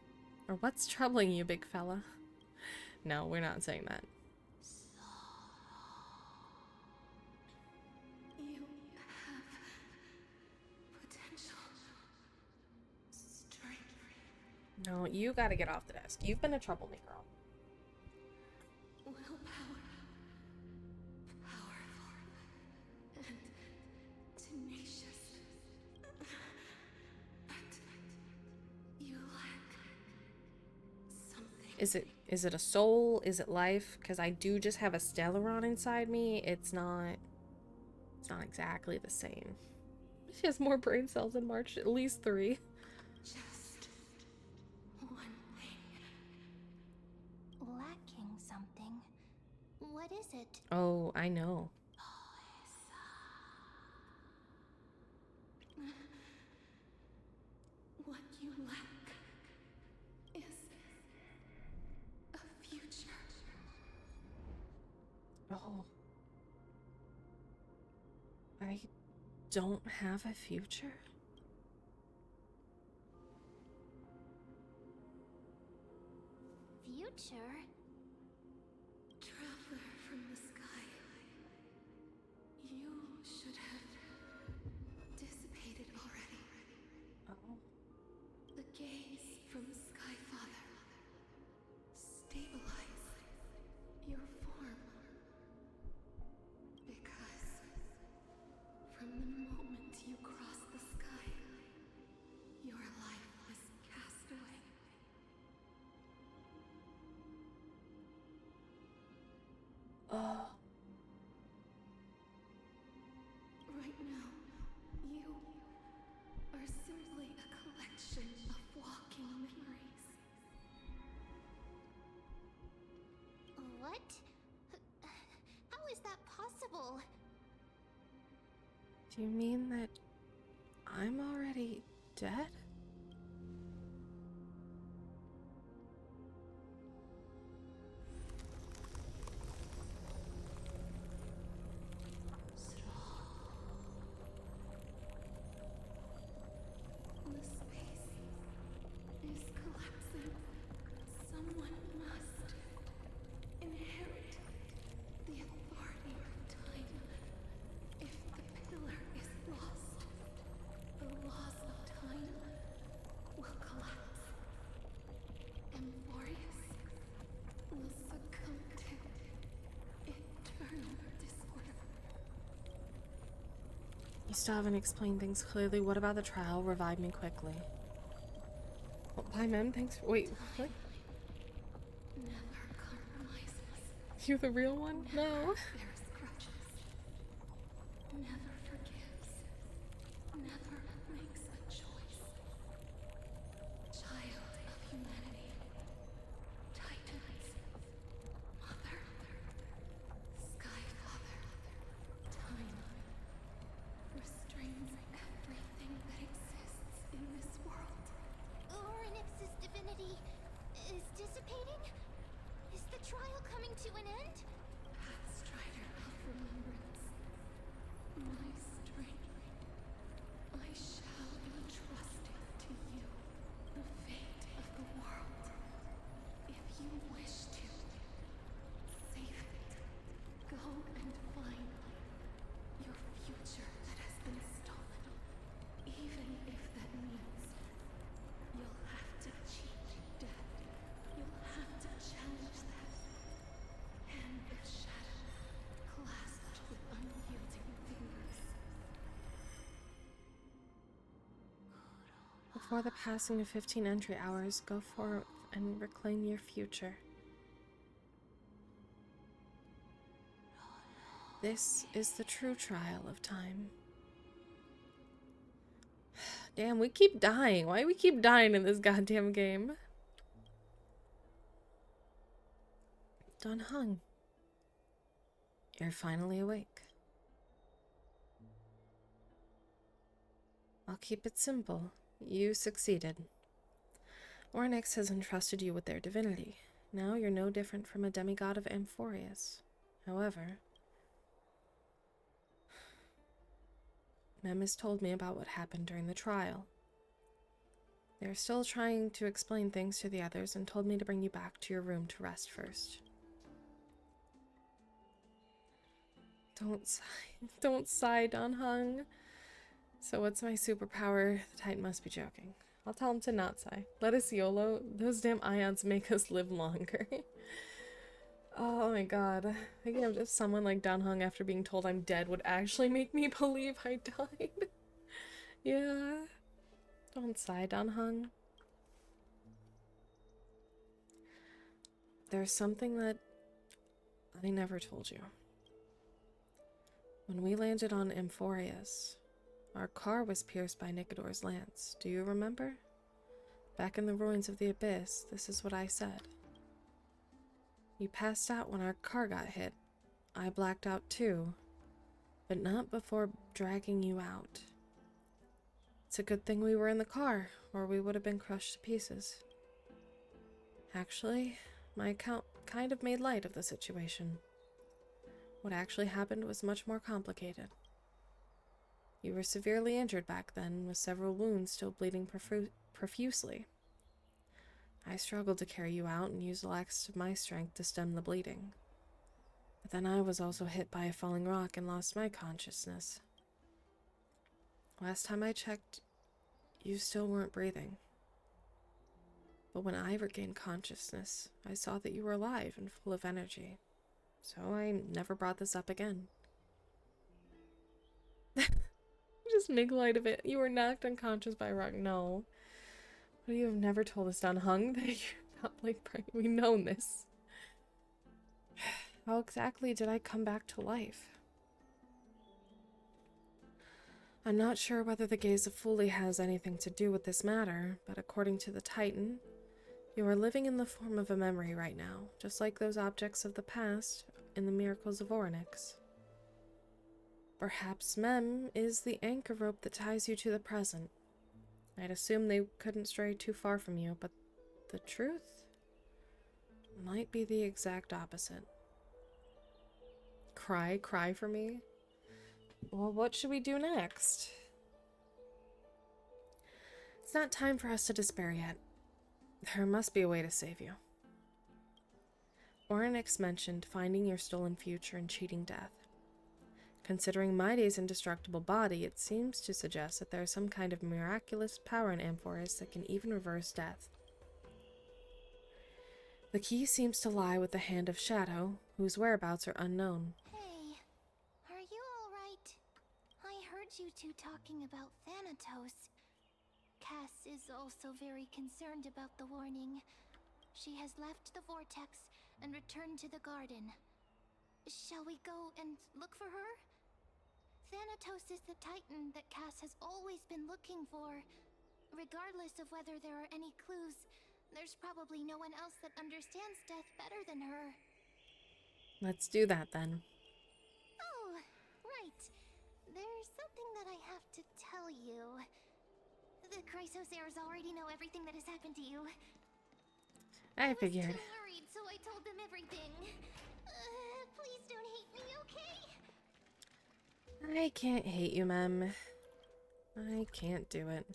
Or what's troubling you, big fella? No, we're not saying that. You have potential. Strength. No, you gotta get off the desk. You've been a troublemaker. Willpower. Powerful. And tenacious. But you lack something. Is it a soul? Is it life? Because I do just have a Stellaron inside me. It's not exactly the same. She has more brain cells than March, at least 3. Just one thing. Lacking something. What is it? Oh, I know. What you lack is a future. Oh. I don't have a future? Future? Traveler from the sky. You should have dissipated already. Oh. The gaze from Skyfather. Stabilize your form. Because from the moment you cross the sky, your life was cast away. Oh. Right now, you are simply a collection of walking memories. What? How is that possible? Do you mean that I'm already dead? The space is collapsing. Someone must inherit the authority of time. If the pillar is lost, the laws of time will collapse. Amphorius will succumb to eternal disorder. You still haven't explained things clearly. What about the trial? Revive me quickly. Oh, bye, Mem. Thanks for— wait, what? Never compromises. You're the real one? No. Bears grudges. Never forgives. Never makes a choice. Child of humanity. Titans. Mother. Skyfather. Time. Restrains everything that exists in this world. Orynyx's divinity is dissipating? Is the trial coming to an end? Pathstrider of remembrance. My strength. I shall entrust it to you. The fate of the world. If you wish to, save it. Go and find your future that has been stolen. Even if that means you'll have to cheat death. You'll have to challenge that. Hand of shadow, clasped with unyielding fingers. Before the passing of 15 entry hours, go forth and reclaim your future. This is the true trial of time. Damn, we keep dying. Why do we keep dying in this goddamn game? Dan Heng. You're finally awake. I'll keep it simple. You succeeded. Orynyx has entrusted you with their divinity. Now you're no different from a demigod of Amphorius. However, Mem has told me about what happened during the trial. They're still trying to explain things to the others and told me to bring you back to your room to rest first. Don't sigh. Don't sigh, Dan Heng. So what's my superpower? The Titan must be joking. I'll tell him to not sigh. Let us YOLO. Those damn ions make us live longer. Oh my god. Thinking of if someone like Dan Heng after being told I'm dead would actually make me believe I died. Yeah. Don't sigh, Dan Heng. there's something that I never told you. When we landed on Amphorius, our car was pierced by Nicodor's lance. Do you remember? Back in the ruins of the Abyss, this is what I said. You passed out when our car got hit. I blacked out too, but not before dragging you out. It's a good thing we were in the car, or we would have been crushed to pieces. Actually, my account kind of made light of the situation. What actually happened was much more complicated. You were severely injured back then, with several wounds still bleeding profusely. I struggled to carry you out and used the last of my strength to stem the bleeding. But then I was also hit by a falling rock and lost my consciousness. Last time I checked, you still weren't breathing. But when I regained consciousness, I saw that you were alive and full of energy. So I never brought this up again. Just make light of it. You were knocked unconscious by a rock. No. But you have never told us, Don Hung, that you're not like pregnant. We've known this. How exactly did I come back to life? I'm not sure whether the gaze of Fully has anything to do with this matter, but according to the Titan, you are living in the form of a memory right now, just like those objects of the past in the miracles of Orynyx. Perhaps Mem is the anchor rope that ties you to the present. I'd assume they couldn't stray too far from you, but the truth might be the exact opposite. Cry for me? Well, what should we do next? It's not time for us to despair yet. There must be a way to save you. Orynyx mentioned finding your stolen future and cheating death. Considering Maide's indestructible body, it seems to suggest that there is some kind of miraculous power in Amphorus that can even reverse death. The key seems to lie with the Hand of Shadow, whose whereabouts are unknown. Hey, are you alright? I heard you two talking about Thanatos. Cass is also very concerned about the warning. She has left the vortex and returned to the garden. Shall we go and look for her? Thanatos is the Titan that Cass has always been looking for. Regardless of whether there are any clues, there's probably no one else that understands death better than her. Let's do that then. Oh, right. There's something that I have to tell you. The Chrysosaurs already know everything that has happened to you. I figured. I was too worried, so I told them everything. Please don't hate me, okay? I can't hate you, Mem. I can't do it.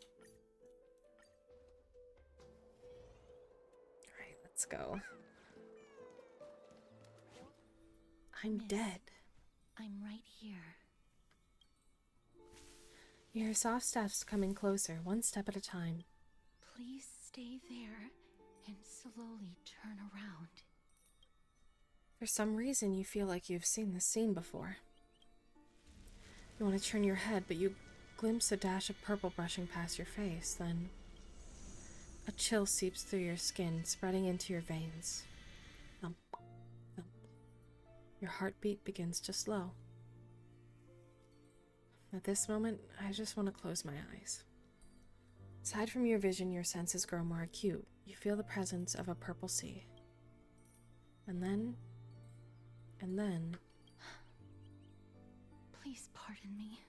Alright, let's go. I'm dead. I'm right here. You hear soft steps coming closer, one step at a time. Please stay there and slowly turn around. For some reason, you feel like you've seen this scene before. You want to turn your head, but you glimpse a dash of purple brushing past your face, then a chill seeps through your skin, spreading into your veins. Thump, thump. Your heartbeat begins to slow. At this moment, I just want to close my eyes. Aside from your vision, your senses grow more acute. You feel the presence of a purple sea. And then... Please pardon me.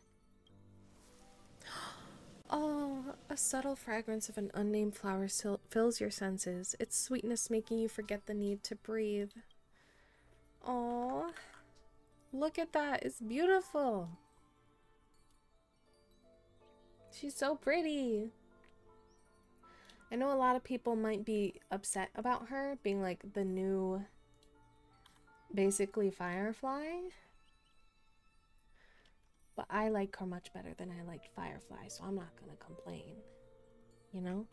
Oh, a subtle fragrance of an unnamed flower fills your senses, its sweetness making you forget the need to breathe. Oh, look at that. It's beautiful. She's so pretty. I know a lot of people might be upset about her being like the new, basically, Firefly. But I like her much better than I liked Firefly, so I'm not gonna complain. You know?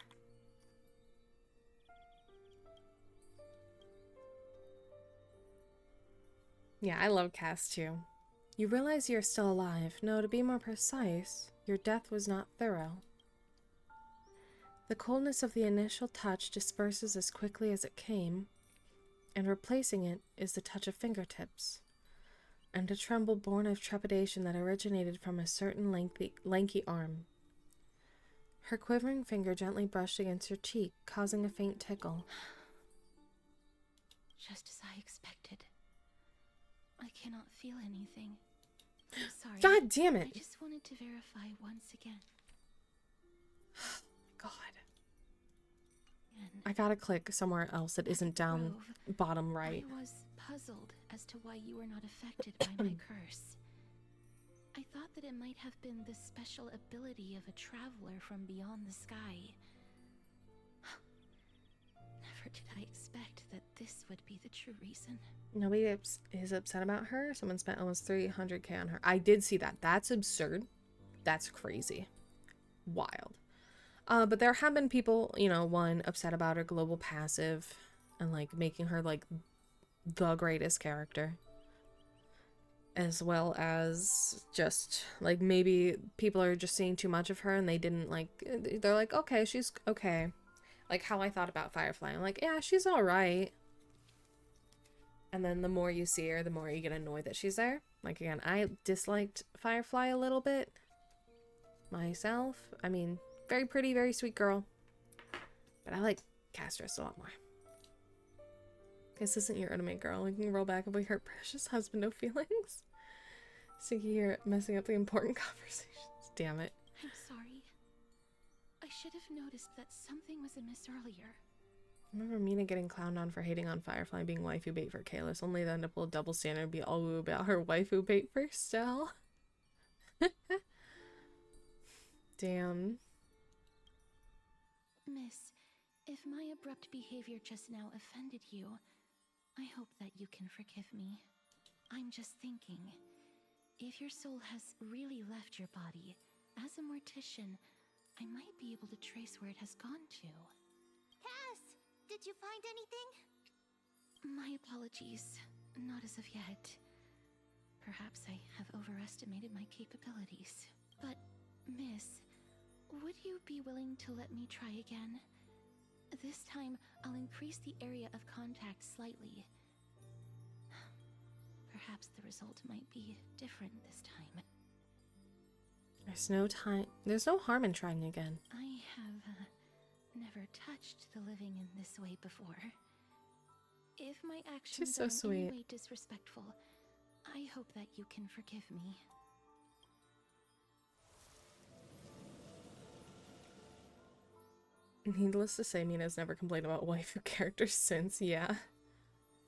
Yeah, I love Cass too. You realize you're still alive. No, to be more precise, your death was not thorough. The coldness of the initial touch disperses as quickly as it came, and replacing it is the touch of fingertips, and a tremble born of trepidation that originated from a certain lanky arm. Her quivering finger gently brushed against her cheek, causing a faint tickle. Just as I expected. I cannot feel anything. I'm sorry. God damn it! I just wanted to verify once again. God. I gotta click somewhere else that isn't down bottom right. I was puzzled as to why you were not affected by my curse. I thought that it might have been the special ability of a traveler from beyond the sky. Never did I expect that this would be the true reason. Nobody is upset about her. Someone spent almost 300k on her. I did see that. That's absurd. That's crazy. Wild. But there have been people, you know, one, upset about her global passive and like making her like the greatest character, as well as just like maybe people are just seeing too much of her and they didn't like, they're like, okay, she's okay. Like how I thought about Firefly. I'm like, yeah, she's all right. And then the more you see her, the more you get annoyed that she's there. Like again, I disliked Firefly a little bit myself. I mean, very pretty, very sweet girl. But I like Castris a lot more. This isn't your anime girl. We can roll back if we hurt precious husband, no feelings. Stinky here messing up the important conversations. Damn it. I'm sorry. I should have noticed that something was amiss earlier. I remember Mina getting clowned on for hating on Firefly being waifu bait for Kalis, only then to pull a double standard and be all woo about her waifu bait for Stell. Damn. Miss, if my abrupt behavior just now offended you, I hope that you can forgive me. I'm just thinking, if your soul has really left your body, as a mortician, I might be able to trace where it has gone to. Cass, did you find anything? My apologies. Not as of yet. Perhaps I have overestimated my capabilities. But, miss, would you be willing to let me try again? This time, I'll increase the area of contact slightly. Perhaps the result might be different this time. There's no harm in trying again. I have never touched the living in this way before. If my actions so are in sweet. any way disrespectful, I hope that you can forgive me. Needless to say, Mina's never complained about waifu characters since, yeah.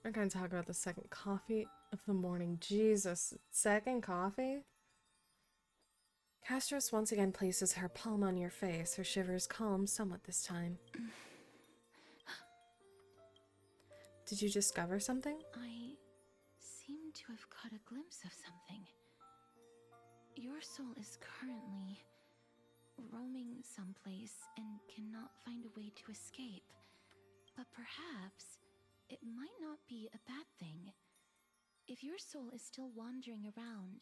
I'm gonna talk about the second coffee of the morning. Jesus, second coffee? Castris once again places her palm on your face. Her shivers calm somewhat this time. Did you discover something? I seem to have caught a glimpse of something. Your soul is currently roaming someplace and cannot find a way to escape. But perhaps it might not be a bad thing. If your soul is still wandering around,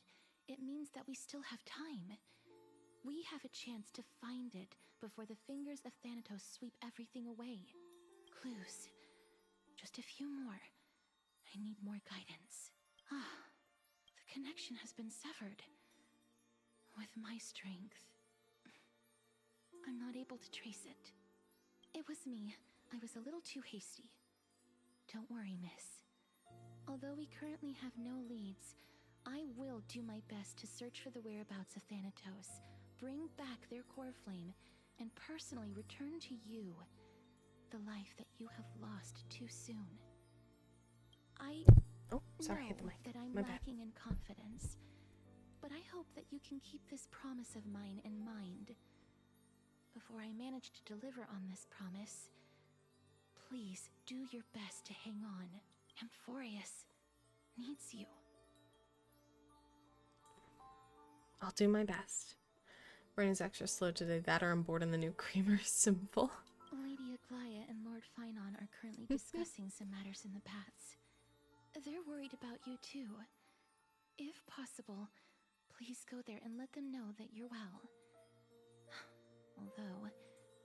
it means that we still have time. We have a chance to find it before the fingers of Thanatos sweep everything away. Clues. Just a few more. I need more guidance. The connection has been severed. With my strength, I'm not able to trace it. It was me. I was a little too hasty. Don't worry, miss. Although we currently have no leads, I will do my best to search for the whereabouts of Thanatos, bring back their core flame, and personally return to you the life that you have lost too soon. I Oh, sorry, hit the know mic. that I'm My bad. lacking in confidence, but I hope that you can keep this promise of mine in mind. Before I manage to deliver on this promise, please do your best to hang on. Amphorius needs you. I'll do my best. Brain is extra slow today. That or I'm bored and the new creamer is simple. Lady Aglaia and Lord Finon are currently discussing some matters in the paths. They're worried about you too. If possible, please go there and let them know that you're well. Although,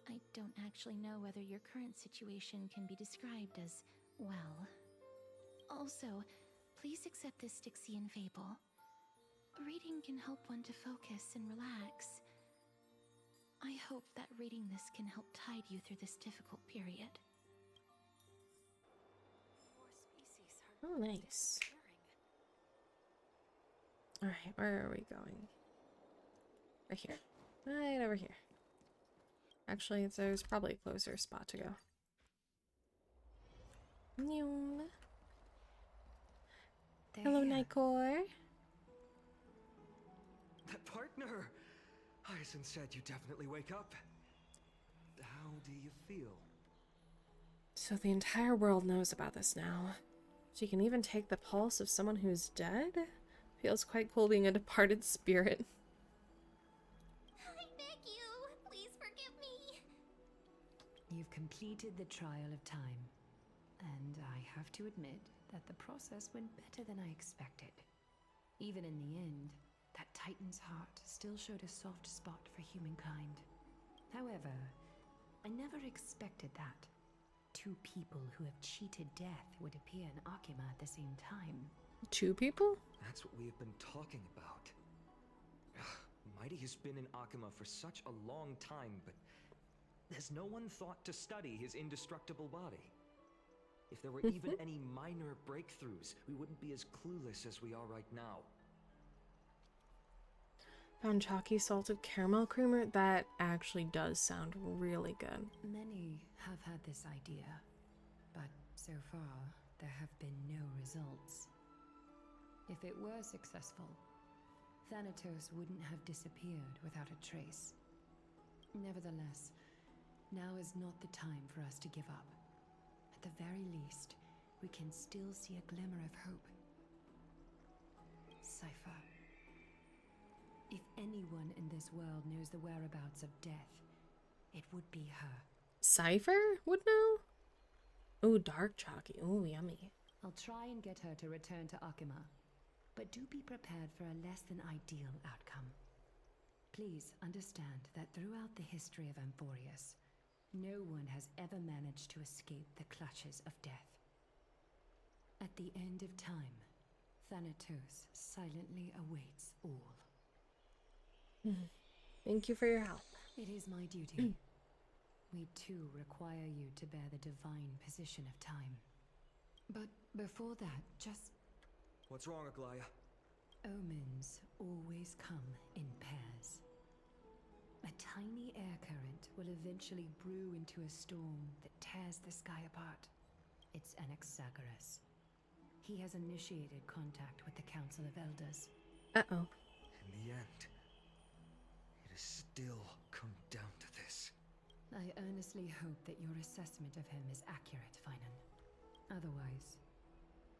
I don't actually know whether your current situation can be described as well. Also, please accept this Styxian fable. Reading can help one to focus and relax. I hope that reading this can help tide you through this difficult period. Oh, nice. Alright, where are we going? Right here. Right over here. Actually, there's probably a closer spot to go. Hello, Nightcore. That partner! Hyacinth said you definitely wake up. How do you feel? So the entire world knows about this now. She can even take the pulse of someone who's dead? Feels quite cool being a departed spirit. I beg you, please forgive me. You've completed the trial of time, and I have to admit that the process went better than I expected. Even in the end, that Titan's heart still showed a soft spot for humankind. However, I never expected that. Two people who have cheated death would appear in Akima at the same time. Two people? That's what we have been talking about. Mighty has been in Akima for such a long time, but has no one thought to study his indestructible body? If there were even any minor breakthroughs, we wouldn't be as clueless as we are right now. Found chalky salted caramel creamer? That actually does sound really good. Many have had this idea, but so far, there have been no results. If it were successful, Thanatos wouldn't have disappeared without a trace. Nevertheless, now is not the time for us to give up. At the very least, we can still see a glimmer of hope. Cypher. If anyone in this world knows the whereabouts of death, it would be her. Cypher would know? Ooh, dark chalky. Ooh, yummy. I'll try and get her to return to Akima, but do be prepared for a less than ideal outcome. Please understand that throughout the history of Amphorius, no one has ever managed to escape the clutches of death. At the end of time, Thanatos silently awaits all. Thank you for your help. It is my duty. We too require you to bear the divine position of time. But before that, just... What's wrong, Aglaya? Omens always come in pairs. A tiny air current will eventually brew into a storm that tears the sky apart. It's Anaxagoras. He has initiated contact with the Council of Elders. Uh-oh. In the end, it has still come down to this. I earnestly hope that your assessment of him is accurate, Finan. Otherwise,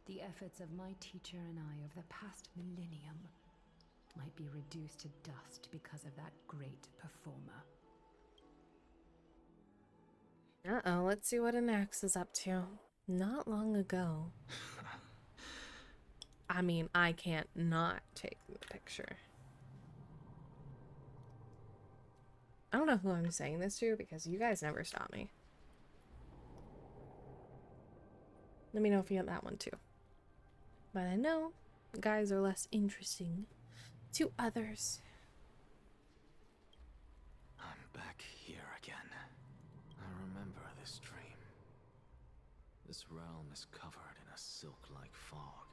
the efforts of my teacher and I of the past millennium might be reduced to dust because of that great performer. Uh-oh, let's see what Anax is up to. Not long ago. I mean, I can't not take the picture. I don't know who I'm saying this to because you guys never stop me. Let me know if you get that one too. But I know guys are less interesting to others. I'm back here again. I remember this dream. This realm is covered in a silk-like fog,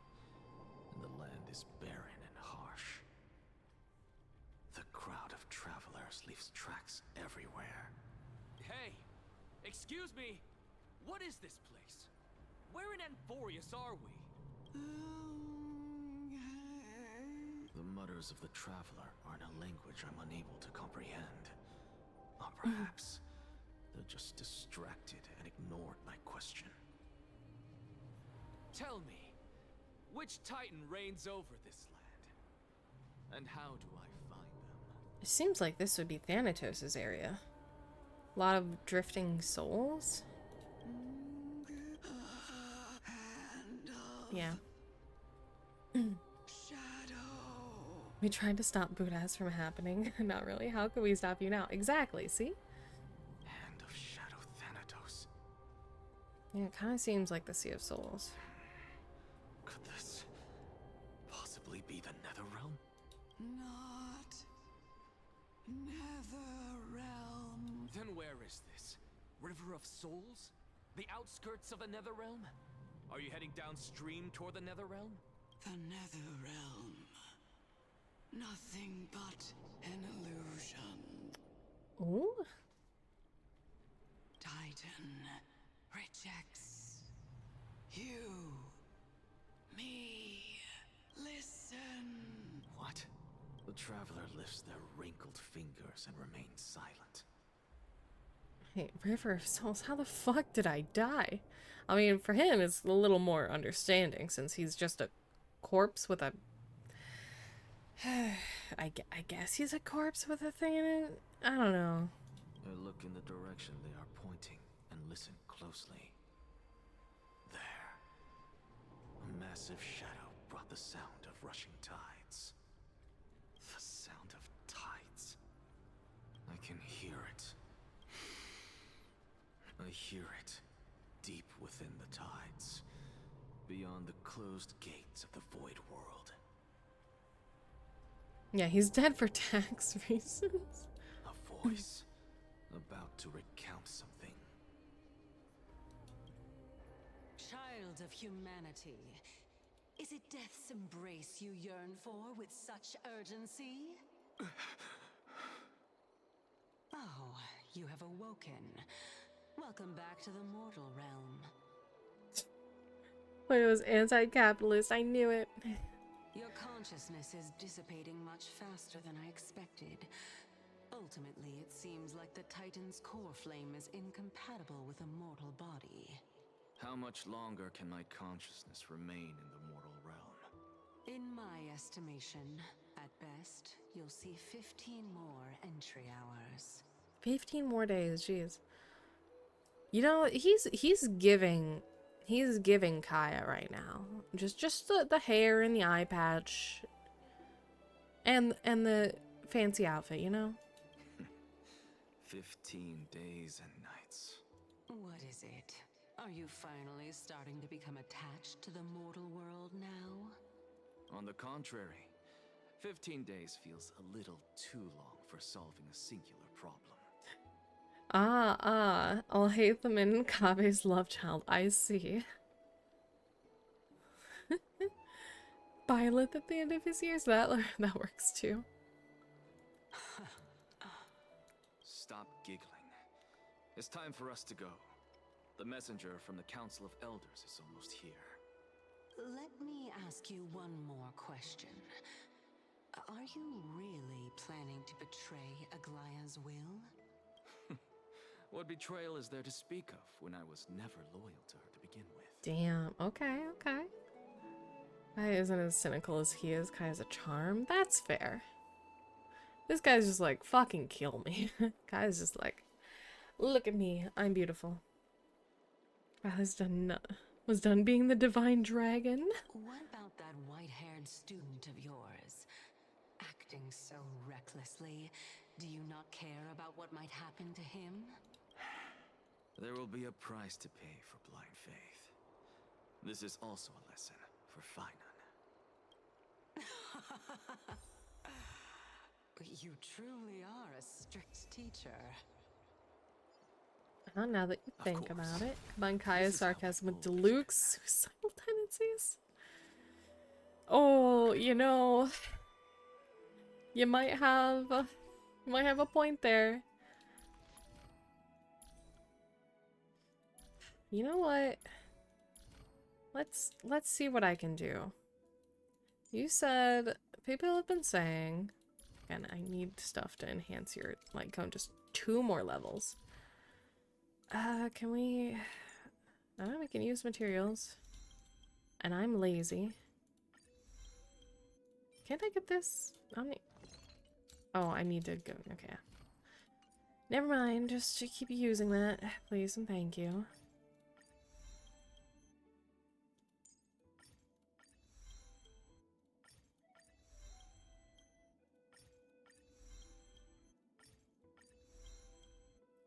and the land is barren and harsh. The crowd of travelers leaves tracks everywhere. Hey! Excuse me! What is this place? Where in Amphorius are we? The mutters of the traveler are in a language I'm unable to comprehend. Or perhaps they're just distracted and ignored my question. Tell me, which Titan reigns over this land? And how do I find them? It seems like this would be Thanatos' area. A lot of drifting souls. Yeah. We tried to stop Buddhas from happening. Not really. How can we stop you now? Exactly, see? Hand of Shadow Thanatos. Yeah, it kind of seems like the Sea of Souls. Could this possibly be the Netherrealm? Not Netherrealm. Then where is this? River of Souls? The outskirts of the Netherrealm? Are you heading downstream toward the Netherrealm? The Netherrealm. Nothing but an illusion. Ooh. Titan rejects you. Me. Listen. What? The Traveler lifts their wrinkled fingers and remains silent. Hey, River of Souls, how the fuck did I die? I mean, for him, it's a little more understanding since he's just a corpse with a... I guess he's a corpse with a thing in it? I don't know. I look in the direction they are pointing and listen closely. There. A massive shadow brought the sound of rushing tides. The sound of tides. I can hear it. I hear it deep within the tides, beyond the closed gates of the void world. Yeah, he's dead for tax reasons. A voice about to recount something. Child of humanity, is it death's embrace you yearn for with such urgency? Oh, you have awoken. Welcome back to the mortal realm. When it was anti-capitalist, I knew it. Your consciousness is dissipating much faster than I expected. Ultimately, it seems like the Titan's core flame is incompatible with a mortal body. How much longer can my consciousness remain in the mortal realm? In my estimation, at best, you'll see 15 more entry hours. 15 more days, jeez. You know, he's giving Kaya right now. Just the hair and the eye patch and the fancy outfit, you know? 15 days and nights. What is it? Are you finally starting to become attached to the mortal world now? On the contrary, 15 days feels a little too long for solving a singular problem. I'll hate them in Kabe's love child. I see. Violet at the end of his years, that works too. Stop giggling. It's time for us to go. The messenger from the Council of Elders is almost here. Let me ask you one more question. Are you really planning to betray Aglaya's will? What betrayal is there to speak of when I was never loyal to her to begin with? Damn, okay. Kai isn't as cynical as he is. Kai has a charm. That's fair. This guy's just like, fucking kill me. Kai's just like, look at me, I'm beautiful. Was done being the divine dragon. What about that white-haired student of yours? Acting so recklessly, do you not care about what might happen to him? There will be a price to pay for blind faith. This is also a lesson for Finan. You truly are a strict teacher. Oh, now that you think about it. Combine Kaya's sarcasm with Deluxe's suicidal tendencies. Oh, you know, you might have a point there. You know what? Let's see what I can do. You said people have been saying, and I need stuff to enhance your light cone, just 2 more levels. Can we... we can use materials. And I'm lazy. Can't I get this? Oh, I need to go. Okay. Never mind. Just to keep using that, please and thank you.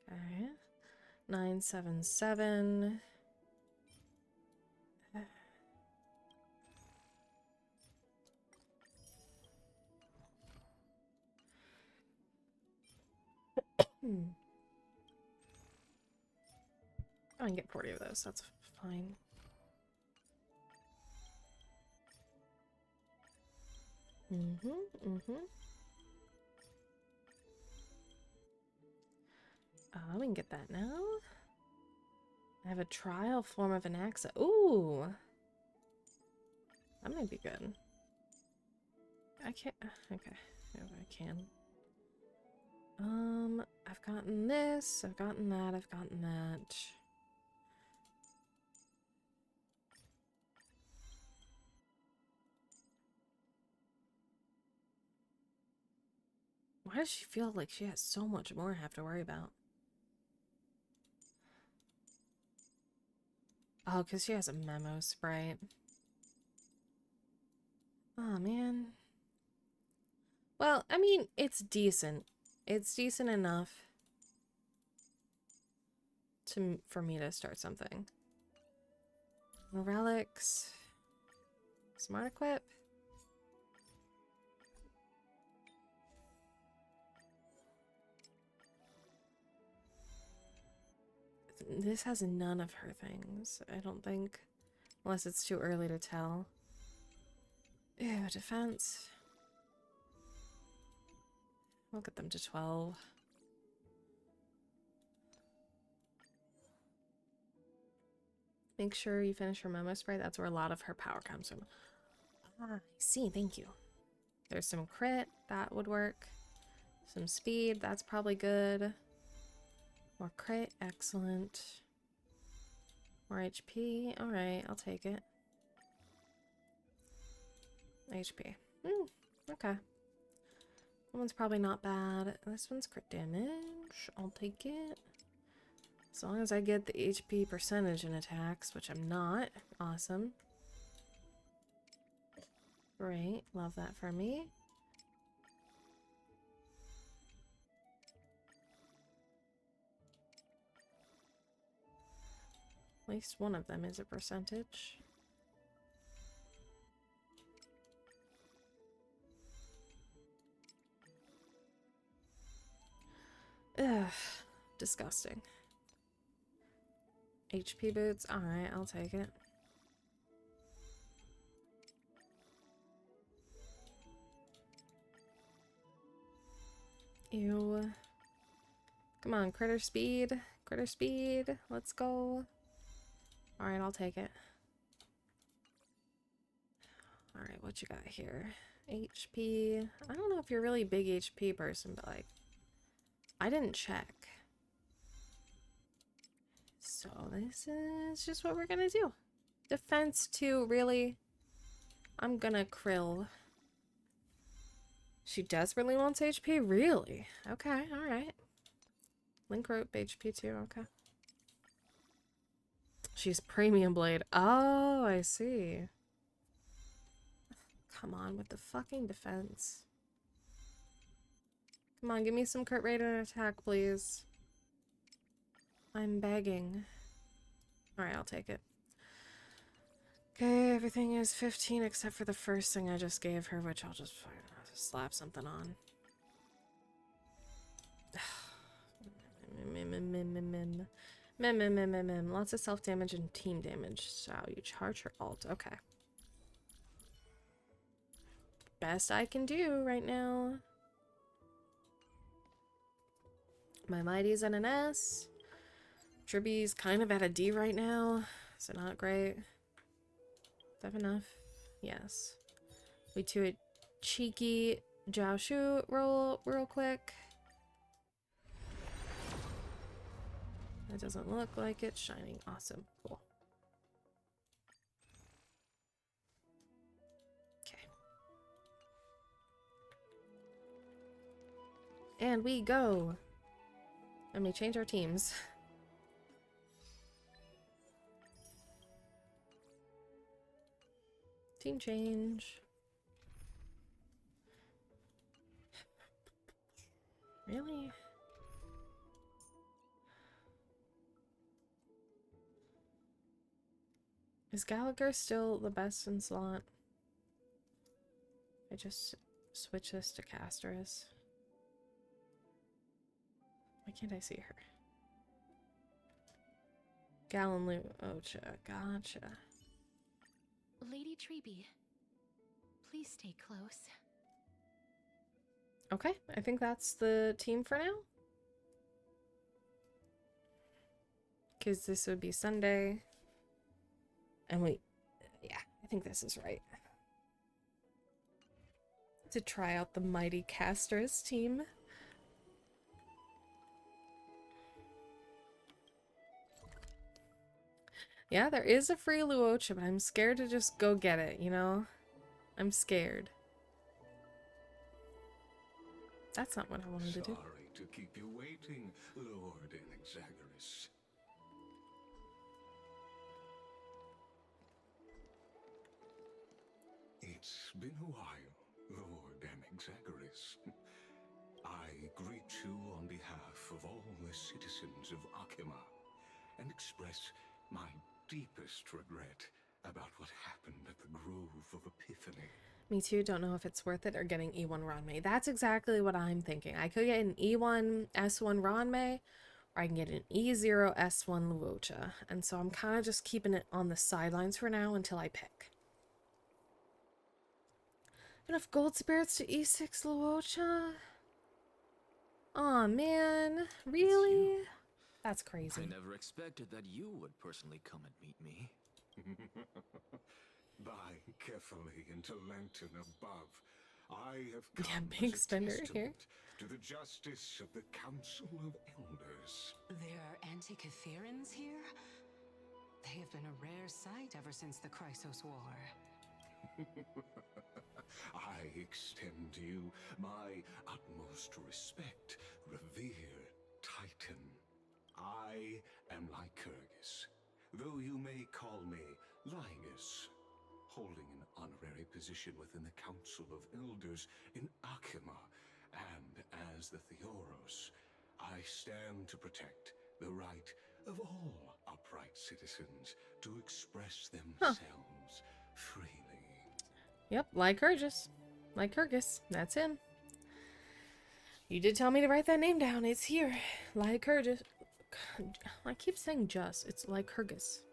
Okay. 977. I can get 40 of those, that's fine. We can get that now. I have a trial form of an axe. Ooh! That might be good. I can't. Okay. I can. I've gotten this. I've gotten that. I've gotten that. Why does she feel like she has so much more to have to worry about? Oh, because she has a memo sprite. Oh, man. Well, I mean, it's decent. It's decent enough for me to start something. More relics. Smart equip. This has none of her things, I don't think. Unless it's too early to tell. Ew, defense. We'll get them to 12. Make sure you finish her memo spray. That's where a lot of her power comes from. Ah, I see. Thank you. There's some crit. That would work. Some speed. That's probably good. More crit. Excellent. More HP. Alright, I'll take it. HP. Okay. That one's probably not bad. This one's crit damage. I'll take it. As long as I get the HP percentage in attacks, which I'm not. Awesome. Great. Love that for me. At least one of them is a percentage. Ugh. Disgusting. HP boots. Alright, I'll take it. Ew. Come on, critter speed. Critter speed. Let's go. Alright, I'll take it. Alright, what you got here? HP. I don't know if you're a really big HP person, but like, I didn't check. So this is just what we're gonna do. Defense 2, really? I'm gonna krill. She desperately wants HP? Really? Okay, alright. Link rope, HP 2, okay. She's premium blade. Oh, I see. Come on with the fucking defense. Come on, give me some crit rate and attack, please. I'm begging. Alright, I'll take it. Okay, everything is 15 except for the first thing I just gave her, which I'll just slap something on. Lots of self-damage and team damage. So you charge her alt. Okay. Best I can do right now. My mighty's at an S. Tribby's kind of at a D right now. So not great. Is that enough? Yes. We do a cheeky Jiao Shu roll real quick. That doesn't look like it's shining. Awesome. Cool. Okay. And we go. And we change our teams. Team change. Really? Is Gallagher still the best in slot? I just switch this to Castris. Why can't I see her? Gallon Luocha. Gotcha. Lady Treby, please stay close. Okay, I think that's the team for now. Because this would be Sunday. And yeah, I think this is right. To try out the Mighty Casters team. Yeah, there is a free Luocha, but I'm scared to just go get it, you know? I'm scared. That's not what I wanted to do. Sorry to keep you waiting, Lord Enexagaris. It's been a while, Lord Enexagaris. I greet you on behalf of all the citizens of Akima and express my deepest regret about what happened at the Grove of Epiphany. Me too. Don't know if it's worth it or getting E1 Ranmei. That's exactly what I'm thinking. I could get an E1 S1 Ranmei, or I can get an E0 S1 Luocha. And so I'm kind of just keeping it on the sidelines for now until I pick. Enough gold spirits to E6 Luocha? Aw, man. Really? That's crazy. I never expected that you would personally come and meet me. By carefully into Lenten above, I have come big as a spender testament here. to the justice of the Council of Elders. There are Antikytherians here? They have been a rare sight ever since the Chrysos War. I extend to you my utmost respect, revered Titan. I am Lycurgus, though you may call me Lygus, holding an honorary position within the Council of Elders in Akima, and as the Theoros, I stand to protect the right of all upright citizens to express themselves freely. Yep, Lycurgus. Lycurgus. That's him. You did tell me to write that name down. It's here. Lycurgus. I keep saying just. It's Lycurgus.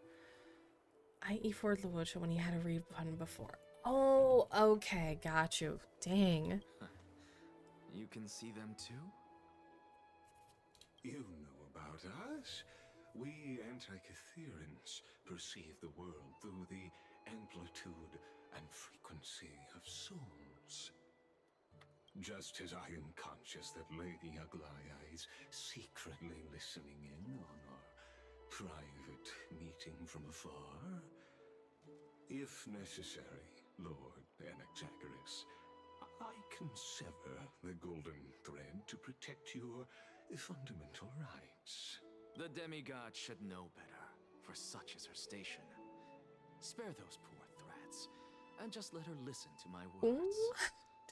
I E4'd Luocha when he had a read button before. Oh, okay. Got you. Dang. You can see them too? You know about us. We Antikytherians perceive the world through the amplitude and frequency of souls. Just as I am conscious that Lady Aglaya is secretly listening in on our private meeting from afar, if necessary, Lord Enexagaris, I can sever the golden thread to protect your fundamental rights. The demigod should know better, for such is her station. Spare those poor threats, and just let her listen to my words. Ooh,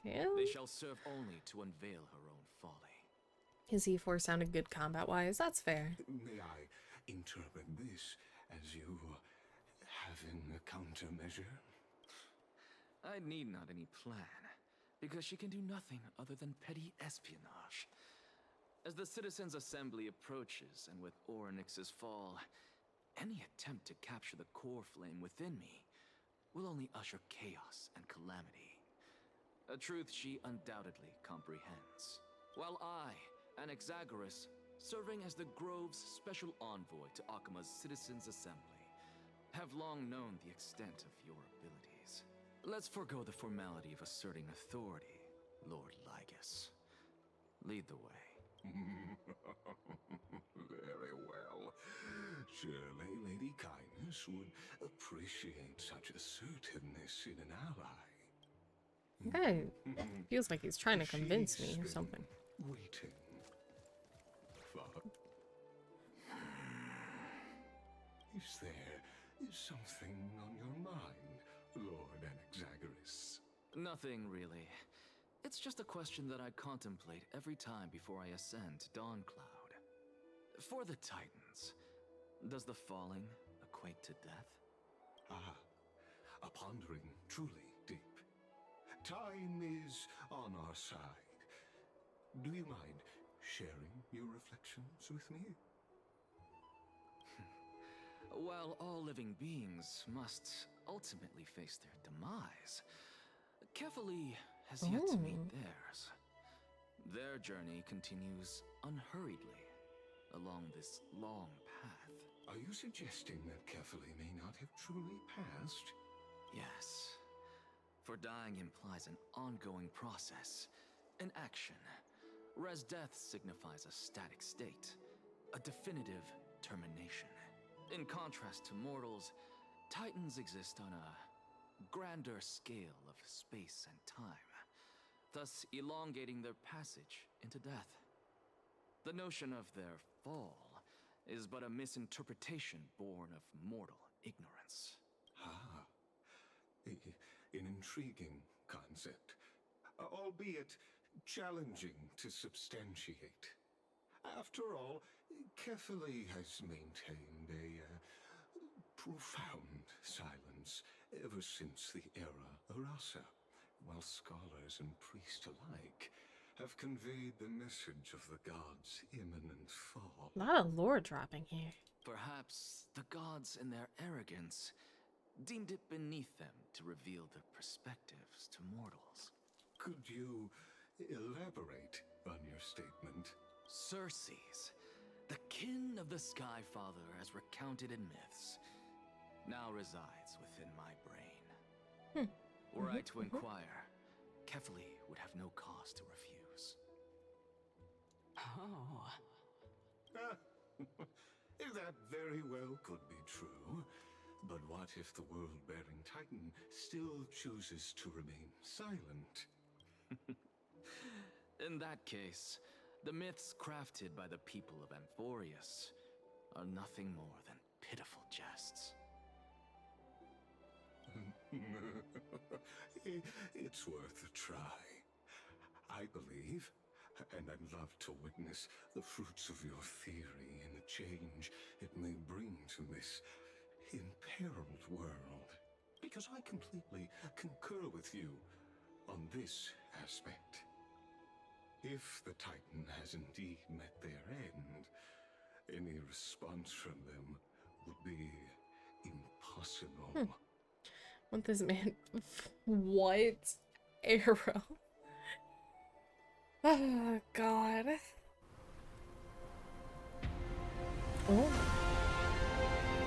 damn. They shall serve only to unveil her own folly. His E4 sounded good combat-wise. That's fair. May I interpret this as you having a countermeasure? I need not any plan, because she can do nothing other than petty espionage. As the Citizens' Assembly approaches, and with Orynyx's fall, any attempt to capture the core flame within me will only usher chaos and calamity. A truth she undoubtedly comprehends. While I, Enexagaris, serving as the Grove's special envoy to Akima's Citizens' Assembly, have long known the extent of your abilities. Let's forego the formality of asserting authority, Lord Lygus. Lead the way. Very well. Surely Lady Kindness would appreciate such assertiveness in an ally. Okay. Feels like he's trying to convince me or something. Waiting for... Is there something on your mind, Lord Enexagaris? Nothing, really. It's just a question that I contemplate every time before I ascend to Dawncloud. For the Titans, does the falling equate to death? Ah, a pondering truly deep. Time is on our side. Do you mind sharing your reflections with me? While all living beings must ultimately face their demise, Kefali has yet to meet theirs. Their journey continues unhurriedly along this long path. Are you suggesting that Kefali may not have truly passed? Yes. For dying implies an ongoing process, an action, whereas death signifies a static state, a definitive termination. In contrast to mortals, Titans exist on a grander scale of space and time, thus elongating their passage into death. The notion of their fall is but a misinterpretation born of mortal ignorance. Ah, an intriguing concept, albeit challenging to substantiate. After all, Kefali has maintained a profound silence ever since the era Arasa, while scholars and priests alike have conveyed the message of the gods' imminent fall. A lot of lore dropping here. Perhaps the gods, in their arrogance, deemed it beneath them to reveal their perspectives to mortals. Could you elaborate on your statement? Circes, the kin of the Sky Father as recounted in myths, now resides within my brain. Were I to inquire, Kefali would have no cause to refuse. Oh. That very well could be true. But what if the world-bearing Titan still chooses to remain silent? In that case, the myths crafted by the people of Amphorius are nothing more than pitiful jests. It's worth a try. I believe, and I'd love to witness the fruits of your theory and the change it may bring to this imperiled world. Because I completely concur with you on this aspect. If the Titan has indeed met their end, any response from them would be impossible. Want this man? What? Arrow? Oh, God. Oh.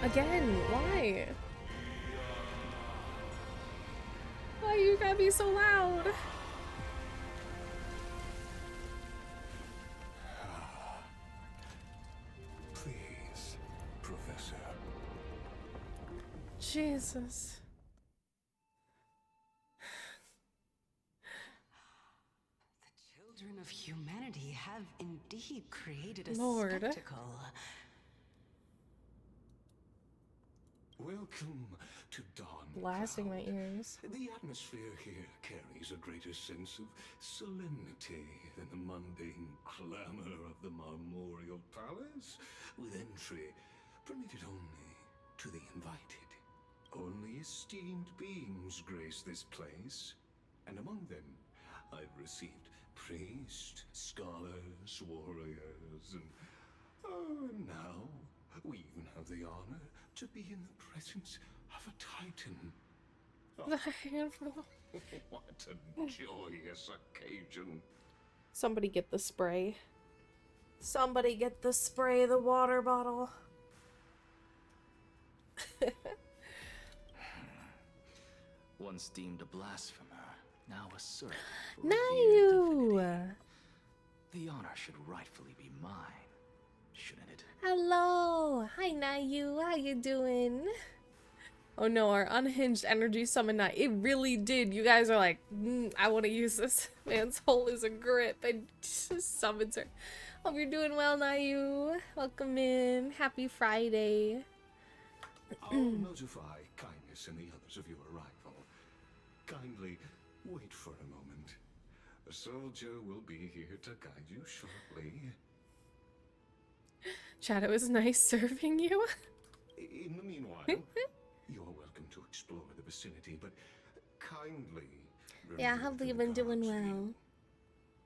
Again, why? Why you gotta be so loud? Please, Professor. Jesus. The children of humanity have indeed created a Lord. spectacle. Welcome to Dawn. Blasting my ears. The atmosphere here carries a greater sense of solemnity than the mundane clamor of the Marmorial Palace, with entry permitted only to the invited. Only esteemed beings grace this place, and among them I've received priests, scholars, warriors, and now we even have the honor to be in the presence of a Titan. The handful. What a joyous occasion. Somebody get the spray. Somebody get the spray, the water bottle. Once deemed a blasphemer, now a servant. Nayu! The honor should rightfully be mine, shouldn't it? Hello! Hi, Nayu. How you doing? Oh no, our unhinged energy summon night. It really did. You guys are like, I want to use this. Man's hole is a grip. And just summons her. Hope you're doing well, Nayu. Welcome in. Happy Friday. I'll notify Kindness and the others of your arrival. Kindly wait for a moment. A soldier will be here to guide you shortly. Chad, it was nice serving you. In the meanwhile, you're welcome to explore the vicinity, but kindly Yeah, how have you been doing well?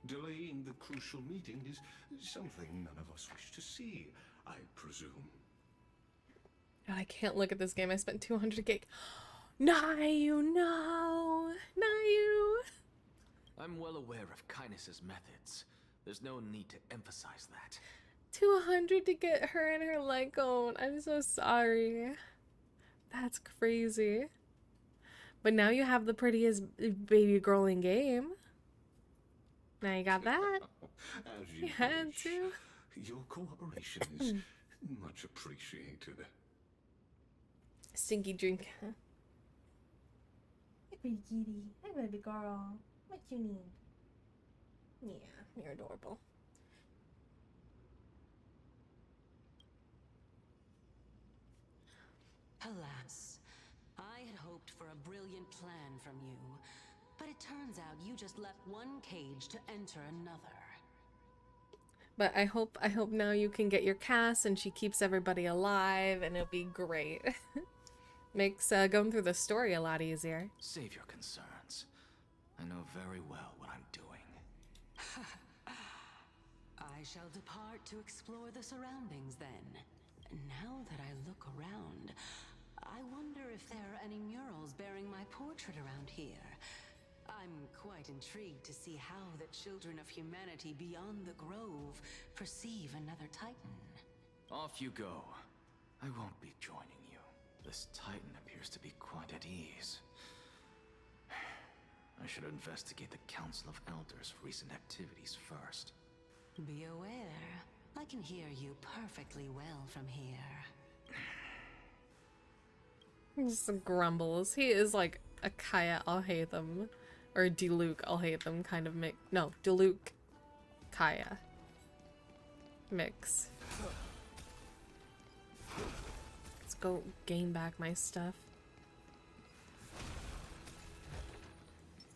Delaying the crucial meeting is something none of us wish to see, I presume. God, I can't look at this game. I spent 200 gig. Nayu, no! Nayu! I'm well aware of Kindness's methods. There's no need to emphasize that. 200 to get her and her Lycone. I'm so sorry. That's crazy. But now you have the prettiest baby girl in game. Now you got that. As You had to. Your cooperation is much appreciated. Stinky drink. Hey, pretty kitty. Hey, baby girl. What you need? Yeah, you're adorable. Alas, I had hoped for a brilliant plan from you, but it turns out you just left one cage to enter another. But I hope now you can get your Cass and she keeps everybody alive and it'll be great. Makes going through the story a lot easier. Save your concerns. I know very well what I'm doing. I shall depart to explore the surroundings then. Now that I look around, I wonder if there are any murals bearing my portrait around here. I'm quite intrigued to see how the children of humanity beyond the grove perceive another Titan. Off you go. I won't be joining you. This Titan appears to be quite at ease. I should investigate the Council of Elders' recent activities first. Be aware, I can hear you perfectly well from here. He just grumbles. He is like a Kaya, I'll hate them. Or a Diluc, I'll hate them kind of mix. No, Diluc, Kaya. Mix. Let's go gain back my stuff.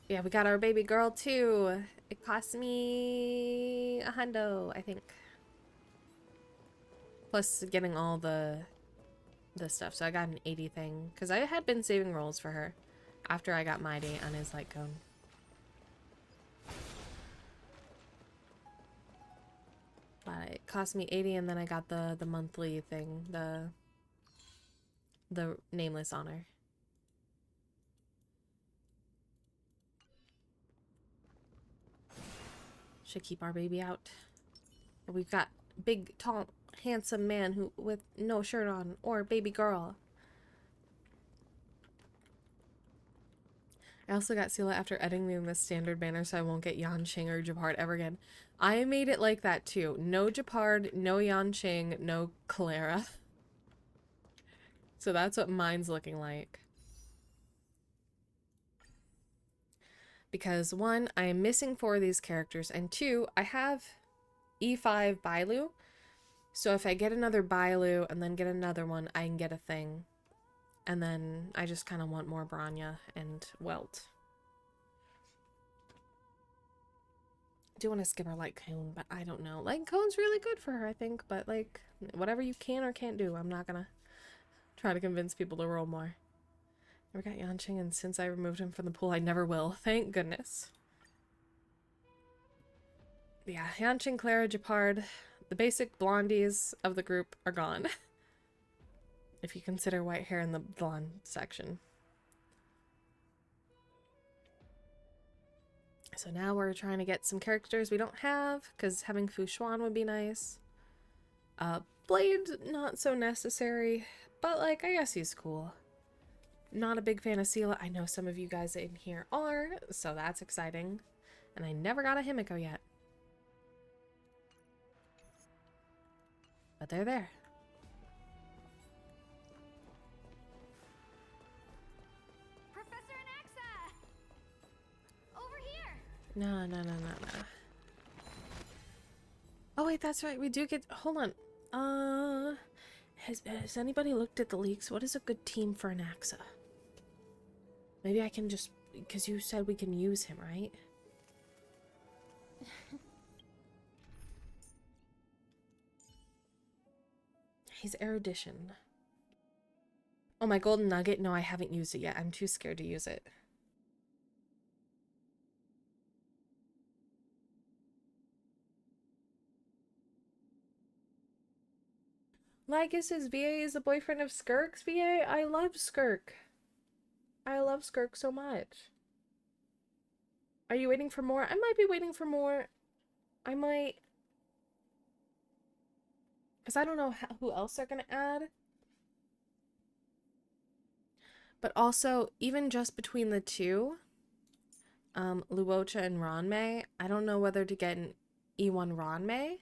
Yeah, we got our baby girl too. It cost me $100, I think. Plus getting all the stuff. So I got an 80 thing. Because I had been saving rolls for her after I got Mighty on his light cone. But it cost me 80 and then I got the monthly thing. The nameless honor. Should keep our baby out. We've got big, tall, handsome man who with no shirt on, or baby girl. I also got Sela after editing the standard banner so I won't get Yanqing or Japard ever again. I made it like that too. No Japard, no Yanqing, no Clara. So that's what mine's looking like. Because 1, I am missing 4 of these characters, and 2, I have E5 Bailu. So if I get another Bailu and then get another one, I can get a thing. And then I just kind of want more Branya and Welt. I do want to skip her Light Cone, but I don't know. Light Cone's really good for her, I think. But like, whatever you can or can't do, I'm not gonna try to convince people to roll more. Never got Yanqing, and since I removed him from the pool, I never will. Thank goodness. Yeah, Yanqing, Clara, Japard, the basic blondies of the group are gone. If you consider white hair in the blonde section. So now we're trying to get some characters we don't have, because having Fu Xuan would be nice. Blade, not so necessary, but like, I guess he's cool. Not a big fan of Sela. I know some of you guys in here are, so that's exciting. And I never got a Himiko yet. But they're there. Professor Anaxa! Over here! No. Oh wait, that's right. We do get. Hold on. Has anybody looked at the leaks? What is a good team for Anaxa? Maybe I can just, because you said we can use him, right? He's erudition. Oh, my golden nugget? No, I haven't used it yet. I'm too scared to use it. Lycus's VA is the boyfriend of Skirk's VA? I love Skirk. I love Skirk so much. Are you waiting for more? I might be waiting for more. I might. Because I don't know who else they're going to add. But also, even just between the two, Luocha and Ranmei, I don't know whether to get an E1 Ranmei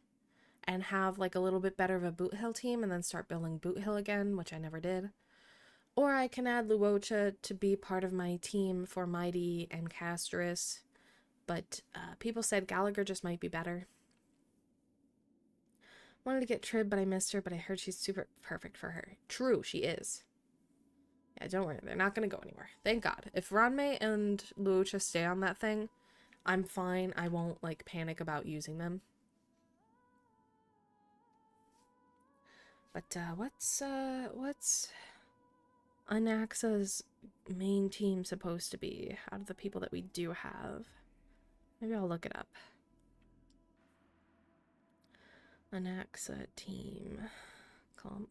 and have like a little bit better of a Boot Hill team and then start building Boot Hill again, which I never did. Or I can add Luocha to be part of my team for Mighty and Castris. But people said Gallagher just might be better. Wanted to get Trib, but I missed her, but I heard she's super perfect for her. True, she is. Yeah, don't worry. They're not going to go anywhere. Thank God. If Ranmei and Luocha stay on that thing, I'm fine. I won't, like, panic about using them. But, what's Anaxa's main team supposed to be out of the people that we do have? Maybe I'll look it up. Anaxa team comp.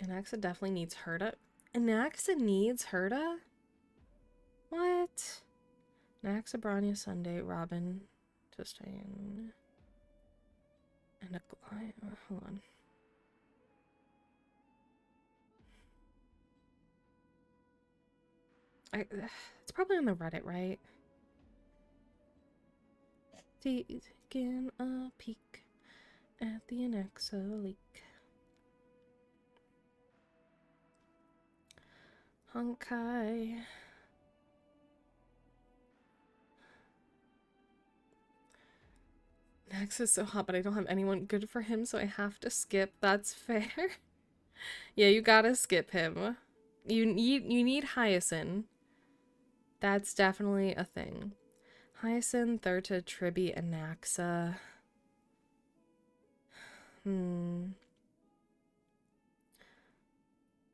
Anaxa definitely needs Herta. Anaxa needs Herta? What? Anaxa, Branya, Sunday, Robin, Justin, and a... Hold on. It's probably on the Reddit, right? Taking a peek at the Anaxa leak. Honkai. Anaxa is so hot, but I don't have anyone good for him, so I have to skip. That's fair. Yeah, you gotta skip him. You need Hyacinth. That's definitely a thing. Hyacinth, Thurta, Tribby, Anaxa.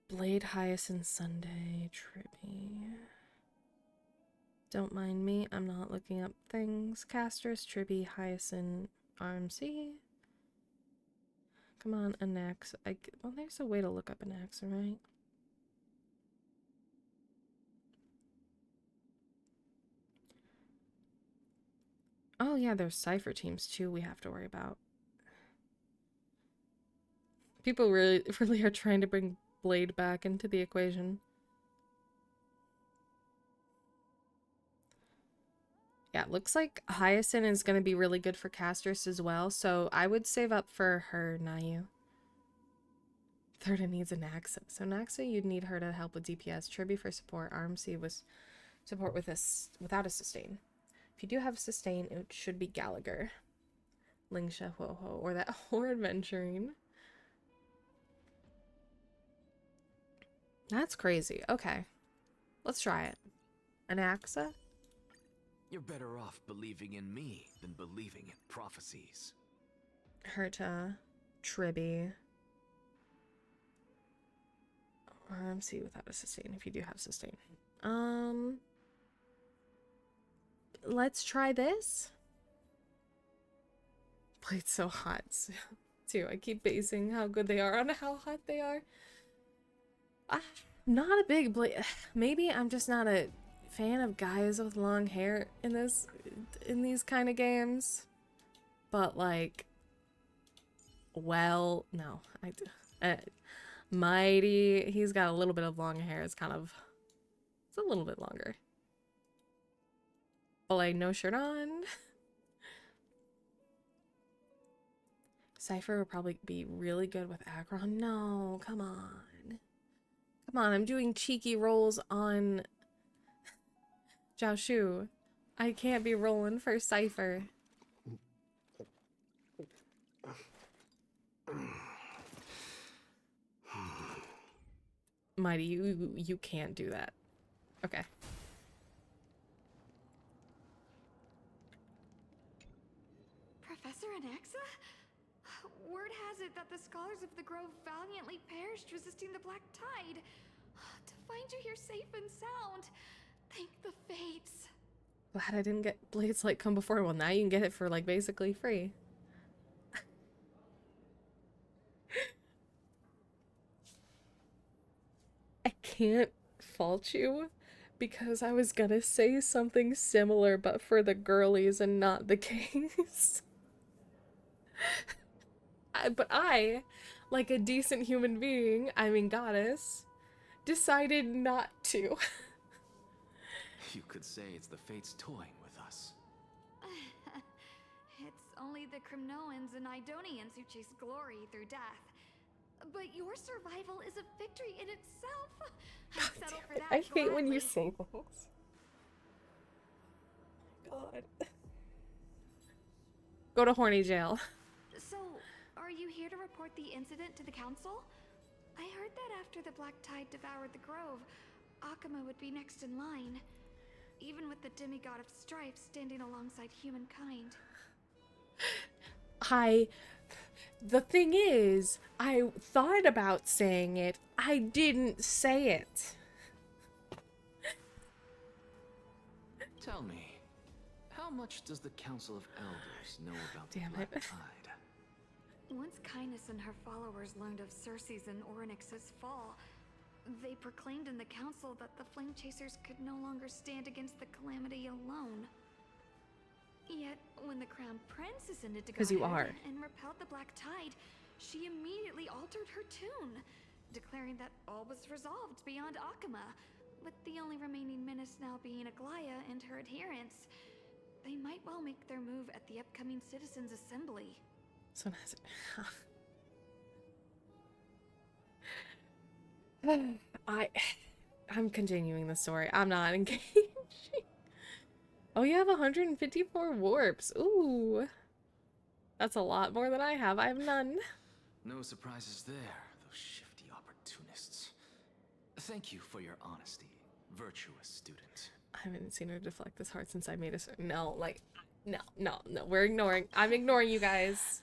Blade, Hyacinth, Sunday, Tribby. Don't mind me, I'm not looking up things. Castris, Tribby, Hyacinth, RMC. Come on, Anaxa. Well, there's a way to look up Anaxa, right? Oh yeah, there's Cypher teams too we have to worry about. People really are trying to bring Blade back into the equation. Yeah, it looks like Hyacinth is going to be really good for Castris as well, so I would save up for her, Nayu. Thurta needs a Naxa. So Naxa, you'd need her to help with DPS. Tribby for support. RMC was support without a sustain. If you do have sustain, it should be Gallagher. Lingsha, Ho-Ho, or that whore adventuring. That's crazy. Okay. Let's try it. Anaxa? You're better off believing in me than believing in prophecies. Herta. Tribby. RMC without a sustain if you do have sustain. Let's try this. Blade's so hot too. I keep basing how good they are on how hot they are. Not a big Blade. Maybe I'm just not a fan of guys with long hair in these kind of games. But like, well, no, Mighty, he's got a little bit of long hair. It's a little bit longer. Blade, no shirt on. Cypher would probably be really good with Akron. No, come on. Come on, I'm doing cheeky rolls on Zhao Shu. I can't be rolling for Cypher. Mighty, you can't do that. Okay. Professor Anaxa? Word has it that the scholars of the Grove valiantly perished resisting the Black Tide. To find you here safe and sound, thank the fates. Glad I didn't get Blade's Light come before. Well, now you can get it for, like, basically free. I can't fault you because I was gonna say something similar, but for the girlies and not the gays. But I, like a decent human being, I mean goddess, decided not to. You could say it's the fates toying with us. It's only the Kremnoans and Idonians who chase glory through death. But your survival is a victory in itself. I'd settle for that. I hate when you gladly. say things. God. Go to horny jail. So, are you here to report the incident to the council? I heard that after the Black Tide devoured the grove, Akuma would be next in line, even with the demigod of strife standing alongside humankind. The thing is, I thought about saying it. I didn't say it. Tell me, how much does the Council of Elders know about Damn the Black it. Tide? Once Kindness and her followers learned of Circe's and Orynyx's fall, they proclaimed in the council that the Flame Chasers could no longer stand against the calamity alone. Yet, when the Crown Prince ascended to 'Cause you godhead are. and repelled the Black Tide, she immediately altered her tune, declaring that all was resolved beyond Akuma, with the only remaining menace now being Aglaya and her adherents. They might well make their move at the upcoming Citizens' Assembly. So nice. I'm continuing the story. I'm not engaging. Oh, you have 154 warps. Ooh. That's a lot more than I have. I have none. No surprises there, those shifty opportunists. Thank you for your honesty, virtuous student. I haven't seen her deflect this hard since I made a no, like, no, we're ignoring. I'm ignoring you guys.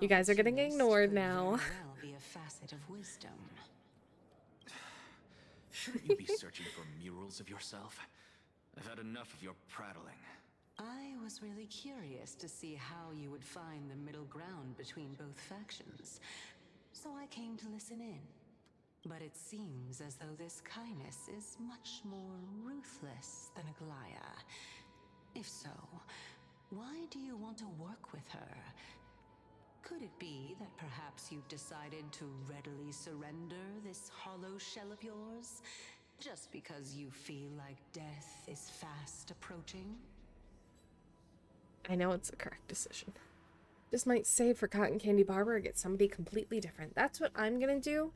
You guys are getting ignored now. Well, be a facet of wisdom. Shouldn't you be searching for murals of yourself? I've had enough of your prattling. I was really curious to see how you would find the middle ground between both factions, so I came to listen in. But it seems as though this kindness is much more ruthless than Aglaya. If so, why do you want to work with her? Could it be that perhaps you've decided to readily surrender this hollow shell of yours, just because you feel like death is fast approaching? I know it's the correct decision. Just might save for Cotton Candy Barber or get somebody completely different. That's what I'm gonna do.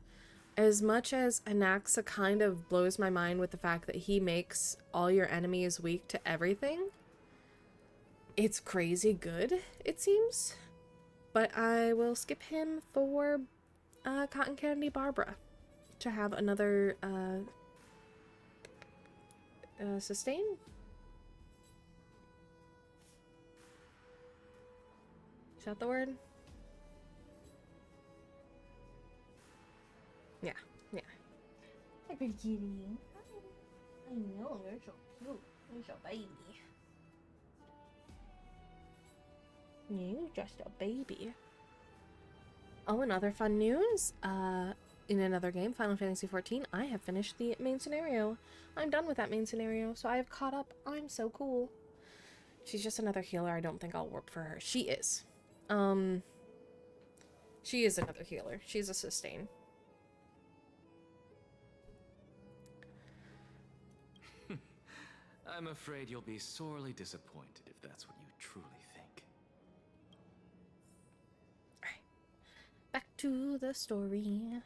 As much as Anaxa kind of blows my mind with the fact that he makes all your enemies weak to everything, it's crazy good, it seems. But I will skip him for Cotton Candy Barbara to have another sustain. Is that the word? Yeah. Hi, pretty kitty. I know, you're so cute. You're so baby. You're just a baby. Oh, and other fun news. In another game, Final Fantasy XIV, I have finished the main scenario. I'm done with that main scenario, so I have caught up. I'm so cool. She's just another healer. I don't think I'll warp for her. She is. She is another healer. She's a sustain. I'm afraid you'll be sorely disappointed if that's what you truly think. Alright. Back to the story.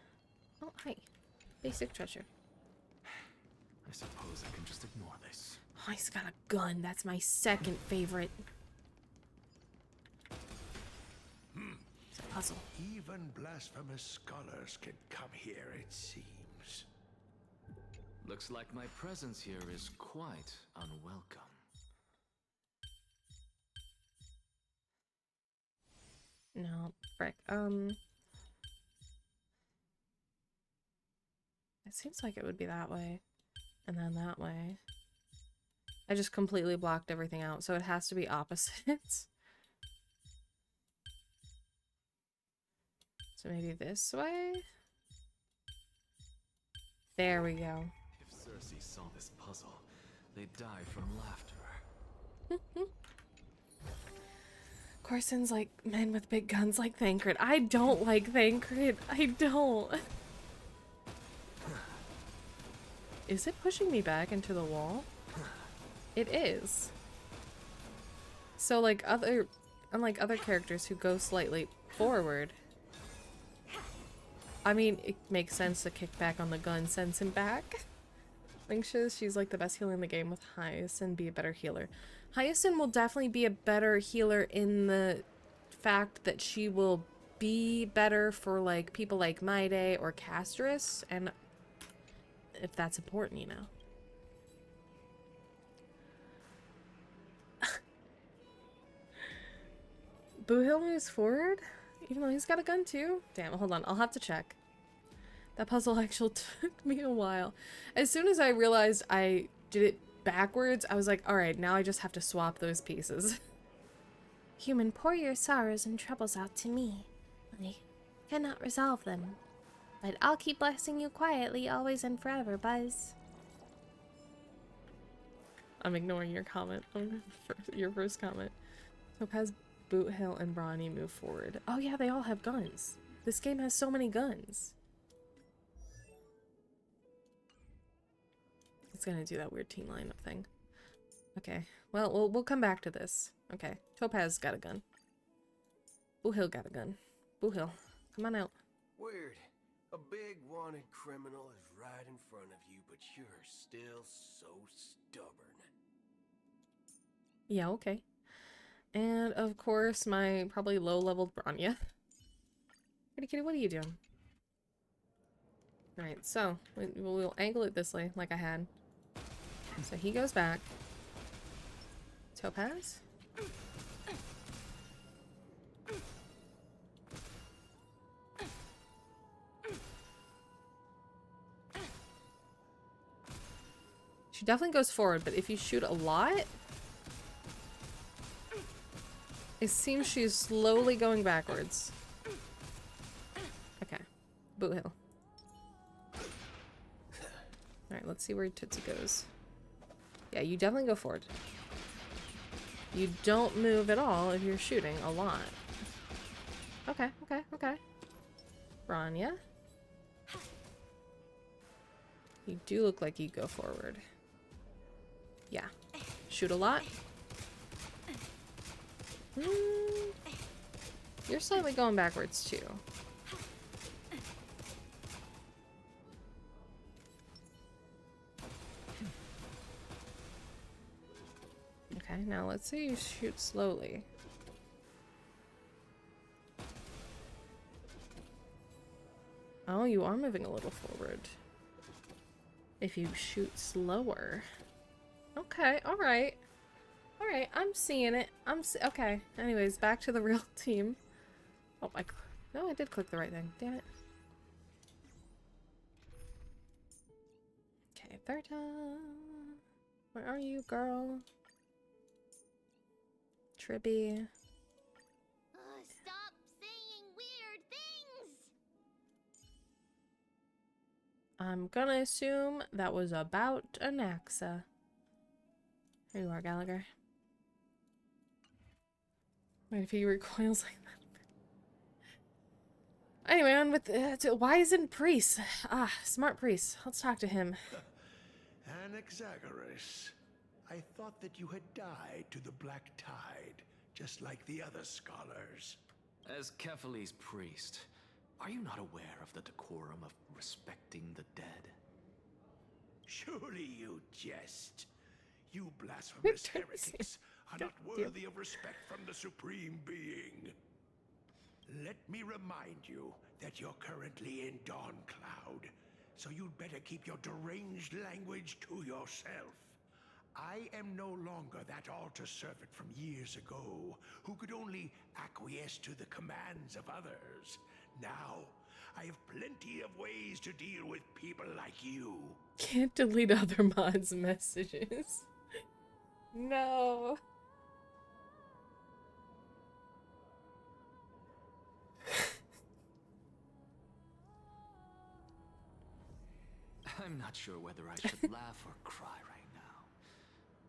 Oh, hi. Basic treasure. I suppose I can just ignore this. Oh, he's got a gun. That's my second favorite. It's a puzzle. Even blasphemous scholars can come here, it seems. Looks like my presence here is quite unwelcome. No, frick. It seems like it would be that way. And then that way. I just completely blocked everything out, so it has to be opposites. So maybe this way? There we go. If Cersei saw this puzzle, they'd die from laughter. Corson's like men with big guns like Thancred. I don't like Thancred. I don't. Is it pushing me back into the wall? It is. So like unlike other characters who go slightly forward, I mean, it makes sense to kick back on the gun, sends him back. Link says she's like the best healer in the game with Hyacinth be a better healer. Hyacinth will definitely be a better healer in the fact that she will be better for like people like Maide or Castris, and if that's important, you know. Boohill moves forward? Even though he's got a gun too? Damn, hold on, I'll have to check. That puzzle actually took me a while. As soon as I realized I did it backwards, I was like, alright, now I just have to swap those pieces. Human, pour your sorrows and troubles out to me. I cannot resolve them. But I'll keep blessing you quietly, always and forever, Buzz. I'm ignoring your comment, your first comment. Topaz, Boothill, and Brawny move forward. Oh yeah, they all have guns. This game has so many guns. It's gonna do that weird team lineup thing. Okay, well, we'll come back to this. Okay, Topaz got a gun. Boothill got a gun. Boothill, come on out. Weird. A big wanted criminal is right in front of you, but you're still so stubborn. Yeah, okay. And of course, my probably low-leveled Branya. Kitty kitty, what are you doing? Alright, so we'll angle it this way, like I had. So he goes back. Topaz? She definitely goes forward, but if you shoot a lot, it seems she's slowly going backwards. Okay. Boothill. Alright, let's see where Tootsie goes. Yeah, you definitely go forward. You don't move at all if you're shooting a lot. Okay, okay, okay. Branya. You do look like you go forward. Yeah. Shoot a lot. You're slightly going backwards too. Okay, now let's say you shoot slowly. Oh, you are moving a little forward. If you shoot slower. Okay, alright. Alright, I'm seeing it. Okay. Anyways, back to the real team. Oh, no, I did click the right thing. Damn it. Okay, Berta. Where are you, girl? Tribby. Stop saying weird things! I'm gonna assume that was about a Naxa. Here you are, Gallagher. Wait, if he recoils like that. Anyway, on with Wizened Priest. Ah, smart priest. Let's talk to him. Anaxagoras, I thought that you had died to the Black Tide, just like the other scholars. As Kephale's priest, are you not aware of the decorum of respecting the dead? Surely you jest. You blasphemous heretics are not worthy of respect from the Supreme Being. Let me remind you that you're currently in Dawn Cloud, so you'd better keep your deranged language to yourself. I am no longer that altar servant from years ago, who could only acquiesce to the commands of others. Now, I have plenty of ways to deal with people like you. Can't delete other mods' messages. No. I'm not sure whether I should laugh or cry right now.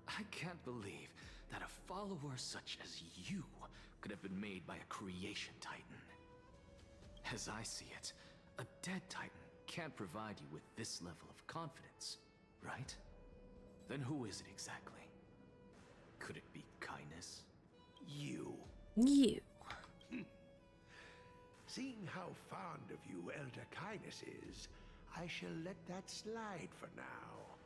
I can't believe that a follower such as you could have been made by a creation titan. As I see it, a dead titan can't provide you with this level of confidence, right? Then who is it exactly? Could it be kindness? You. You. Seeing how fond of you Elder Kindness is, I shall let that slide for now.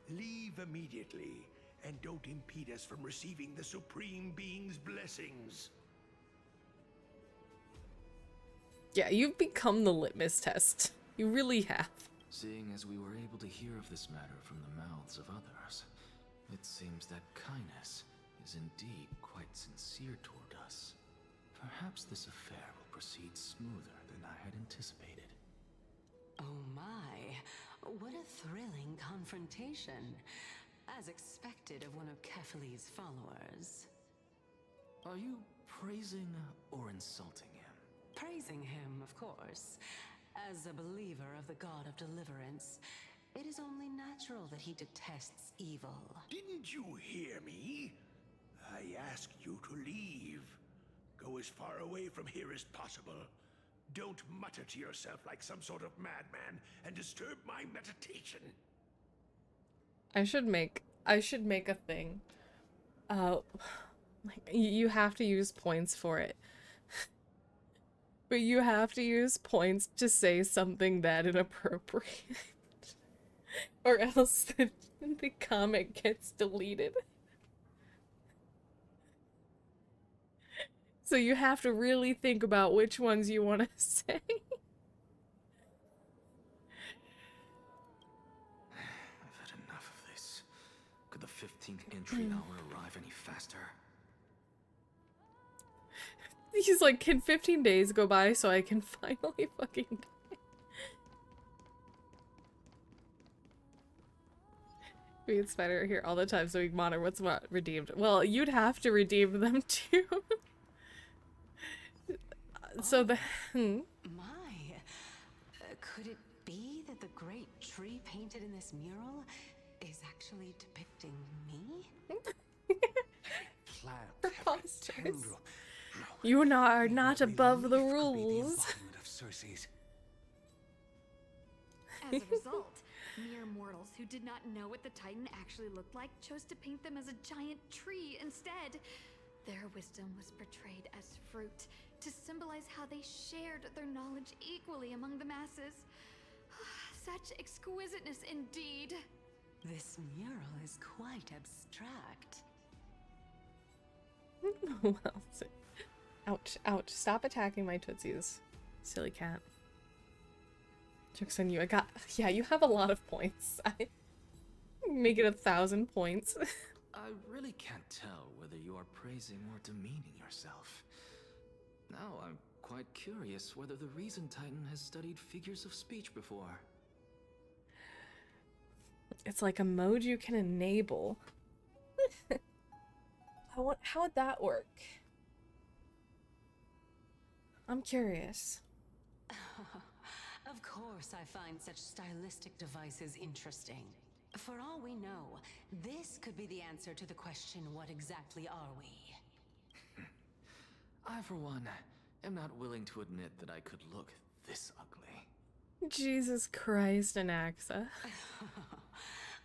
Leave immediately, and don't impede us from receiving the Supreme Being's blessings. Yeah, you've become the litmus test. You really have. Seeing as we were able to hear of this matter from the mouths of others, it seems that kindness is indeed quite sincere toward us. Perhaps this affair will proceed smoother than I had anticipated. Oh my, what a thrilling confrontation. As expected of one of Kefali's followers. Are you praising or insulting him? Praising him, of course. As a believer of the god of deliverance, it is only natural that he detests evil. Didn't you hear me? I asked you to leave. Go as far away from here as possible. Don't mutter to yourself like some sort of madman and disturb my meditation. I should make a thing. Like you have to use points for it. But you have to use points to say something that inappropriate. Or else the comment gets deleted. So you have to really think about which ones you want to say. I've had enough of this. Could the 15th entry hour arrive any faster? He's like, can 15 days go by so I can finally fucking die? Me and Spider are here all the time so we can monitor what's what redeemed. Well, you'd have to redeem them too. So the... My, could it be that the great tree painted in this mural is actually depicting me? Preposterous. You are not above the rules. As a result, mere mortals who did not know what the Titan actually looked like chose to paint them as a giant tree instead. Their wisdom was portrayed as fruit, to symbolize how they shared their knowledge equally among the masses. Such exquisiteness indeed. This mural is quite abstract. Well, ouch, ouch. Stop attacking my tootsies, silly cat. Joke's on you. Yeah, you have a lot of points. I make it 1,000 points. I really can't tell whether you are praising or demeaning yourself. Now I'm quite curious whether the Reason Titan has studied figures of speech before. It's like a mode you can enable. How would that work? I'm curious. Of course I find such stylistic devices interesting. For all we know, this could be the answer to the question, what exactly are we? I, for one, am not willing to admit that I could look this ugly. Jesus Christ, Anaxa.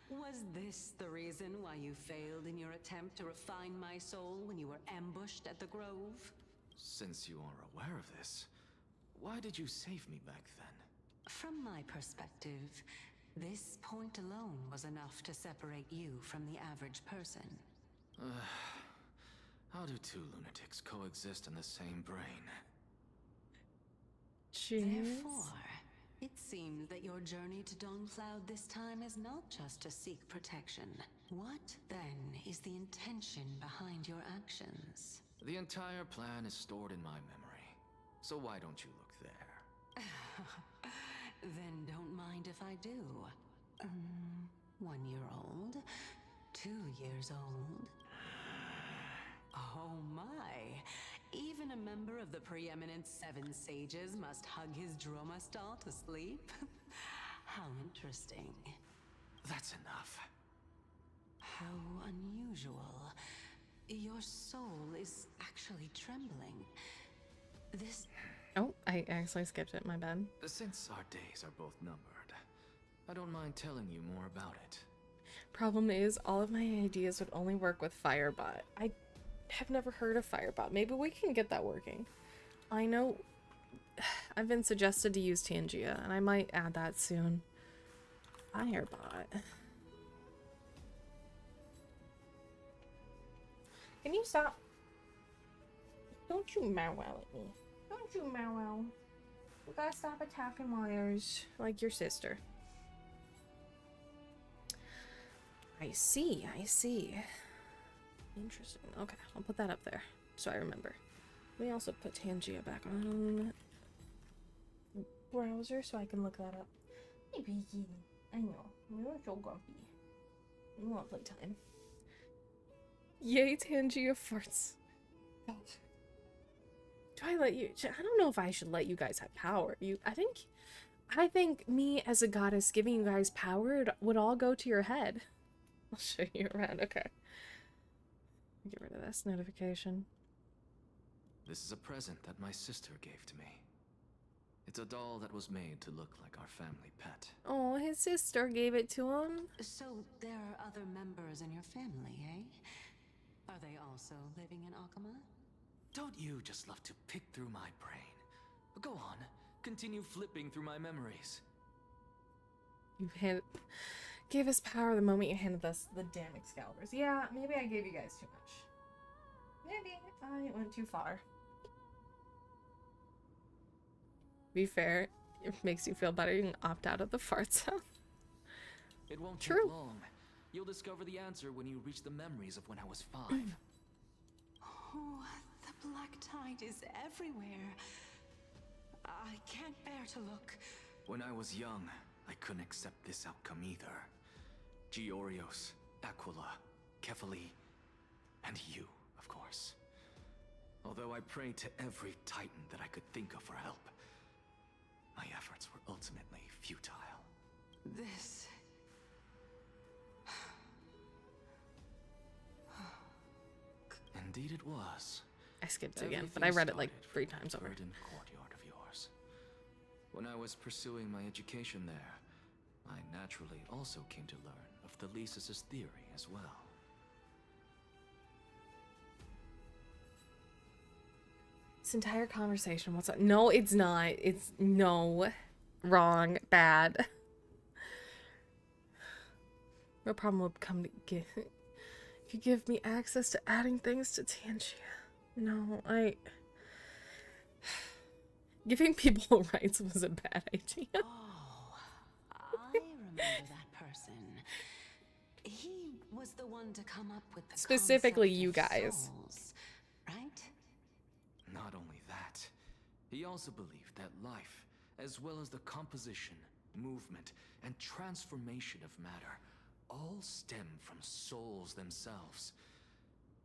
Was this the reason why you failed in your attempt to refine my soul when you were ambushed at the Grove? Since you are aware of this, why did you save me back then? From my perspective, this point alone was enough to separate you from the average person. How do two lunatics coexist in the same brain? Jeez. Therefore, it seems that your journey to Dawncloud this time is not just to seek protection. What, then, is the intention behind your actions? The entire plan is stored in my memory, so why don't you look there? Then don't mind if I do. 1-year-old, 2 years old. Oh my. Even a member of the preeminent 7 sages must hug his droma stall to sleep? How interesting. That's enough. How unusual. Your soul is actually trembling. This... Oh, I actually skipped it, my bad. Since our days are both numbered, I don't mind telling you more about it. Problem is, all of my ideas would only work with Firebot. I have never heard of Firebot. Maybe we can get that working. I know I've been suggested to use Tangia, and I might add that soon. Firebot. Can you stop? Don't you meow at me. Don't you meow. We gotta stop attacking wires like your sister. I see, I see. Interesting. Okay, I'll put that up there so I remember. Let me also put Tangia back on browser so I can look that up. Hey, Beaky. I know. You're so grumpy. You want playtime. Yay, Tangia farts. Gosh. Do I let you? I don't know if I should let you guys have power. I think me as a goddess giving you guys power would all go to your head. I'll show you around. Okay. Get rid of this notification. This is a present that my sister gave to me. It's a doll that was made to look like our family pet. Oh, his sister gave it to him. So there are other members in your family, eh? Are they also living in Akama? Don't you just love to pick through my brain? Go on, continue flipping through my memories. You gave us power the moment you handed us the damn Excaliburs. Yeah, maybe I gave you guys too much. Maybe I went too far. Be fair, if it makes you feel better, you can opt out of the fart sound. It won't True. take long. You'll discover the answer when you reach the memories of when I was 5. Oh, the black tide is everywhere. I can't bear to look. When I was young, I couldn't accept this outcome either. Georios, Aquila, Kefali, and you, of course. Although I prayed to every titan that I could think of for help, my efforts were ultimately futile. This... Indeed it was. I skipped it again, but I read it like 3 times over. Verdant courtyard of yours. When I was pursuing my education there, I naturally also came to learn of the Thesis' theory as well. This entire conversation, what's up? No, it's not. It's no. Wrong. Bad. No problem will come to get if you give me access to adding things to Tangia. No, giving people rights was a bad idea. Oh, I remember that person. He was the one to come up with the Specifically concept you of guys. souls, right? Not only that, he also believed that life, as well as the composition, movement, and transformation of matter, all stem from souls themselves.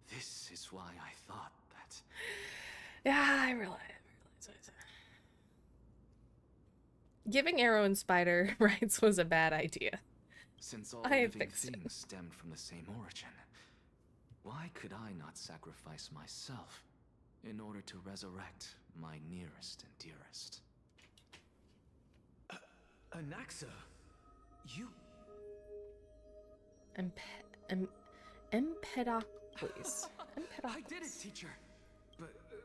This is why I thought that... Yeah, I realize giving Arrow and Spider rights was a bad idea. Since all I living fixed it. things stemmed from the same origin, why could I not sacrifice myself in order to resurrect my nearest and dearest? Anaxa, you... Empedocles. I did it, teacher.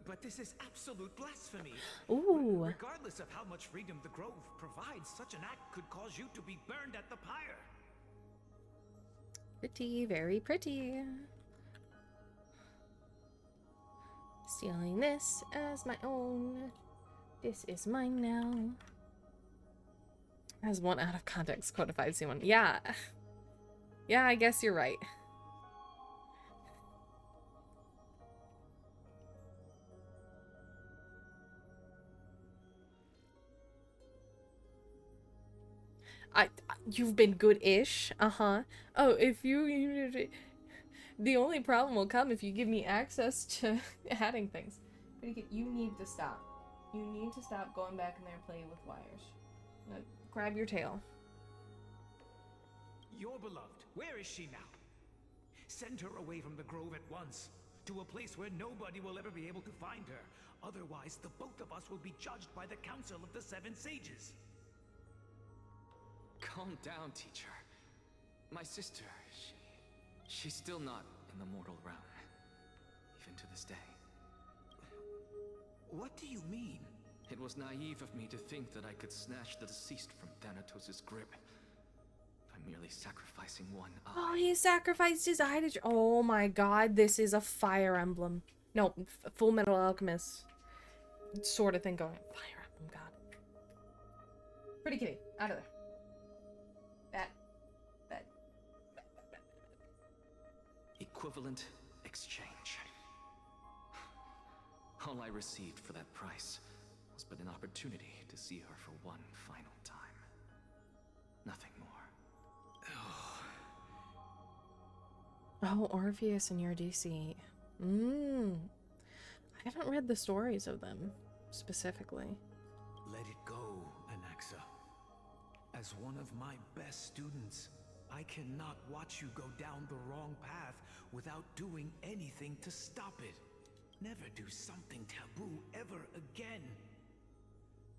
But this is absolute blasphemy. Ooh. Regardless of how much freedom the Grove provides, such an act could cause you to be burned at the pyre. Pretty, very pretty. Stealing this as my own. This is mine now. As one out of context quote if I've seen one. Yeah. Yeah, I guess you're right. You've been good-ish. Uh-huh. Oh, if you The only problem will come if you give me access to adding things. But you need to stop. You need to stop going back in there and playing with wires. Now, grab your tail. Your beloved, where is she now? Send her away from the grove at once, to a place where nobody will ever be able to find her. Otherwise, the both of us will be judged by the Council of the Seven Sages. Calm down, teacher. My sister, she's still not in the mortal realm. Even to this day. What do you mean? It was naive of me to think that I could snatch the deceased from Thanatos' grip by merely sacrificing one eye. Oh, he sacrificed his eye to... Oh my god, this is a Fire Emblem. No, Full Metal Alchemist sort of thing going. Fire Emblem, god. Pretty kitty, out of there. That. Equivalent exchange. All I received for that price was but an opportunity to see her for one final time. Nothing more. Oh, Orpheus and Eurydice. I haven't read the stories of them, specifically. Let it go, Anaxa. As one of my best students, I cannot watch you go down the wrong path without doing anything to stop it. Never do something taboo ever again.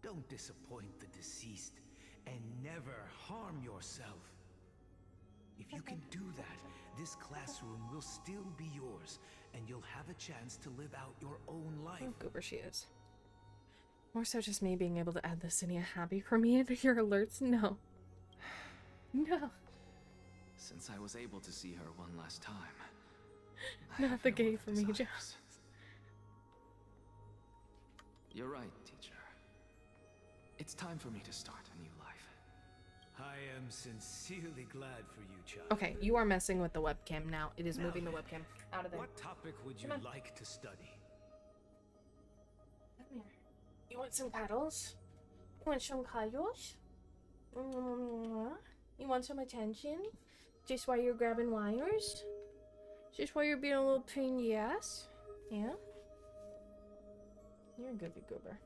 Don't disappoint the deceased, and never harm yourself. If you can do that, this classroom will still be yours, and you'll have a chance to live out your own life. Oh, goober she is. More so just me being able to add this in happy for me into your alerts. No. No. Since I was able to see her one last time. Not the gay for me, Joe. You're right, teacher. It's time for me to start a new life. I am sincerely glad for you, child. Okay, you are messing with the webcam now. It is moving the webcam out of there. What topic would you like to study? Come here. You want some cuddles? You want some cuddles? You want some attention? Just while you're grabbing wires? Just while you're being a little pain in the ass? Yeah? You're a goofy goober.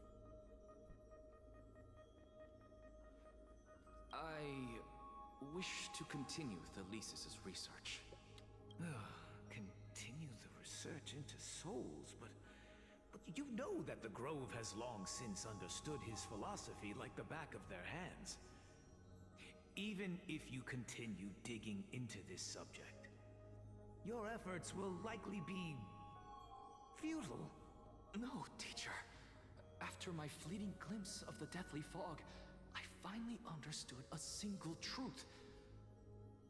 I wish to continue Thalesis' research. Continue the research into souls, but you know that the Grove has long since understood his philosophy like the back of their hands. Even if you continue digging into this subject, your efforts will likely be futile. No, teacher. After my fleeting glimpse of the deathly fog, I finally understood a single truth.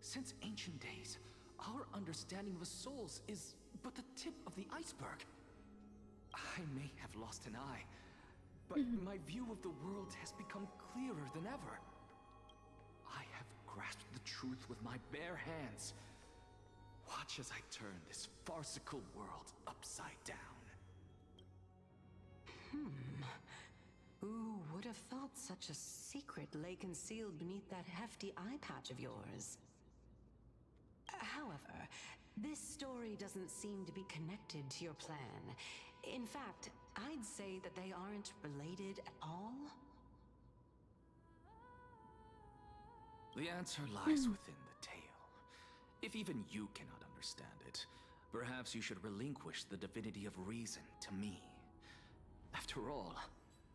Since ancient days, our understanding of the souls is but the tip of the iceberg. I may have lost an eye, but my view of the world has become clearer than ever. I have grasped the truth with my bare hands. Watch as I turn this farcical world upside down. Who would have thought such a secret lay concealed beneath that hefty eye patch of yours? However, this story doesn't seem to be connected to your plan. In fact, I'd say that they aren't related at all. The answer lies within the tale. If even you cannot understand it, perhaps you should relinquish the divinity of reason to me. After all,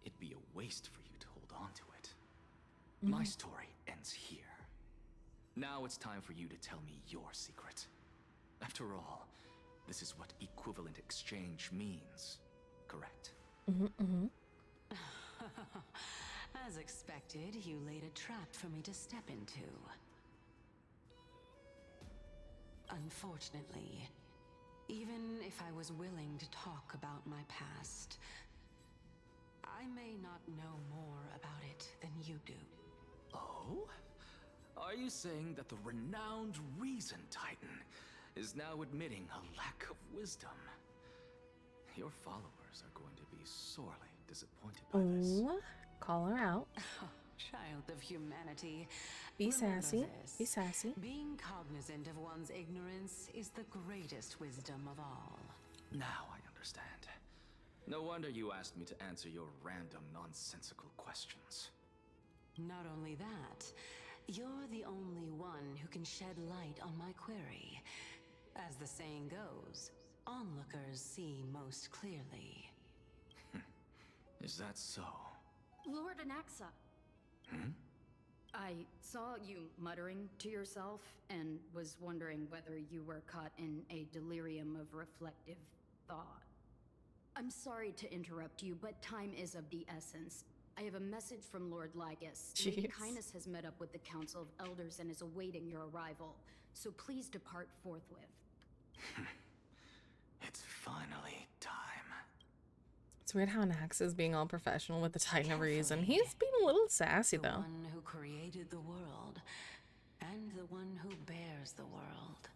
it'd be a waste for you to hold on to it. My story ends here. Now it's time for you to tell me your secret. After all, this is what equivalent exchange means, correct? As expected, you laid a trap for me to step into. Unfortunately, even if I was willing to talk about my past, I may not know more about it than you do. Oh? Are you saying that the renowned Reason Titan is now admitting a lack of wisdom? Your followers are going to be sorely disappointed by this. Call her out. child of humanity. Be Remember sassy. this. Be sassy. Being cognizant of one's ignorance is the greatest wisdom of all. Now I understand. No wonder you asked me to answer your random, nonsensical questions. Not only that, you're the only one who can shed light on my query. As the saying goes, onlookers see most clearly. Is that so? Lord Anaxa, Hmm? I saw you muttering to yourself and was wondering whether you were caught in a delirium of reflective thought. I'm sorry to interrupt you, but time is of the essence. I have a message from Lord Lygus. Lady Jeez. Kindness has met up with the Council of Elders and is awaiting your arrival, so please depart forthwith. It's finally time. It's weird how Nax is being all professional with the Titan of Reason. He's being a little sassy, The though. one who created the world, and the one who bears the world.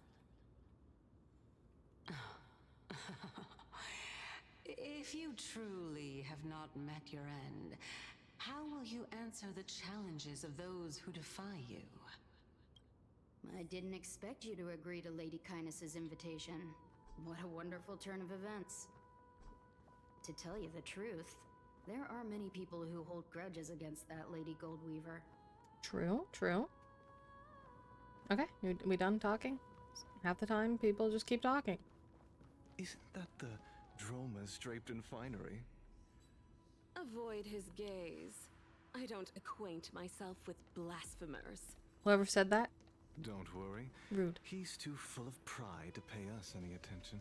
If you truly have not met your end, how will you answer the challenges of those who defy you? I didn't expect you to agree to Lady Kindness's invitation. What a wonderful turn of events. To tell you the truth, there are many people who hold grudges against that Lady Goldweaver. True, true. Okay, we done talking? Half the time, people just keep talking. Isn't that the Dromas draped in finery? Avoid his gaze. I don't acquaint myself with blasphemers. Whoever said that? Don't worry. Rude. He's too full of pride to pay us any attention.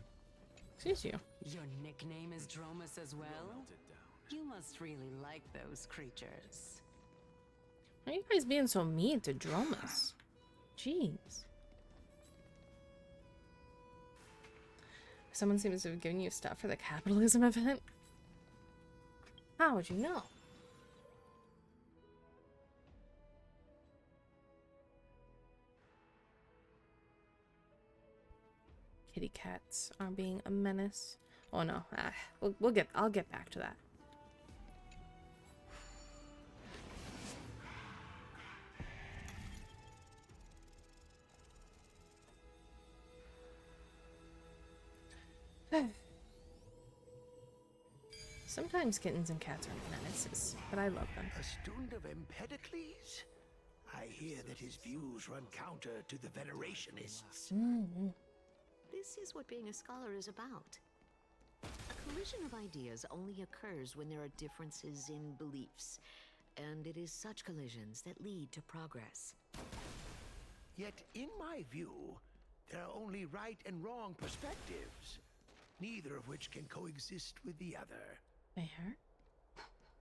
Excuse you. Your nickname is Dromas as well? You must really like those creatures. Why are you guys being so mean to Dromas? Jeez. Someone seems to have given you stuff for the capitalism event. How would you know? Kitty cats are being a menace. Oh no, I'll get back to that. Sometimes kittens and cats are menaces, but I love them. A student of Empedocles? I hear that his views run counter to the Venerationists. This is what being a scholar is about. A collision of ideas only occurs when there are differences in beliefs, and it is such collisions that lead to progress. Yet, in my view, there are only right and wrong perspectives, neither of which can coexist with the other. Fair.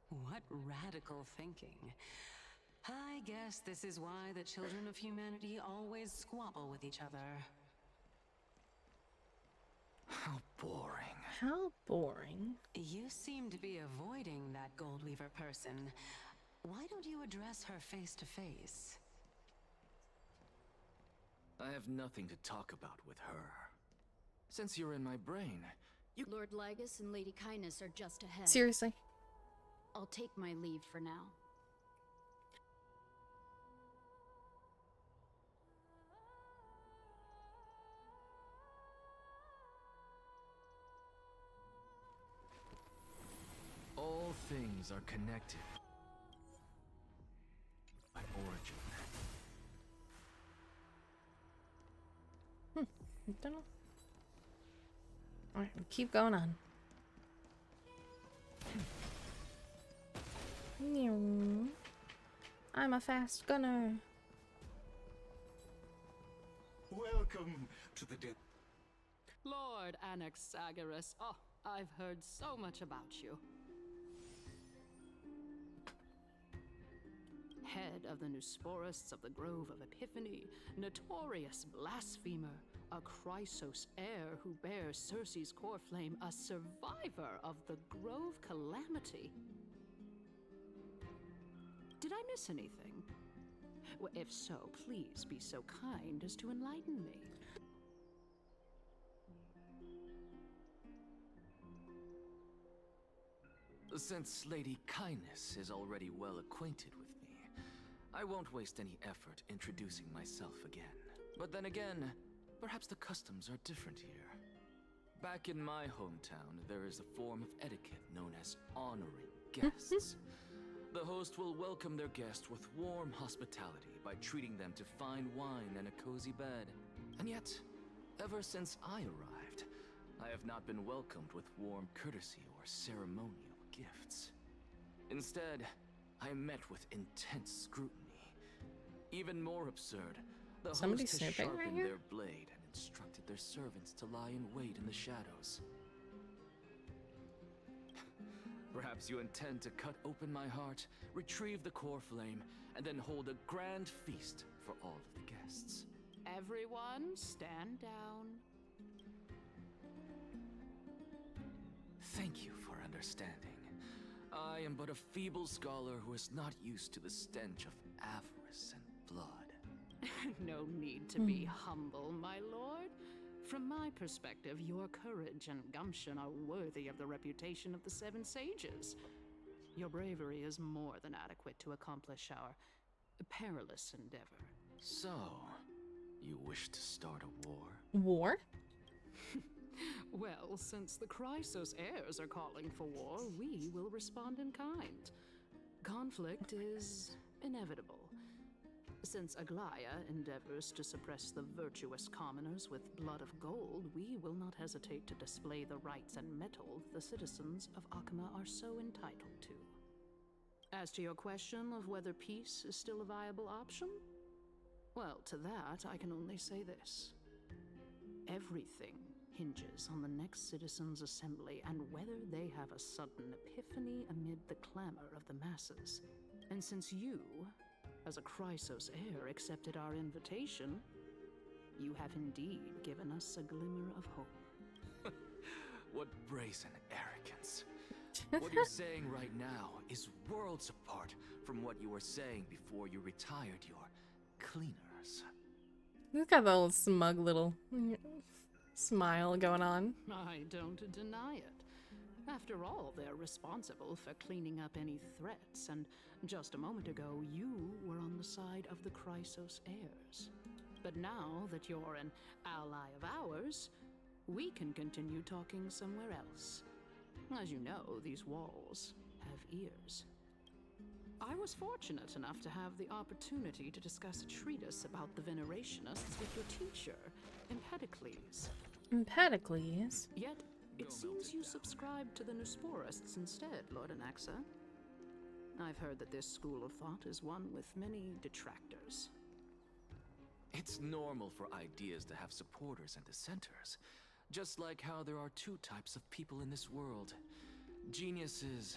What radical thinking. I guess this is why the children of humanity always squabble with each other. How boring. How boring. You seem to be avoiding that Goldweaver person. Why don't you address her face to face? I have nothing to talk about with her. Since you're in my brain, Lord Lygus and Lady Kindness are just ahead. Seriously? I'll take my leave for now. all things are connected by origin. Don't know. Alright, keep going on. I'm a fast gunner. Welcome to the dead. Lord Anaxagoras. Oh, I've heard so much about you. Head of the Nusporists of the Grove of Epiphany, notorious blasphemer, a Chrysos heir who bears Circe's core flame, a survivor of the Grove Calamity. Did I miss anything? Well, if so, please be so kind as to enlighten me. Since Lady Kindness is already well acquainted with me, I won't waste any effort introducing myself again. But then again, perhaps the customs are different here. Back in my hometown, there is a form of etiquette known as honoring guests. The host will welcome their guest with warm hospitality by treating them to fine wine and a cozy bed. And yet, ever since I arrived, I have not been welcomed with warm courtesy or ceremonial gifts. Instead, I am met with intense scrutiny. Even more absurd, the host has sharpened their blade and instructed their servants to lie in wait in the shadows. Perhaps you intend to cut open my heart, retrieve the core flame, and then hold a grand feast for all of the guests. Everyone, stand down. Thank you for understanding. I am but a feeble scholar who is not used to the stench of avarice and blood. No need to be humble, my lord. From my perspective, your courage and gumption are worthy of the reputation of the Seven Sages. Your bravery is more than adequate to accomplish our perilous endeavor. So, you wish to start a war? War? Well, since the Chrysos heirs are calling for war, we will respond in kind. Conflict is inevitable. Since Aglaya endeavors to suppress the virtuous commoners with blood of gold, we will not hesitate to display the rights and mettle the citizens of Akama are so entitled to. As to your question of whether peace is still a viable option, well, to that I can only say this. Everything hinges on the next citizens' assembly and whether they have a sudden epiphany amid the clamor of the masses. And since you, as a Chrysos heir, accepted our invitation, you have indeed given us a glimmer of hope. What brazen arrogance. What you're saying right now is worlds apart from what you were saying before you retired your cleaners. He's got that little smug little smile going on. I don't deny it. After all, they're responsible for cleaning up any threats, and just a moment ago, you were on the side of the Chrysos heirs. But now that you're an ally of ours, we can continue talking somewhere else. As you know, these walls have ears. I was fortunate enough to have the opportunity to discuss a treatise about the Venerationists with your teacher, Empedocles. Empedocles? Yet, it seems you subscribe to the Nusporists instead, Lord Anaxa. I've heard that this school of thought is one with many detractors. It's normal for ideas to have supporters and dissenters, just like how there are two types of people in this world, geniuses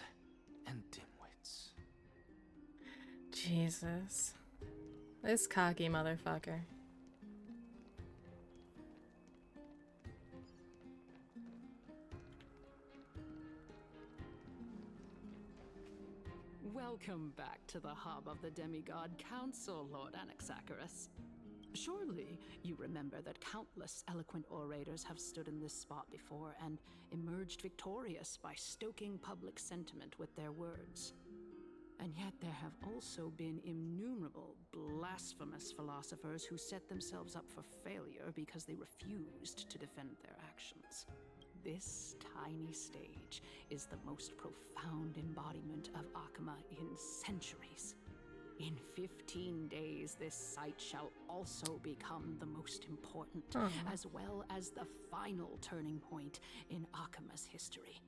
and dimwits. Jesus. This cocky motherfucker. Welcome back to the hub of the Demigod Council, Lord Anaxagoras. Surely you remember that countless eloquent orators have stood in this spot before and emerged victorious by stoking public sentiment with their words. And yet there have also been innumerable blasphemous philosophers who set themselves up for failure because they refused to defend their actions. This tiny stage is the most profound embodiment of Akama in centuries. In 15 days, this site shall also become the most important, as well as the final turning point in Akama's history.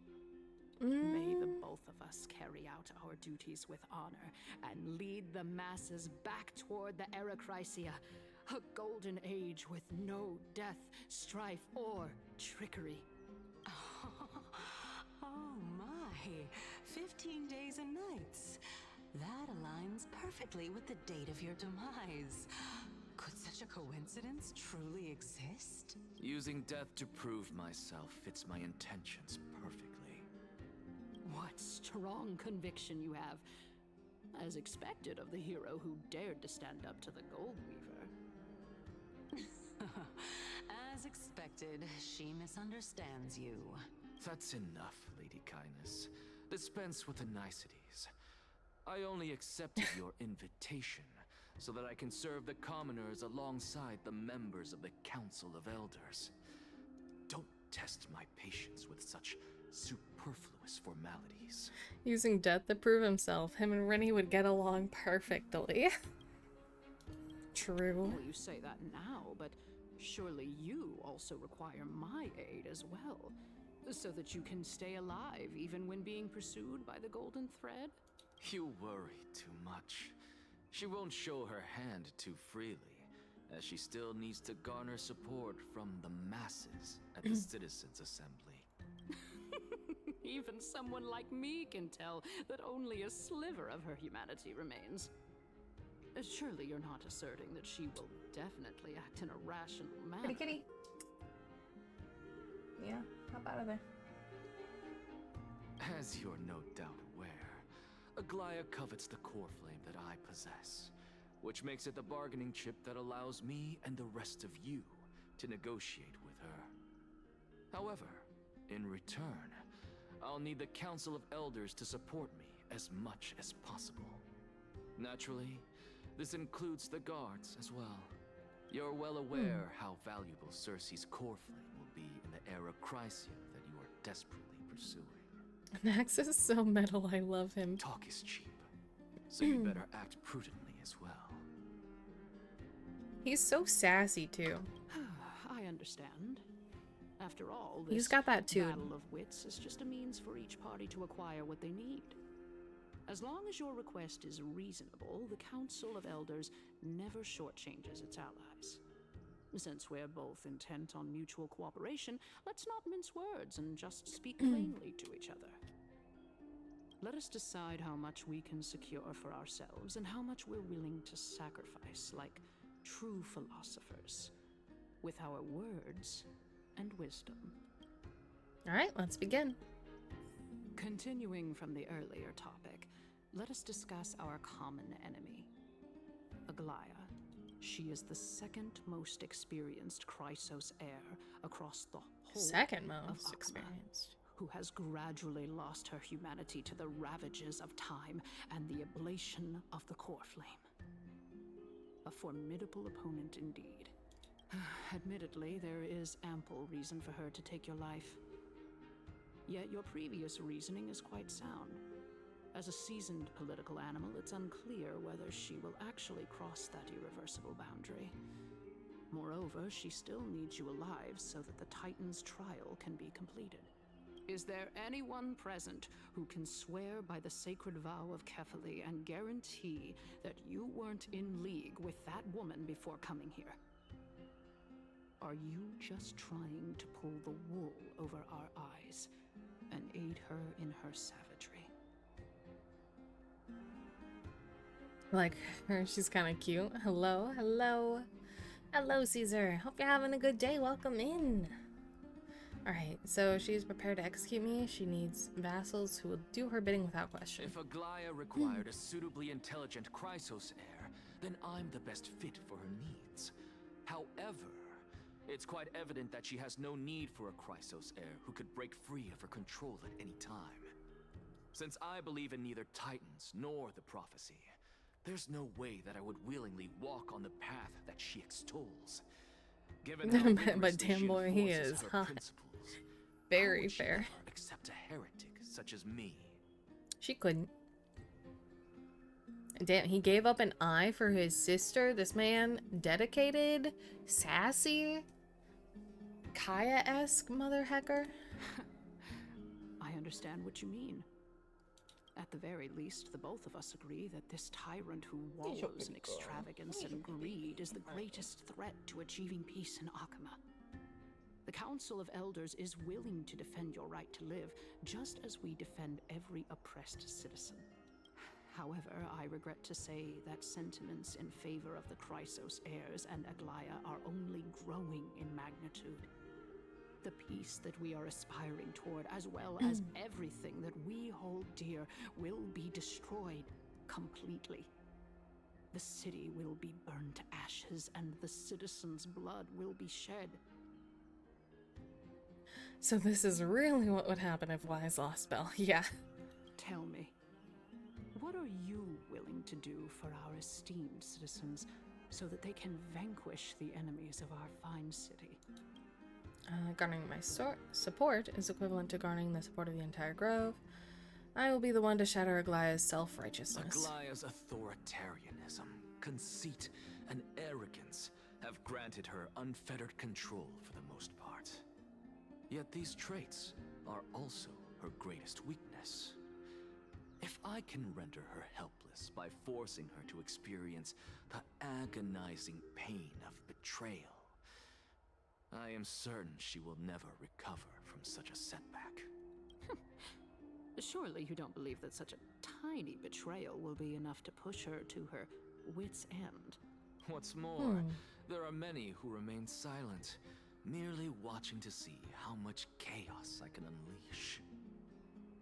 May the both of us carry out our duties with honor and lead the masses back toward the Erechrysia, a golden age with no death, strife, or trickery. Oh my, 15 days and nights. That aligns perfectly with the date of your demise. Could such a coincidence truly exist? Using death to prove myself fits my intentions perfectly. What strong conviction you have, as expected of the hero who dared to stand up to the Gold Weaver. As expected, she misunderstands you. That's enough, Lady Kindness. Dispense with the niceties. I only accepted your invitation so that I can serve the commoners alongside the members of the Council of Elders. Don't test my patience with such superfluous formalities. Using death to prove himself, him and Rennie would get along perfectly. True. Well, you say that now, but surely you also require my aid as well, so that you can stay alive even when being pursued by the Golden Thread? You worry too much. She won't show her hand too freely, as she still needs to garner support from the masses at the Citizens' Assembly. Even someone like me can tell that only a sliver of her humanity remains. Surely you're not asserting that she will definitely act in a rational manner. Kitty kitty. Yeah, hop out of there. As you're no doubt aware, Aglaya covets the core flame that I possess, which makes it the bargaining chip that allows me and the rest of you to negotiate with her. However, in return, I'll need the Council of Elders to support me as much as possible. Naturally, this includes the guards as well. You're well aware how valuable Cersei's core flame will be in the era Chrysia that you are desperately pursuing. Max is so metal, I love him. Talk is cheap, so you better act prudently as well. He's so sassy too. I understand. After all, this He's got that too. battle of wits is just a means for each party to acquire what they need. As long as your request is reasonable, the Council of Elders never shortchanges its allies. Since we're both intent on mutual cooperation, let's not mince words and just speak plainly to each other. Let us decide how much we can secure for ourselves and how much we're willing to sacrifice, like true philosophers, with our words and wisdom. All right, let's begin. Continuing from the earlier topic, let us discuss our common enemy, Aglaya. She is the second most experienced Chrysos heir across the whole Second of most Akama, experienced. who has gradually lost her humanity to the ravages of time and the ablation of the core flame. A formidable opponent indeed. Admittedly, there is ample reason for her to take your life. Yet your previous reasoning is quite sound. As a seasoned political animal, it's unclear whether she will actually cross that irreversible boundary. Moreover, she still needs you alive so that the Titan's trial can be completed. Is there anyone present who can swear by the sacred vow of Kefali and guarantee that you weren't in league with that woman before coming here? Are you just trying to pull the wool over our eyes and aid her in her savagery? Like her, she's kind of cute. Hello, hello. Hello, Caesar. Hope you're having a good day. Welcome in. Alright, so she's prepared to execute me. She needs vassals who will do her bidding without question. If Aglaya required a suitably intelligent Chrysos heir, then I'm the best fit for her needs. However, it's quite evident that she has no need for a Chrysos heir who could break free of her control at any time. Since I believe in neither Titans nor the prophecy, there's no way that I would willingly walk on the path that she extols. Given how But damn boy, he is hot. Very fair. Accept a heretic such as me. She couldn't. Damn, he gave up an eye for his sister. This man, dedicated, sassy, Kaya-esque mother hecker. I understand what you mean. At the very least, the both of us agree that this tyrant who wallows in extravagance and greed is the greatest threat to achieving peace in Akama. The Council of Elders is willing to defend your right to live, just as we defend every oppressed citizen. However, I regret to say that sentiments in favor of the Chrysos heirs and Aglaya are only growing in magnitude. The peace that we are aspiring toward, as well as everything that we hold dear, will be destroyed completely. The city will be burned to ashes, and the citizens' blood will be shed. So this is really what would happen if Wise lost Bell. Yeah. Tell me, what are are you willing to do for our esteemed citizens so that they can vanquish the enemies of our fine city? Garnering my support is equivalent to garnering the support of the entire grove. I will be the one to shatter Aglaya's self-righteousness. Aglaya's authoritarianism, conceit, and arrogance have granted her unfettered control for the most part. Yet these traits are also her greatest weakness. If I can render her helpless by forcing her to experience the agonizing pain of betrayal, I am certain she will never recover from such a setback. Surely you don't believe that such a tiny betrayal will be enough to push her to her wit's end. What's more, there are many who remain silent, merely watching to see how much chaos I can unleash.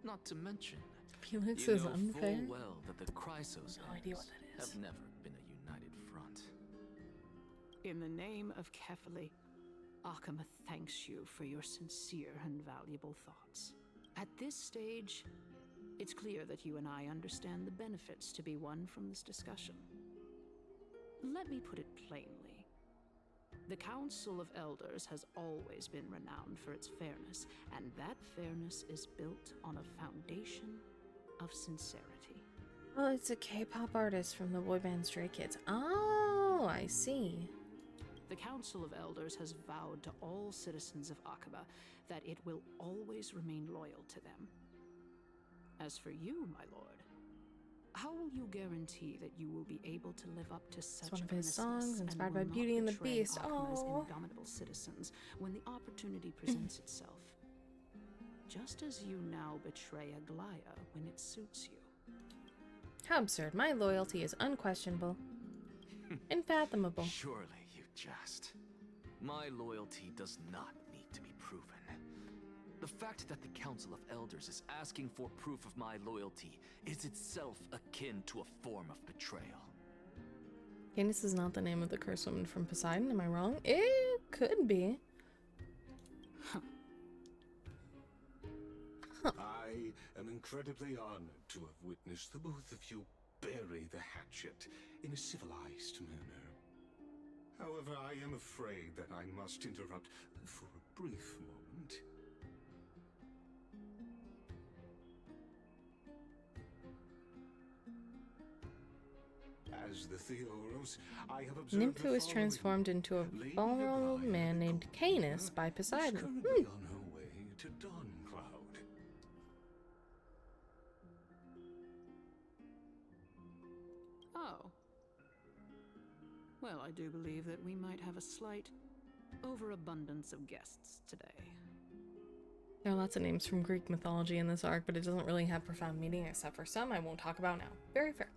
Not to mention, Felix you is know unfair. full well that the Chrysos No idea what that is. have never been a united front. In the name of Kefali, Akama thanks you for your sincere and valuable thoughts. At this stage, it's clear that you and I understand the benefits to be won from this discussion. Let me put it plainly. The Council of Elders has always been renowned for its fairness, and that fairness is built on a foundation of sincerity. Well, it's a K-pop artist from the boy band Stray Kids. Oh, I see. The Council of Elders has vowed to all citizens of Akaba that it will always remain loyal to them. As for you, my lord, how will you guarantee that you will be able to live up to such one of his earnestness songs, and inspired will by not Beauty and the betray Beast. Akuma's Oh. indomitable citizens when the opportunity presents itself? Just as you now betray Aglaya when it suits you. How absurd. My loyalty is unquestionable. Unfathomable. Surely you jest. My loyalty does not need to be proven. The fact that the Council of Elders is asking for proof of my loyalty is itself akin to a form of betrayal. Canis is not the name of the cursed woman from Poseidon, am I wrong? It could be. I am incredibly honored to have witnessed the both of you bury the hatchet in a civilized manner. However, I am afraid that I must interrupt for a brief moment. As the Theoros, I have observed Nympho is transformed into a vulnerable man named Canis by Poseidon. currently on her way to Dawncloud. Oh. Well, I do believe that we might have a slight overabundance of guests today. There are lots of names from Greek mythology in this arc, but it doesn't really have profound meaning except for some I won't talk about now. Very fair.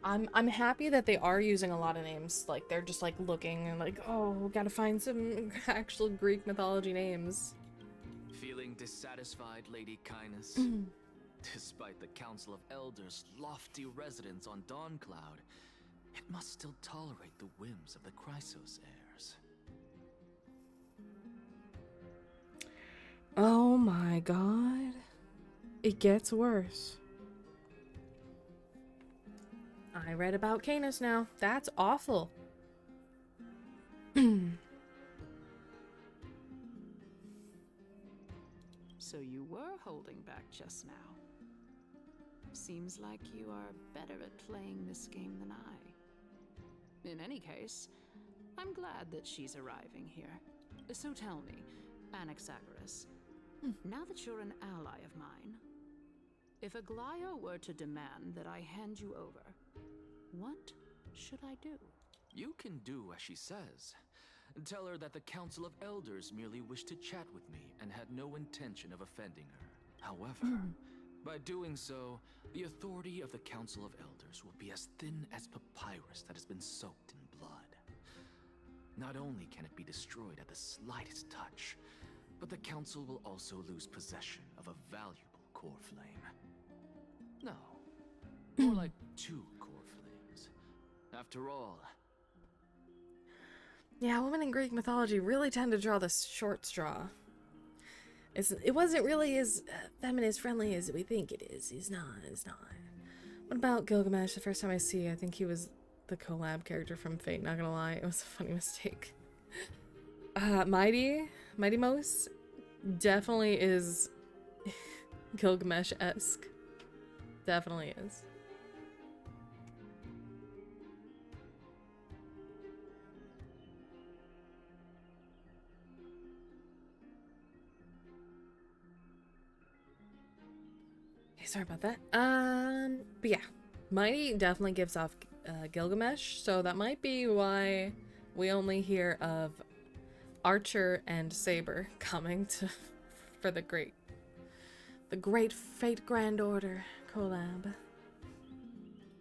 I'm happy that they are using a lot of names. Like, they're just like looking and like, oh, we gotta find some actual Greek mythology names. Feeling dissatisfied, Lady Kindness? Despite the Council of Elders' lofty residence on Dawncloud, it must still tolerate the whims of the Chrysos heirs. Oh my god. It gets worse. I read about Canis now. That's awful. So you were holding back just now. Seems like you are better at playing this game than I. In any case, I'm glad that she's arriving here. So tell me, Anaxagoras, now that you're an ally of mine, if Aglaya were to demand that I hand you over, what should I do? You can do as she says. Tell her that the Council of Elders merely wished to chat with me and had no intention of offending her. However, by doing so, the authority of the Council of Elders will be as thin as papyrus that has been soaked in blood. Not only can it be destroyed at the slightest touch, but the Council will also lose possession of a valuable core flame. No, more like 2 core flames. After all, Yeah, women in Greek mythology really tend to draw the short straw. it wasn't really as feminist friendly as we think it is. It's not. What about Gilgamesh? The first time I see, I think he was the collab character from Fate. Not gonna lie, it was a funny mistake. Mighty Most definitely is Gilgamesh-esque. Definitely is. Okay, sorry about that. But yeah, Mighty definitely gives off Gilgamesh, so that might be why we only hear of Archer and Saber coming to for the great Fate Grand Order collab.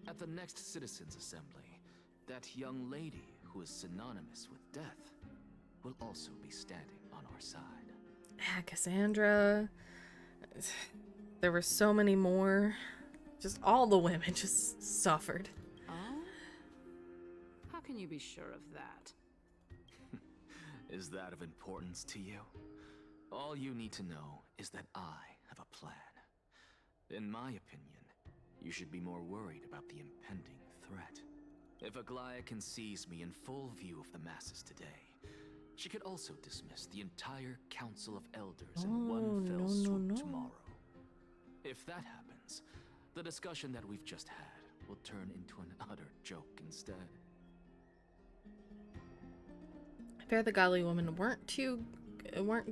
At the next Citizens Assembly, that young lady who is synonymous with death will also be standing on our side. Yeah, Cassandra. There were so many more. Just all the women just suffered. Oh? How can you be sure of that? Is that of importance to you? All you need to know is that I have a plan. In my opinion, you should be more worried about the impending threat. If Aglaia sees me in full view of the masses today, she could also dismiss the entire Council of Elders in one fell swoop tomorrow. If that happens, the discussion that we've just had will turn into an utter joke instead. Fair the godly women weren't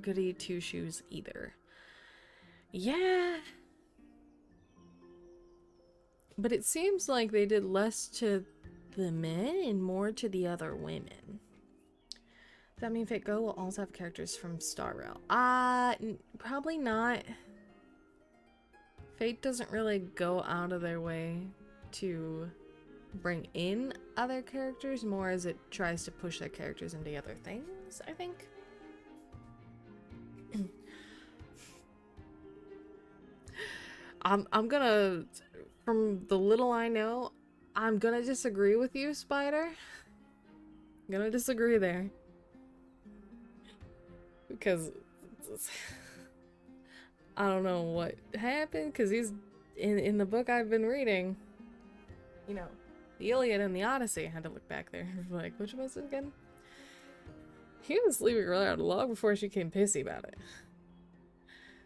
goody two shoes either. Yeah. But it seems like they did less to the men and more to the other women. Does that mean Fate Go will also have characters from Star Rail? Probably not. Fate doesn't really go out of their way to bring in other characters, more as it tries to push their characters into other things, I think. I'm gonna, from the little I know, I'm gonna disagree with you, Spider. I'm gonna disagree there. Because I don't know what happened, because he's in the book I've been reading, you know, the Iliad and the Odyssey. I had to look back there. Like, which was it again? He was leaving her out long before she came pissy about it.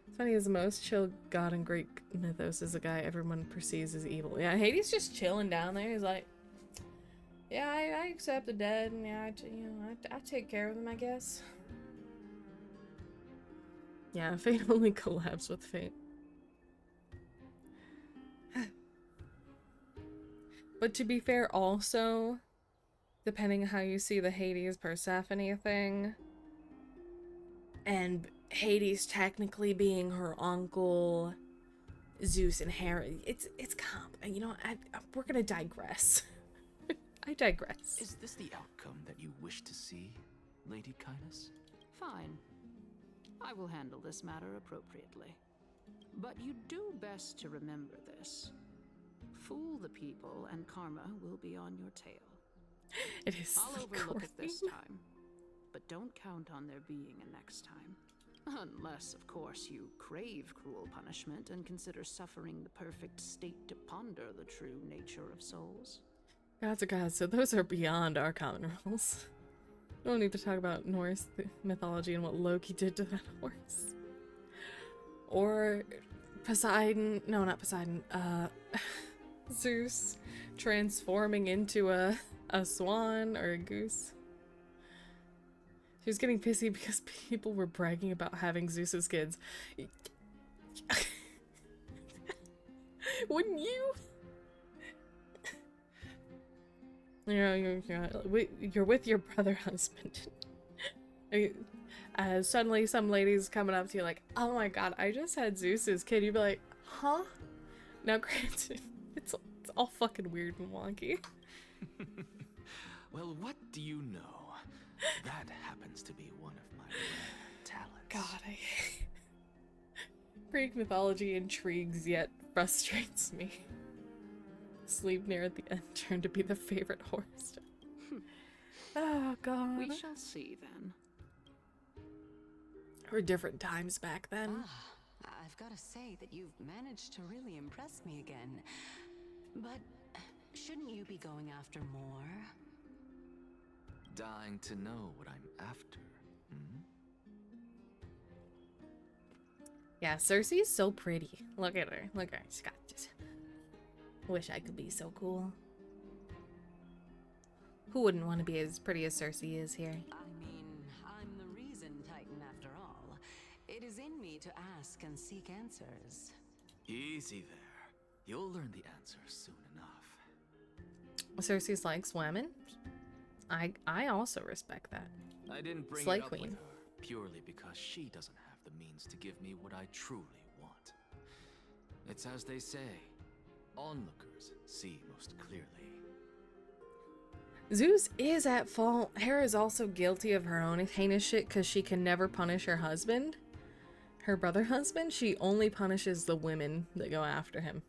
It's funny, as the most chill god in Greek mythos is a guy everyone perceives as evil. Yeah, Hades just chilling down there. He's like, yeah, I accept the dead, and yeah, I take care of them, I guess. Yeah, Fate only collabs with Fate. But to be fair, also, depending on how you see the Hades Persephone thing, and Hades technically being her uncle, Zeus and Hera, it's you know, we're gonna digress. I digress. Is this the outcome that you wish to see, Lady Kindness? Fine. I will handle this matter appropriately. But you do best to remember this. Fool the people and karma will be on your tail. It is. I'll overlook it this time, but don't count on there being a next time. Unless, of course, you crave cruel punishment and consider suffering the perfect state to ponder the true nature of souls. Gods are gods, so those are beyond our common rules. We don't need to talk about Norse mythology and what Loki did to that horse. Or Poseidon, no, not Poseidon, Zeus transforming into a swan or a goose. She was getting pissy because people were bragging about having Zeus's kids. Wouldn't you? You're with your brother husband. Suddenly some lady's coming up to you like, oh my god, I just had Zeus's kid. You'd be like, huh? Now granted, it's all fucking weird and wonky. Well, what do you know? That happens to be one of my rare talents. God, Greek mythology intrigues yet frustrates me. Sleipnir at the end turned to be the favorite horse. Oh god. We shall see then. Or different times back then. I've got to say that you've managed to really impress me again. But shouldn't you be going after more? Dying to know what I'm after. Hmm? Yeah, Cersei's so pretty. Look at her. Look at her. She's got just... Wish I could be so cool. Who wouldn't want to be as pretty as Cersei is here? I mean, I'm the reason Titan after all. It is in me to ask and seek answers. Easy there. You'll learn the answers soon enough. Cersei's like swimming. I also respect that. I didn't bring Slay it up Queen. with her purely because she doesn't have the means to give me what I truly want. It's as they say, onlookers see most clearly. Zeus is at fault. Hera is also guilty of her own heinous shit because she can never punish her husband. Her brother husband, she only punishes the women that go after him.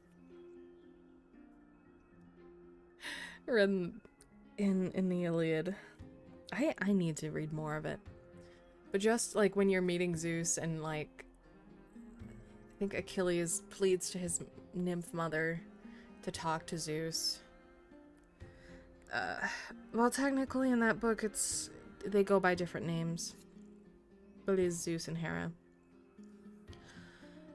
Read in the Iliad. I need to read more of it. But just like when you're meeting Zeus and like I think Achilles pleads to his nymph mother to talk to Zeus. Well, technically in that book they go by different names. But it is Zeus and Hera.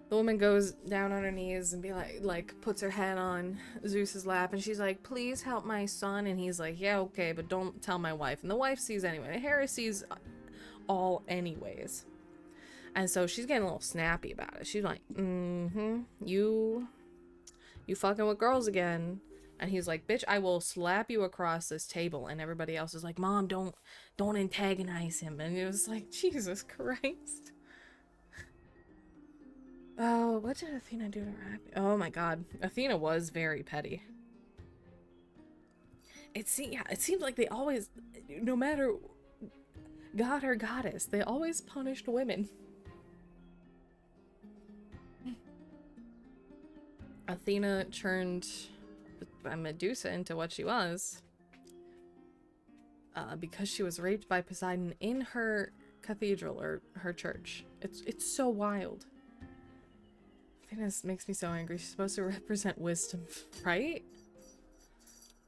The woman goes down on her knees and be like puts her head on Zeus's lap and she's like, please help my son. And he's like, yeah, okay, but don't tell my wife. And the wife sees anyway. Hera sees all anyways. And so she's getting a little snappy about it. She's like, you fucking with girls again. And he's like, bitch, I will slap you across this table. And everybody else is like, Mom, don't antagonize him. And it was like, Jesus Christ. Oh, what did Athena do to Ragnar? Oh my god. Athena was very petty. It seems like they always, no matter god or goddess, they always punished women. Athena turned Medusa into what she was because she was raped by Poseidon in her cathedral or her church. It's so wild. This makes me so angry. She's supposed to represent wisdom, right?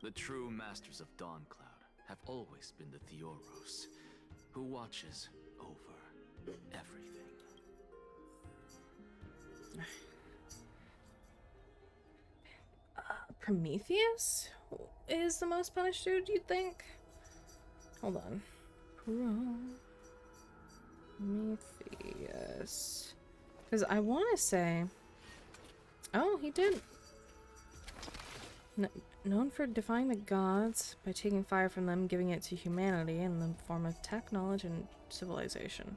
The true masters of Dawncloud have always been the Theoros, who watches over everything. Prometheus is the most punished dude, you'd think? Hold on. Prometheus. Because I want to say... Oh, he did. Known for defying the gods by taking fire from them, giving it to humanity in the form of tech, knowledge, and civilization.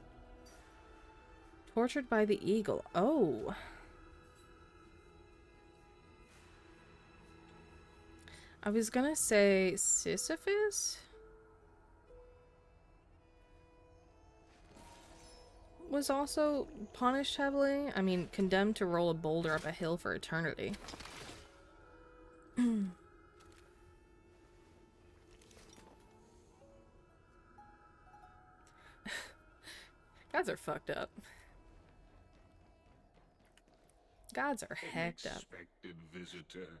Tortured by the eagle. Oh. I was gonna say Sisyphus was also punished heavily. I mean, condemned to roll a boulder up a hill for eternity. Gods are fucked up. Gods are hecked up. Unexpected visitor.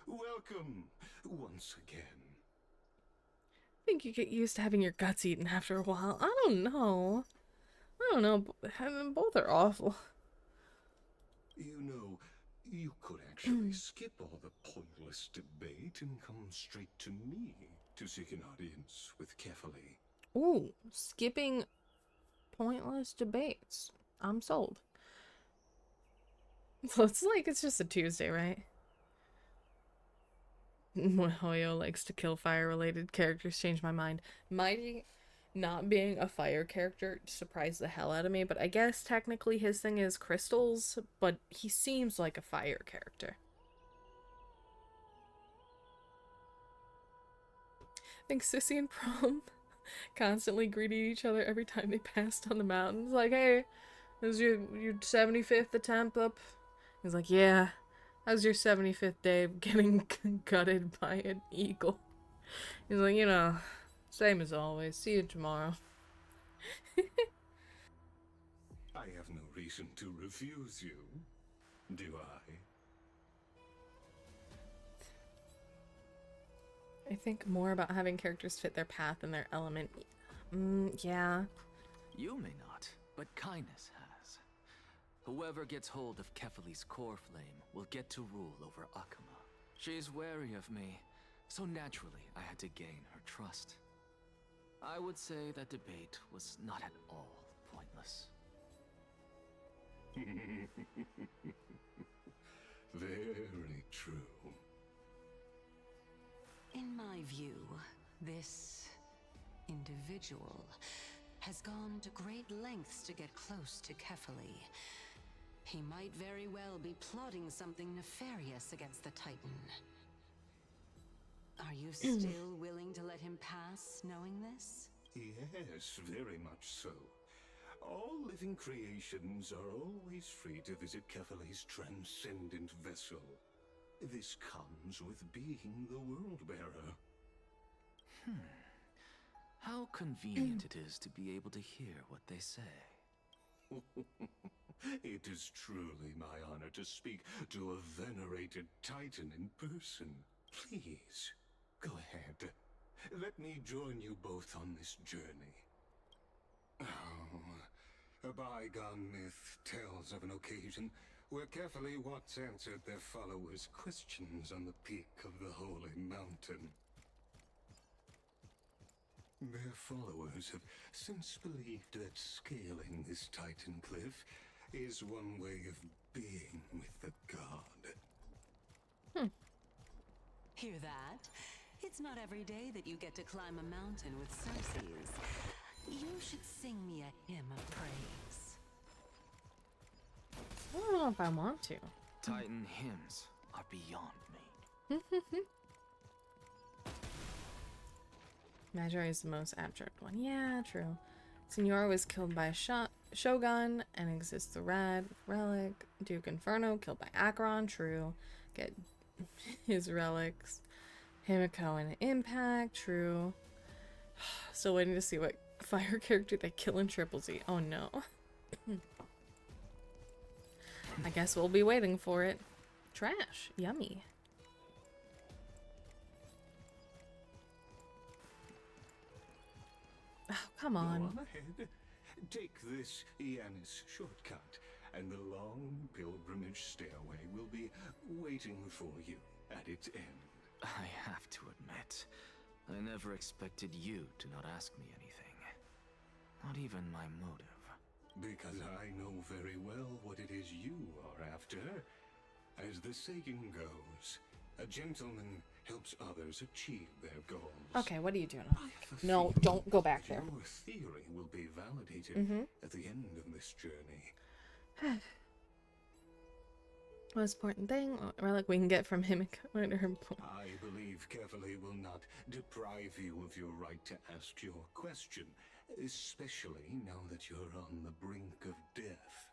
Welcome once again. I think you get used to having your guts eaten after a while. I don't know. Both are awful. You know, you could actually skip all the pointless debate and come straight to me to seek an audience with Kefali. Ooh, skipping pointless debates. I'm sold. So it's just a Tuesday, right? Hoyo likes to kill fire-related characters. Change my mind. Mighty not being a fire character surprised the hell out of me, but I guess technically his thing is crystals, but he seems like a fire character. I think Sissy and Prom constantly greeted each other every time they passed on the mountains. Like, hey, this is your 75th attempt up? He's like, yeah. How's your 75th day of getting gutted by an eagle? He's like, you know, same as always. See you tomorrow. I have no reason to refuse you, do I? I think more about having characters fit their path and their element. Yeah. You may not, but kindness has. Whoever gets hold of Kefali's core flame will get to rule over Akuma. She's wary of me, so naturally I had to gain her trust. I would say that debate was not at all pointless. Very true. In my view, this individual has gone to great lengths to get close to Kefali. He might very well be plotting something nefarious against the Titan. Are you still willing to let him pass, knowing this? Yes, very much so. All living creations are always free to visit Kefali's transcendent vessel. This comes with being the World-Bearer. How convenient it is to be able to hear what they say. It is truly my honor to speak to a venerated Titan in person. Please, go ahead. Let me join you both on this journey. Oh, a bygone myth tells of an occasion where Kefali once answered their followers' questions on the peak of the Holy Mountain. Their followers have since believed that scaling this Titan cliff is one way of being with the god. Hear that? It's not every day that you get to climb a mountain with Circes. You should sing me a hymn of praise. I don't know if I want to. Titan hymns are beyond me. Magi is the most abject one. Yeah, true. Signora was killed by a Shogun and exists the Red Relic. Duke Inferno killed by Acheron. True. Get his relics. Himiko and Impact. True. Still waiting to see what fire character they kill in Triple Z. Oh no. I guess we'll be waiting for it. Trash. Yummy. Oh, come on. Go on ahead. Take this Yanis shortcut, and the long pilgrimage stairway will be waiting for you at its end. I have to admit, I never expected you to not ask me anything. Not even my motive. Because I know very well what it is you are after. As the saying goes, a gentleman helps others achieve their goals. Okay, what are you doing? No, don't go back there. Your theory will be validated at the end of this journey. Most important thing, relic we can get from him. I believe Kefali will not deprive you of your right to ask your question, especially now that you're on the brink of death.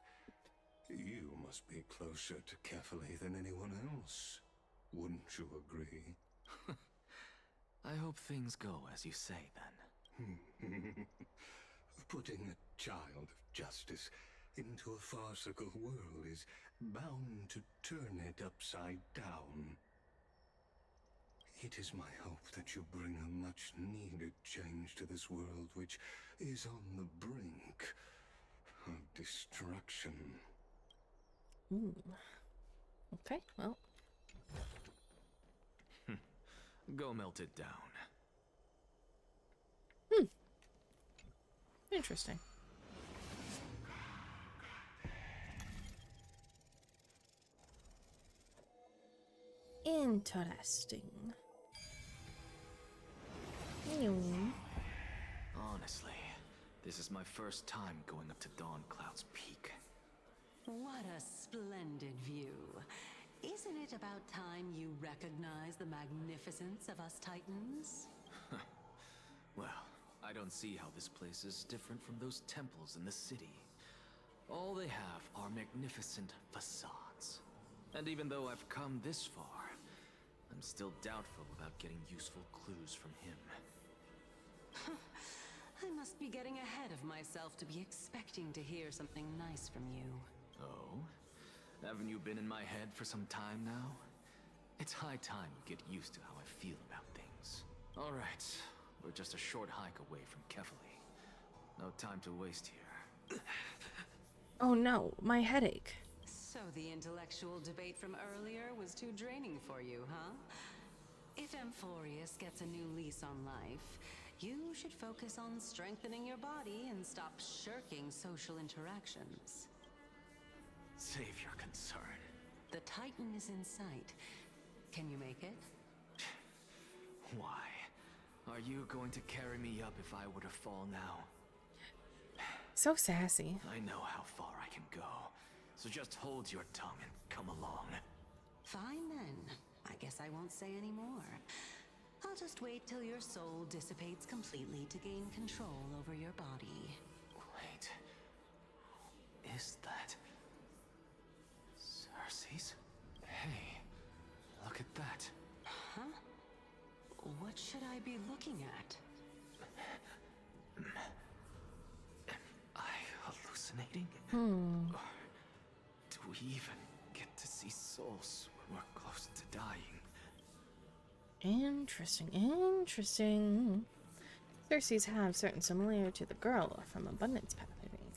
You must be closer to Kefali than anyone else. Wouldn't you agree? I hope things go as you say, then. Putting a child of justice into a farcical world is bound to turn it upside down. It is my hope that you bring a much-needed change to this world which is on the brink of destruction. Ooh. Okay, well. Go melt it down. Interesting. Interesting. Honestly, this is my first time going up to Dawn Cloud's peak. What a splendid view. Isn't it about time you recognize the magnificence of us Titans? Well, I don't see how this place is different from those temples in the city. All they have are magnificent facades. And even though I've come this far, I'm still doubtful about getting useful clues from him. I must be getting getting ahead of myself to be expecting to hear something nice from you. Oh? Haven't you been in my head for some time now? It's high time you get used to how I feel about things. Alright, we're just a short hike away from Kefali. No time to waste here. Oh no, my headache. So the intellectual debate from earlier was too draining for you, huh? If Amphorius gets a new lease on life, you should focus on strengthening your body and stop shirking social interactions. Save your concern. The Titan is in sight. Can you make it? Why? Are you going to carry me up if I were to fall now? So sassy. I know how far I can go, so just hold your tongue and come along. Fine then. I guess I won't say any more. I'll just wait till your soul dissipates completely to gain control over your body. Wait. Who is that? Cersei's? Hey, look at that. Huh? What should I be looking at? Am I hallucinating? Hmm. Or do we even get to see souls when we're close to dying? Interesting, interesting. Cersei's have certain similarity to the girl from Abundance Path, I think.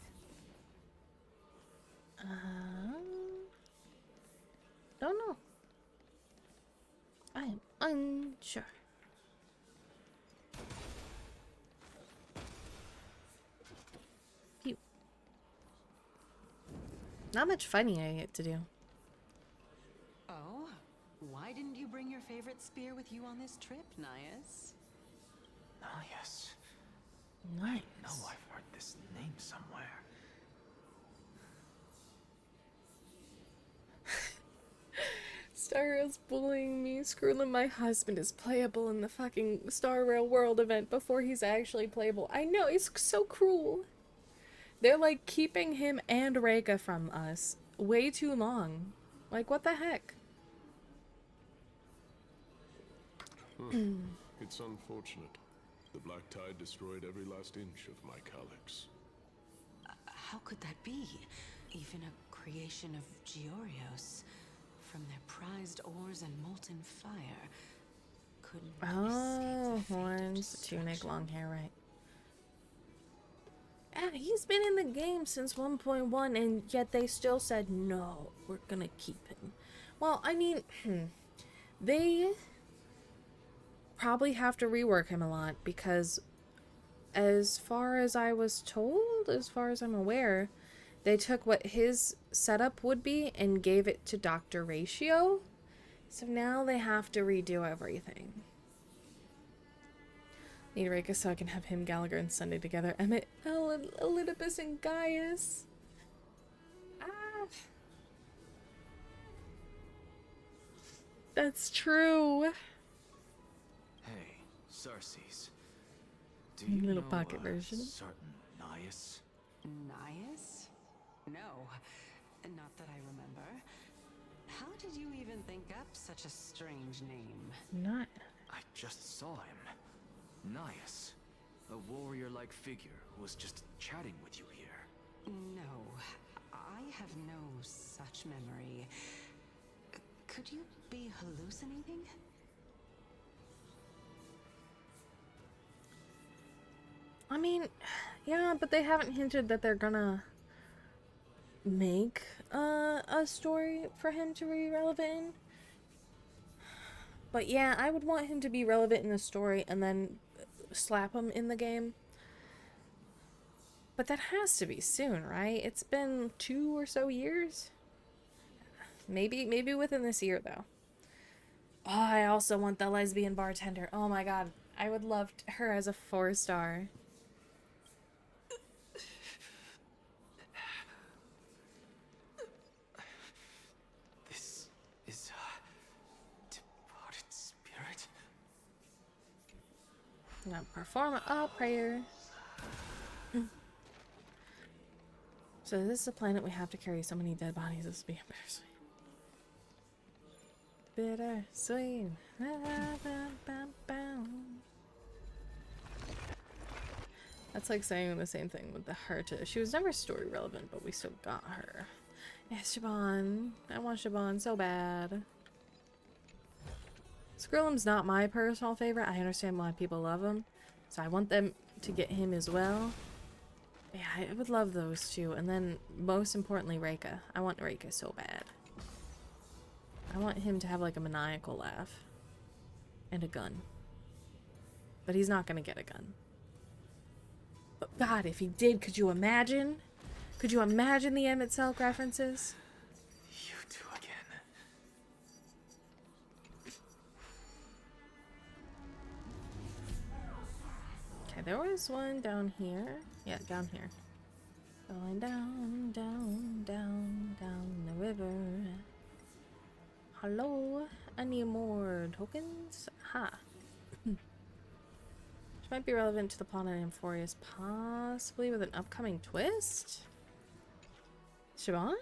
Don't know. I am unsure. Pew. Not much fighting I get to do. Oh? Why didn't you bring your favorite spear with you on this trip, Nias? Nias. Nice. I know I've heard this name somewhere. Star Rail's bullying me. Screwing my husband is playable in the fucking Star Rail World event before he's actually playable. I know, it's so cruel. They're like keeping him and Reka from us way too long. Like, what the heck? It's unfortunate. The Black Tide destroyed every last inch of my calyx. How could that be? Even a creation of Georios, from their prized ores and molten fire, couldn't Oh, horns, tunic, long hair, right. He's been in the game since 1.1 and yet they still said, no, we're gonna keep him. Well, I mean, they probably have to rework him a lot because as far as I was told, as far as I'm aware, they took what his setup would be and gave it to Dr. Ratio. So now they have to redo everything. Need Reka so I can have him, Gallagher, and Sunday together. Emmett, Ellen, Elidibus, and Gaius. Ah. That's true. Hey, Cersei's. Do you Little know pocket a version. certain Nias? Nias? No, not that I remember. How did you even think up such a strange name? Not. I just saw him. Nias. A warrior-like figure who was just chatting with you here. No, I have no such memory. Could you be hallucinating? I mean, yeah, but they haven't hinted that they're gonna make a story for him to be relevant in. But yeah, I would want him to be relevant in the story and then slap him in the game. But that has to be soon, right? It's been 2 or so years. Maybe within this year, though. Oh, I also want the lesbian bartender. Oh my god. I would love her as a 4-star. This is a departed spirit. Now perform a prayer. So this is a planet we have to carry so many dead bodies. This will be bittersweet. Bittersweet. That's like saying the same thing with the Herta. She was never story relevant, but we still got her. Yeah, Siobhan. I want Siobhan so bad. Skrillum's not my personal favorite. I understand why people love him. So I want them to get him as well. Yeah, I would love those two. And then, most importantly, Reika. I want Reika so bad. I want him to have like a maniacal laugh. And a gun. But he's not gonna get a gun. But God, if he did, could you imagine? Could you imagine the Emmett Selk references? You two again. Okay, there was one down here. Yeah, down here. Going down, down, down, down the river. Hello? I need more tokens? Ha. Which might be relevant to the plot in Amphorius, possibly with an upcoming twist? Siobhan?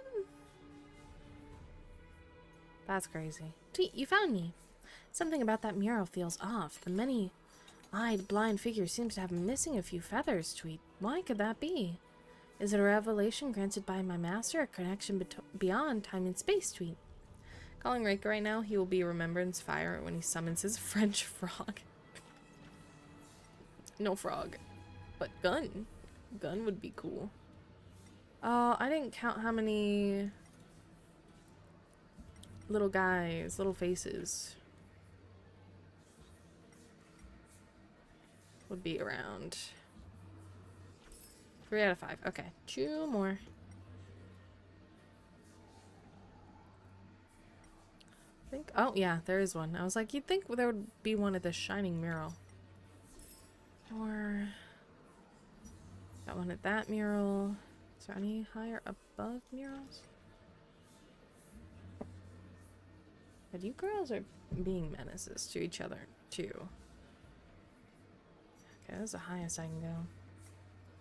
That's crazy. Tweet, you found me. Something about that mural feels off. The many-eyed blind figure seems to have missing a few feathers, Tweet. Why could that be? Is it a revelation granted by my master, a connection beyond time and space, Tweet? Calling Reika right now, he will be Remembrance Fire when he summons his French frog. No frog, but gun. Gun would be cool. Oh, I didn't count how many little guys, little faces would be around. 3 out of 5. Okay, 2 more. I think. Oh yeah, there is one. I was like, you'd think there would be one at the shining mural. Or got one at that mural. Is there any higher above murals? But you girls are being menaces to each other too. Okay, that's the highest I can go.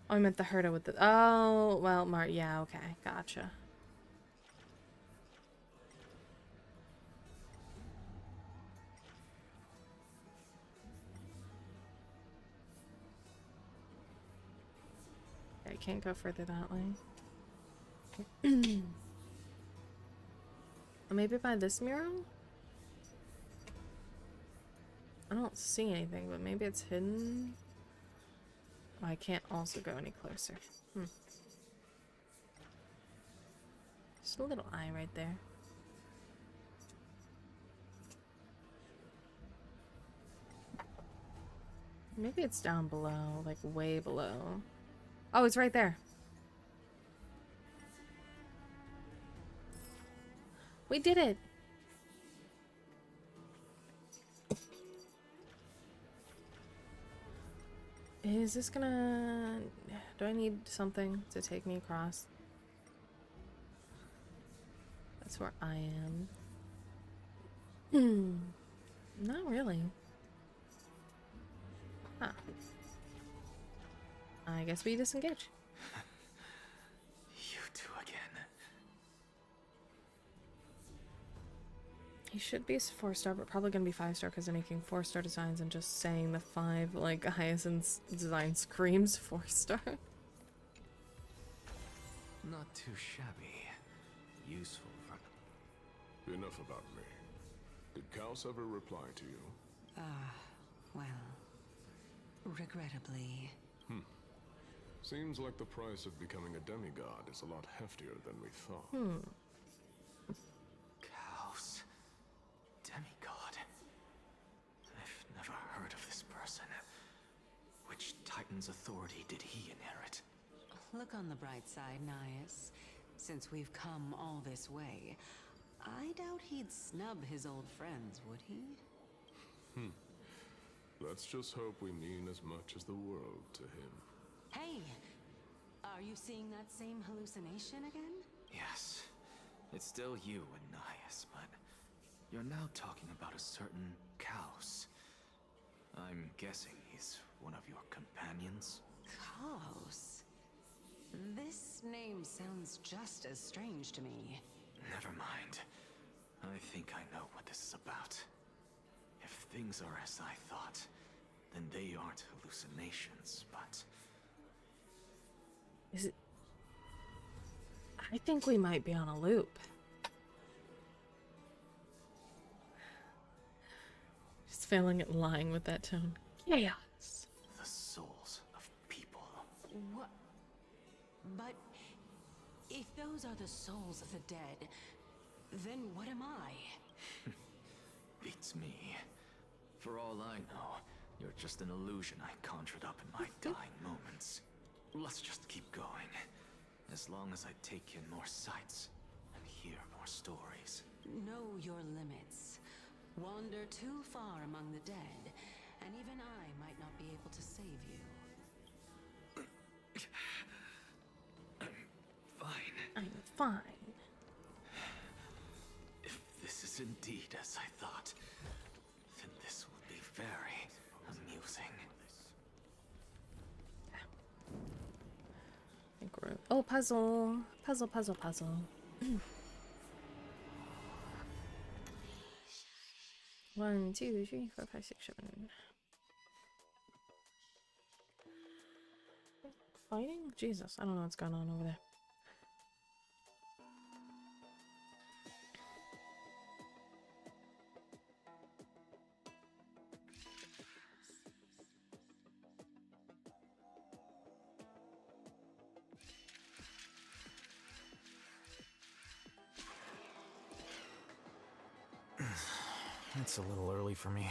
Oh, I meant the Herta with the. Oh, well, yeah, okay, gotcha. I can't go further that way. Or maybe by this mural? I don't see anything, but maybe it's hidden. Oh, I can't also go any closer. Just a little eye right there. Maybe it's down below, like way below. Oh, it's right there. We did it. Is this gonna... Do I need something to take me across? That's where I am. Not really. Huh. I guess we disengage. You two again. He should be 4-star, but probably gonna be 5-star because they're making 4-star designs and just saying the 5, like, Hyacinth's design screams 4-star. Not too shabby. Useful from... Enough about me. Did Kaos ever reply to you? Well, regrettably. Seems like the price of becoming a demigod is a lot heftier than we thought. Kaos. Demigod. I've never heard of this person. Which Titan's authority did he inherit? Look on the bright side, Nias. Since we've come all this way, I doubt he'd snub his old friends, would he? Let's just hope we mean as much as the world to him. Hey! Are you seeing that same hallucination again? Yes. It's still you and Nias, but you're now talking about a certain Kaos. I'm guessing he's one of your companions? Kaos? This name sounds just as strange to me. Never mind. I think I know what this is about. If things are as I thought, then they aren't hallucinations, but Is it? I think we might be on a loop. Just failing at lying with that tone. Chaos. The souls of people. What? But if those are the souls of the dead, then what am I? Beats me. For all I know, you're just an illusion I conjured up in my dying moments. Let's just keep going. As long as I take in more sights and hear more stories. Know your limits. Wander too far among the dead, and even I might not be able to save you. Fine. I'm fine. If this is indeed as I thought, then this will be very amusing. Oh, puzzle. Puzzle, puzzle, puzzle. 1, 2, 3, 4, 5, 6, 7. Fighting? Jesus, I don't know what's going on over there. It's a little early for me.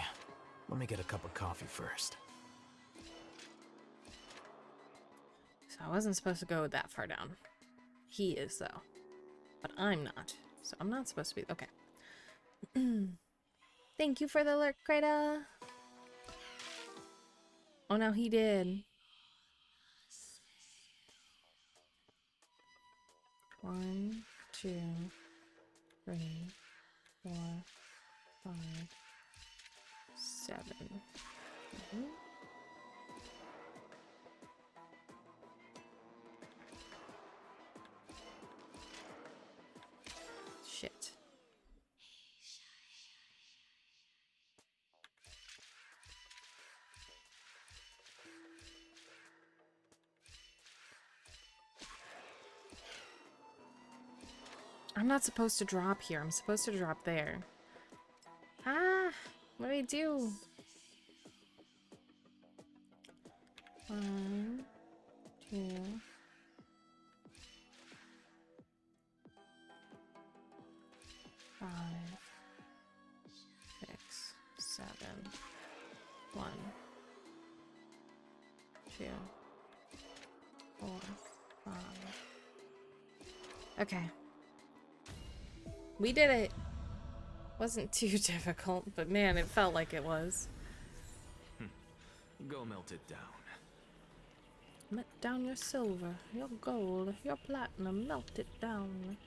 Let me get a cup of coffee first. So I wasn't supposed to go that far down. He is, though. But I'm not. So I'm not supposed to be... Okay. Thank you for the alert, Krita. Oh, no, he did. 1, 2, 3, 4, 5, 7. Shit. I'm not supposed to drop here. I'm supposed to drop there. Ah! What do I do? 1, 2, 5, 6, 7. 1, 2, 4, 5. Okay. We did it. Wasn't too difficult, but man, it felt like it was. Go melt it down. Melt down your silver, your gold, your platinum, melt it down.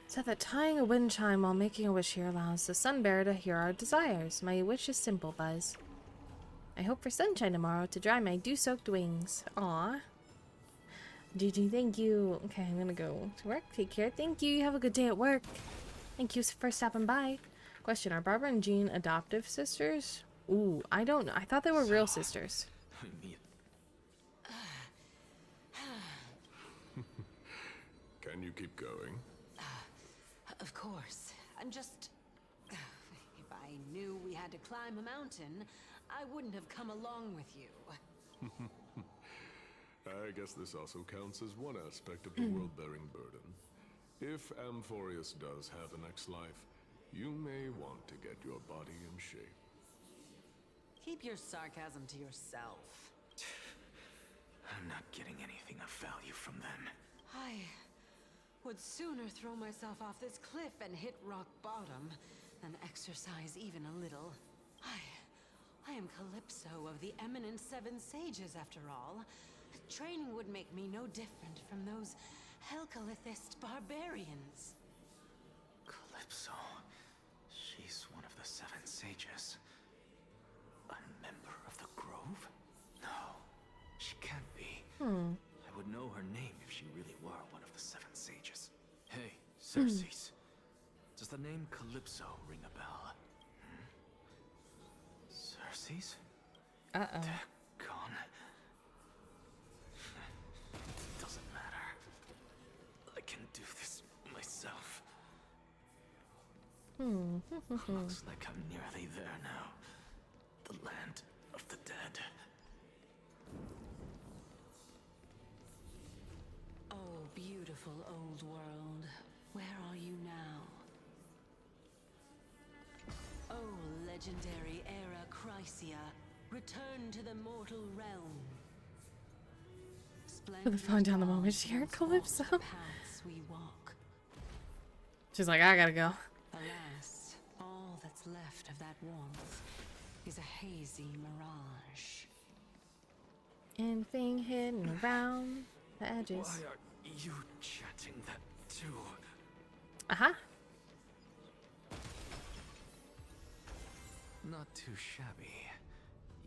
Said that tying a wind chime while making a wish here allows the sun bearer to hear our desires. My wish is simple, Buzz. I hope for sunshine tomorrow to dry my dew-soaked wings. Aw. GG, thank you. Okay, I'm gonna go to work. Take care. Thank you. You have a good day at work. Thank you for stopping by. Question, are Barbara and Jean adoptive sisters? Ooh, I don't know. I thought they were real sisters. Can you keep going? Of course. I'm just... If I knew we had to climb a mountain, I wouldn't have come along with you. I guess this also counts as one aspect of the world-bearing burden. If Amphorius does have a next life, you may want to get your body in shape. Keep your sarcasm to yourself. I'm not getting anything of value from them. I would sooner throw myself off this cliff and hit rock bottom than exercise even a little. I am Calypso of the eminent Seven Sages, after all. Training would make me no different from those Helcalithist barbarians. Calypso. She's one of the Seven Sages. A member of the Grove? No, she can't be. I would know her name if she really were one of the Seven Sages. Hey, Cersei. Does the name Calypso ring a bell? Cersei? Uh-oh. Gone. Doesn't matter. Looks like I'm nearly there now. The land of the dead. Oh, beautiful old world. Where are you now? Oh, legendary era Chrysia. Return to the mortal realm. For the fun down the moment she heard Calypso. Paths we walk. She's like, I gotta go. Alas, all that's left of that warmth is a hazy mirage. Anything hidden around the edges. Why are you chatting that too? Uh-huh. Not too shabby.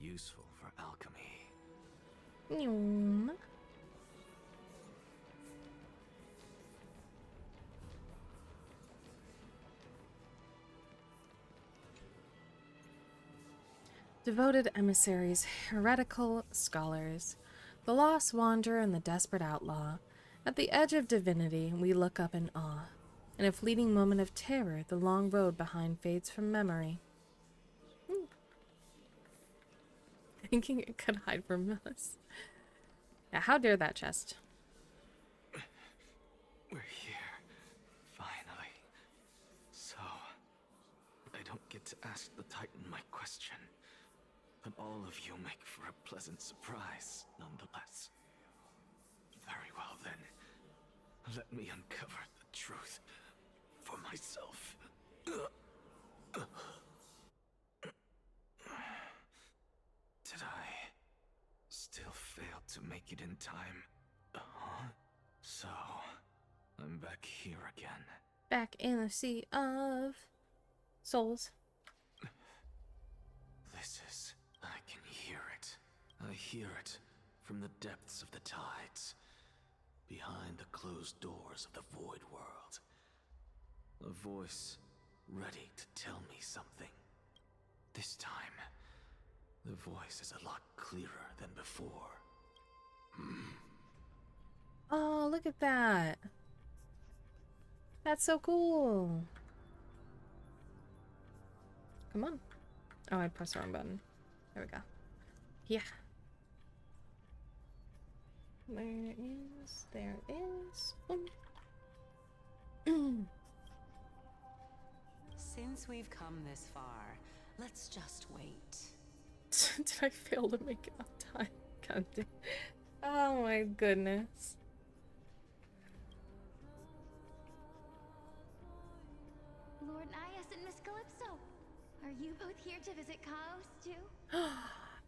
Useful for alchemy. Devoted emissaries, heretical scholars, the lost wanderer and the desperate outlaw. At the edge of divinity, we look up in awe. In a fleeting moment of terror, the long road behind fades from memory. Thinking it could hide from us. Yeah, how dare that chest? We're here. Finally. So, I don't get to ask the Titan my question. But all of you make for a pleasant surprise, nonetheless. Very well then. Let me uncover the truth for myself. Did I still fail to make it in time? So, I'm back here again. Back in the sea of souls. This is... I can hear it. I hear it from the depths of the tides. Behind the closed doors of the void world. A voice ready to tell me something. This time, the voice is a lot clearer than before. Oh, look at that. That's so cool. Come on. Oh, I pressed the wrong button. There we go. Yeah. There it is. Boom. Since we've come this far, let's just wait. Did I fail to make it on time? God damn. Oh my goodness. Lord Nias and Miss Calypso, are you both here to visit Chaos too?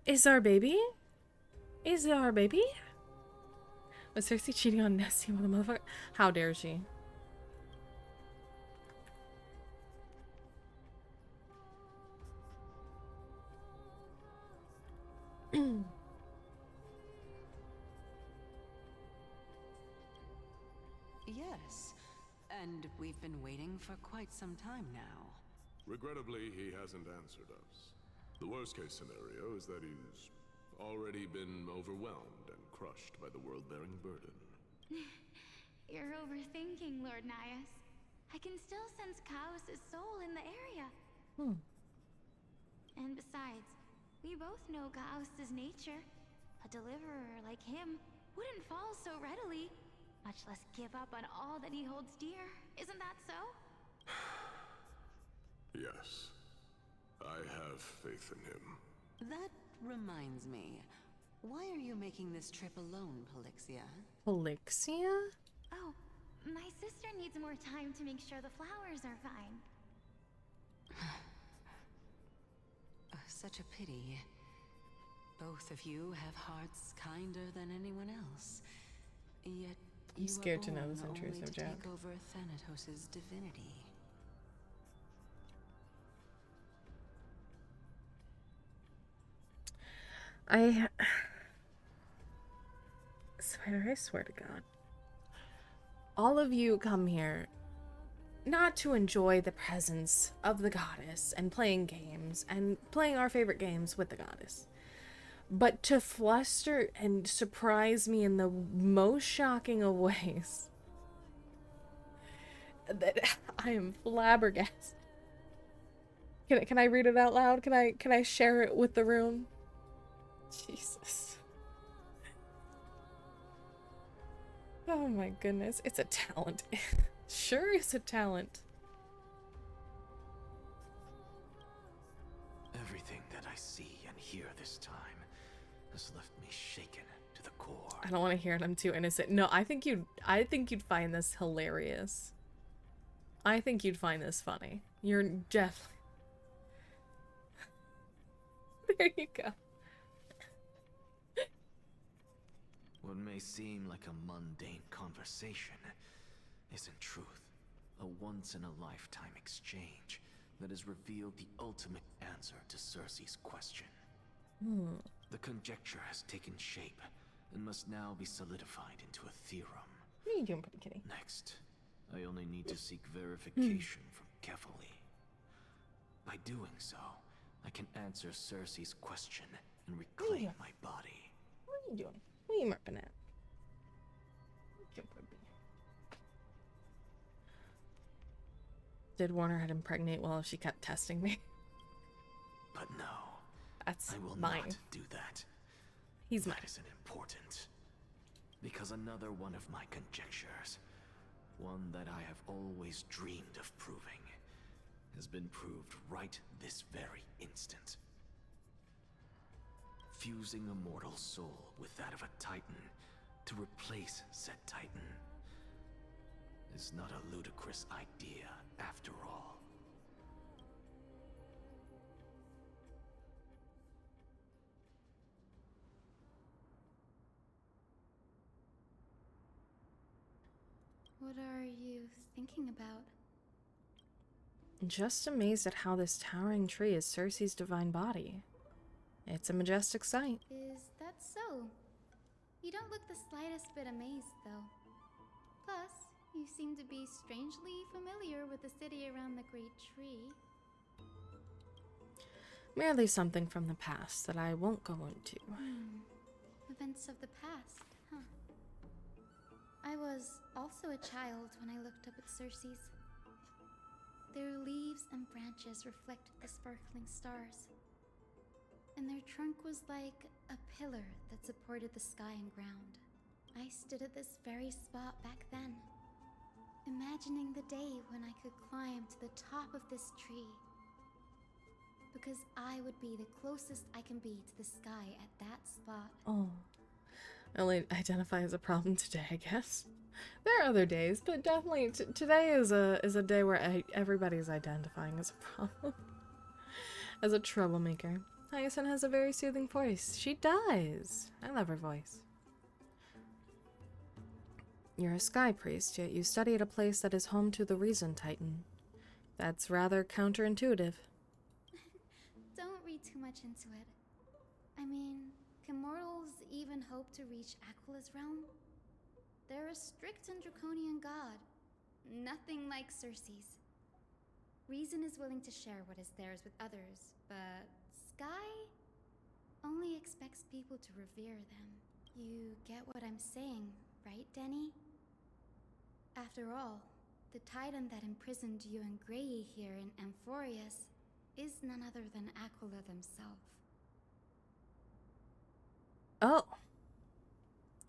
Is our baby? Is it our baby? Was Cersei cheating on Nessie with a motherfucker? How dare she? Yes, and we've been waiting for quite some time now. Regrettably, he hasn't answered us. The worst-case scenario is that he's already been overwhelmed and crushed by the world-bearing burden. You're overthinking, Lord Nias. I can still sense Chaos' soul in the area. And besides, we both know Chaos' nature. A deliverer like him wouldn't fall so readily, much less give up on all that he holds dear. Isn't that so? Yes. I have faith in him. That reminds me. Why are you making this trip alone, Polixia? Polixia? Oh, my sister needs more time to make sure the flowers are fine. Such a pity. Both of you have hearts kinder than anyone else. Yet I'm scared to know this intrusive joke. Take over Thanatos' divinity. I swear to God. All of you come here not to enjoy the presence of the goddess and playing games and playing our favorite games with the goddess, but to fluster and surprise me in the most shocking of ways that I am flabbergasted. Can I read it out loud? Can I share it with the room? Jesus. Oh my goodness, it's a talent. Sure, it's a talent. Everything that I see and hear this time has left me shaken to the core. I don't want to hear it. I'm too innocent. No, I think you'd find this hilarious. I think you'd find this funny. You're definitely. There you go. What may seem like a mundane conversation is in truth a once-in-a-lifetime exchange that has revealed the ultimate answer to Cersei's question. The conjecture has taken shape and must now be solidified into a theorem. What are you doing, pretty kitty? Next, I only need to seek verification from Kefali. By doing so, I can answer Cersei's question and reclaim my body. What are you doing? What are you marking at? Did Warner had impregnate well if she kept testing me? But no, that's I will mine. not do that. He's mine. That isn't important. Because another one of my conjectures, one that I have always dreamed of proving, has been proved right this very instant. Fusing a mortal soul with that of a Titan to replace said Titan is not a ludicrous idea after all. What are you thinking about? Just amazed at how this towering tree is Cersei's divine body. It's a majestic sight. Is that so? You don't look the slightest bit amazed, though. Plus, you seem to be strangely familiar with the city around the Great Tree. Merely something from the past that I won't go into. Events of the past, huh? I was also a child when I looked up at Cersei's. Their leaves and branches reflected the sparkling stars. And their trunk was like a pillar that supported the sky and ground. I stood at this very spot back then, imagining the day when I could climb to the top of this tree. Because I would be the closest I can be to the sky at that spot. Oh. I only identify as a problem today, I guess. There are other days, but definitely today is a day where everybody's identifying as a problem. As a troublemaker. Hyacinth has a very soothing voice. She does. I love her voice. You're a sky priest, yet you study at a place that is home to the Reason Titan. That's rather counterintuitive. Don't read too much into it. I mean, can mortals even hope to reach Aquila's realm? They're a strict and draconian god. Nothing like Cersei's. Reason is willing to share what is theirs with others, but Sky only expects people to revere them. You get what I'm saying, right, Denny? After all, the Titan that imprisoned you and Grey here in Amphorius is none other than Aquila themselves. Oh.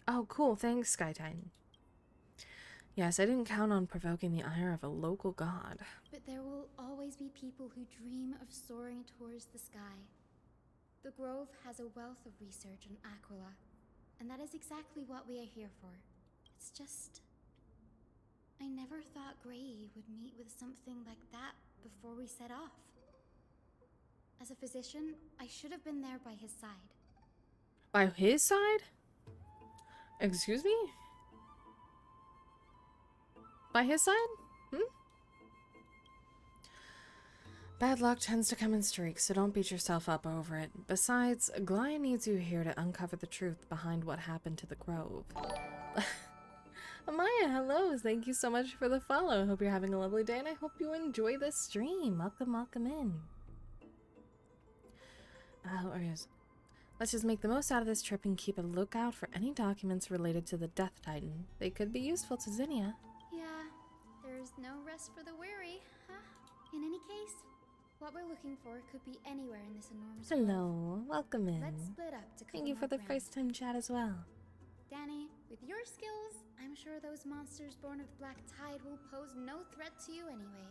Oh, cool. Thanks, Sky Titan. Yes, I didn't count on provoking the ire of a local god. But there will always be people who dream of soaring towards the sky. The Grove has a wealth of research on Aquila, and that is exactly what we are here for. It's just... I never thought Grey would meet with something like that before we set off. As a physician, I should have been there by his side. By his side? Excuse me? By his side? Bad luck tends to come in streaks, so don't beat yourself up over it. Besides, Glaya needs you here to uncover the truth behind what happened to the Grove. Amaya, hello! Thank you so much for the follow. Hope you're having a lovely day, and I hope you enjoy this stream. Welcome, welcome in. Let's just make the most out of this trip and keep a lookout for any documents related to the Death Titan. They could be useful to Zinnia. Yeah, there's no rest for the weary, huh? In any case, What we're looking for could be anywhere in this enormous Hello, welcome in. Let's split up to cover Thank you for more the ground. first time chat as well. Danny, with your skills, I'm sure those monsters born of the Black Tide will pose no threat to you anyway.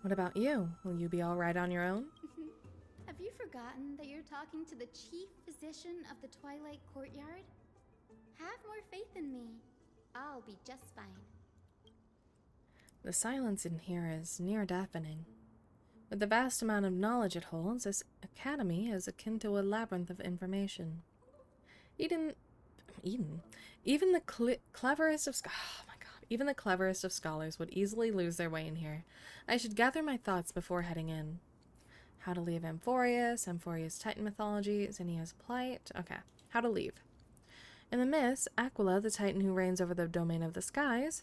What about you? Will you be alright on your own? Have you forgotten that you're talking to the chief physician of the Twilight Courtyard? Have more faith in me. I'll be just fine. The silence in here is near deafening. With the vast amount of knowledge it holds, this academy is akin to a labyrinth of information. Even the cleverest of oh my god, even the cleverest of scholars would easily lose their way in here. I should gather my thoughts before heading in. How to leave Amphorius Titan mythology, Zinnia's plight. Okay, how to leave. In the myths, Aquila, the Titan who reigns over the domain of the skies,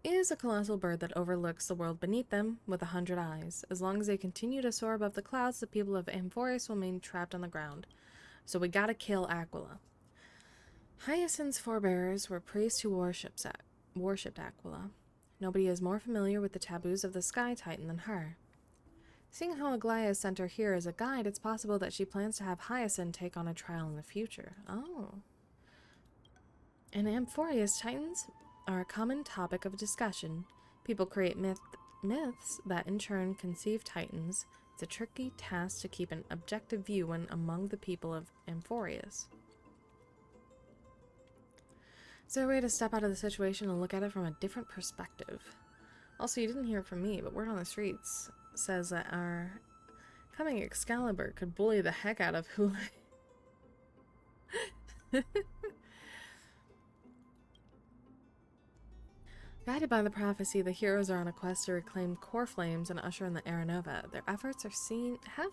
is a colossal bird that overlooks the world beneath them with 100 eyes. As long as they continue to soar above the clouds, the people of Amphorius will remain trapped on the ground. So we gotta kill Aquila. Hyacinth's forebears were priests who worshipped Aquila. Nobody is more familiar with the taboos of the Sky Titan than her. Seeing how Aglaia sent her here as a guide, it's possible that she plans to have Hyacinth take on a trial in the future. Oh. And Amphorius Titans are a common topic of discussion. People create myths that in turn conceive Titans. It's a tricky task to keep an objective view when among the people of Amphorius. Is there a way to step out of the situation and look at it from a different perspective? Also, you didn't hear it from me, but word on the streets says that our coming Excalibur could bully the heck out of Hule. Guided by the prophecy, the heroes are on a quest to reclaim core flames and usher in the Era Nova. Their efforts have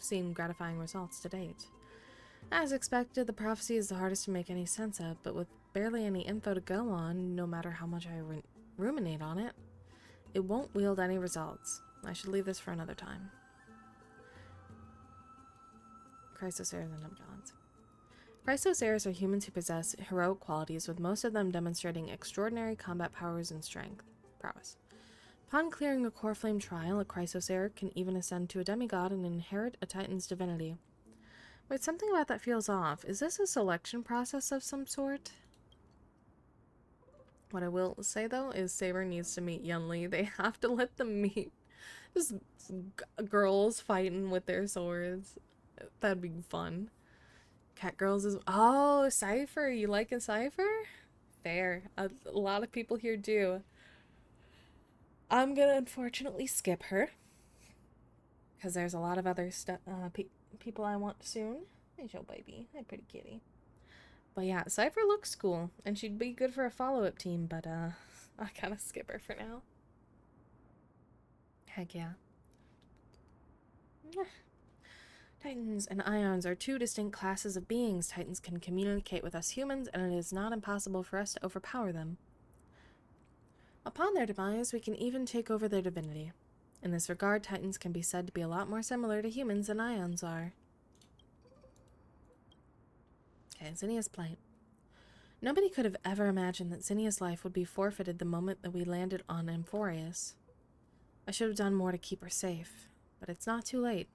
seen gratifying results to date. As expected, the prophecy is the hardest to make any sense of, but with barely any info to go on, no matter how much I ruminate on it, it won't wield any results. I should leave this for another time. Chrysoseirs and Demigons. Chrysoseirs are humans who possess heroic qualities, with most of them demonstrating extraordinary combat powers and prowess. Upon clearing a core flame trial, a Chrysosaur can even ascend to a demigod and inherit a Titan's divinity. Wait, something about that feels off. Is this a selection process of some sort? What I will say, though, is Saber needs to meet Yunli. They have to let them meet. Just girls fighting with their swords. That'd be fun. Cat Girls is... Oh, Cypher. You like a Cypher? Fair. A lot of people here do. I'm gonna unfortunately skip her. Because there's a lot of other people I want soon. There's your baby. Hi, pretty kitty. But yeah, Cypher looks cool. And she'd be good for a follow-up team, but I gotta skip her for now. Heck yeah. Titans and Ions are two distinct classes of beings. Titans can communicate with us humans, and it is not impossible for us to overpower them. Upon their demise, we can even take over their divinity. In this regard, Titans can be said to be a lot more similar to humans than Ions are. Okay, Zinnia's plight. Nobody could have ever imagined that Zinnia's life would be forfeited the moment that we landed on Amphorius. I should have done more to keep her safe, but it's not too late.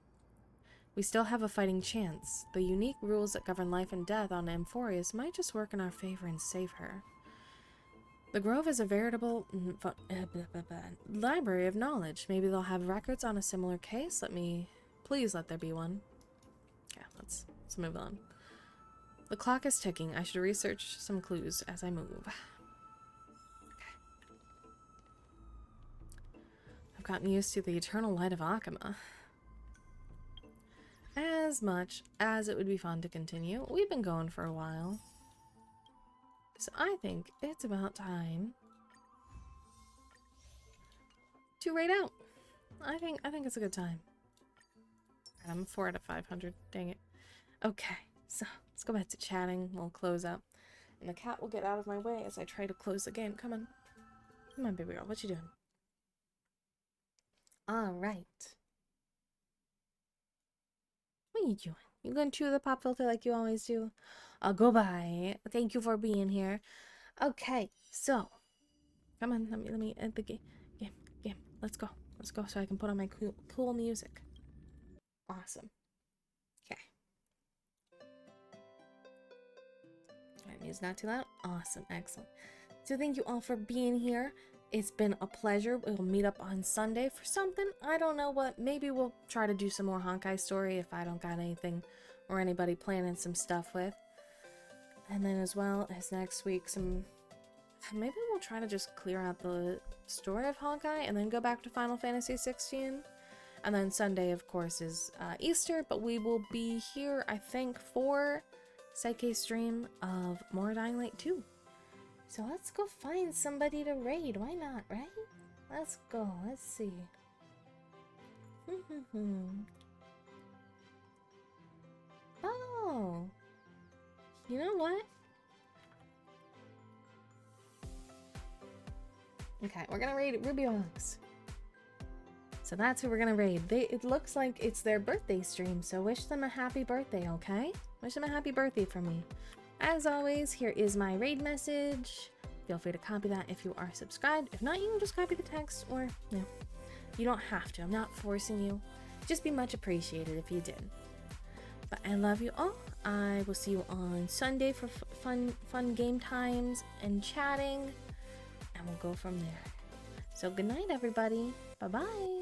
We still have a fighting chance. The unique rules that govern life and death on Amphorius might just work in our favor and save her. The Grove is a veritable library of knowledge. Maybe they'll have records on a similar case. Please let there be one. Okay, let's move on. The clock is ticking. I should research some clues as I move. Okay. I've gotten used to the eternal light of Akama. As much as it would be fun to continue, we've been going for a while. So I think it's about time to raid out. I think it's a good time. I'm 4 out of 500. Dang it. Okay, so let's go back to chatting. We'll close up. And the cat will get out of my way as I try to close the game. Come on. Come on, baby girl. What you doing? Alright. What are you doing? You gonna chew the pop filter like you always do? I'll go by. Thank you for being here. Okay, so come on, let me end the game. Let's go. Let's go so I can put on my cool music. Awesome. Okay. Alright, music's not too loud. Awesome. Excellent. So thank you all for being here. It's been a pleasure. We'll meet up on Sunday for something. I don't know what. Maybe we'll try to do some more Honkai Story if I don't got anything or anybody planning some stuff with. And then as well as next week, maybe we'll try to just clear out the story of Honkai and then go back to Final Fantasy 16. And then Sunday, of course, is Easter, but we will be here, I think, for Psyche's stream of more Dying Light 2. So let's go find somebody to raid. Why not, right? Let's go. Let's see. Oh. You know what? Okay, we're gonna raid Ruby Onyx. So that's who we're gonna raid. It looks like it's their birthday stream, so wish them a happy birthday, okay? Wish them a happy birthday from me. As always, here is my raid message. Feel free to copy that if you are subscribed. If not, you can just copy the text, or no, you don't have to. I'm not forcing you. Just be much appreciated if you did. But I love you all. I will see you on Sunday for fun game times and chatting, and we'll go from there. So good night, everybody. Bye-bye.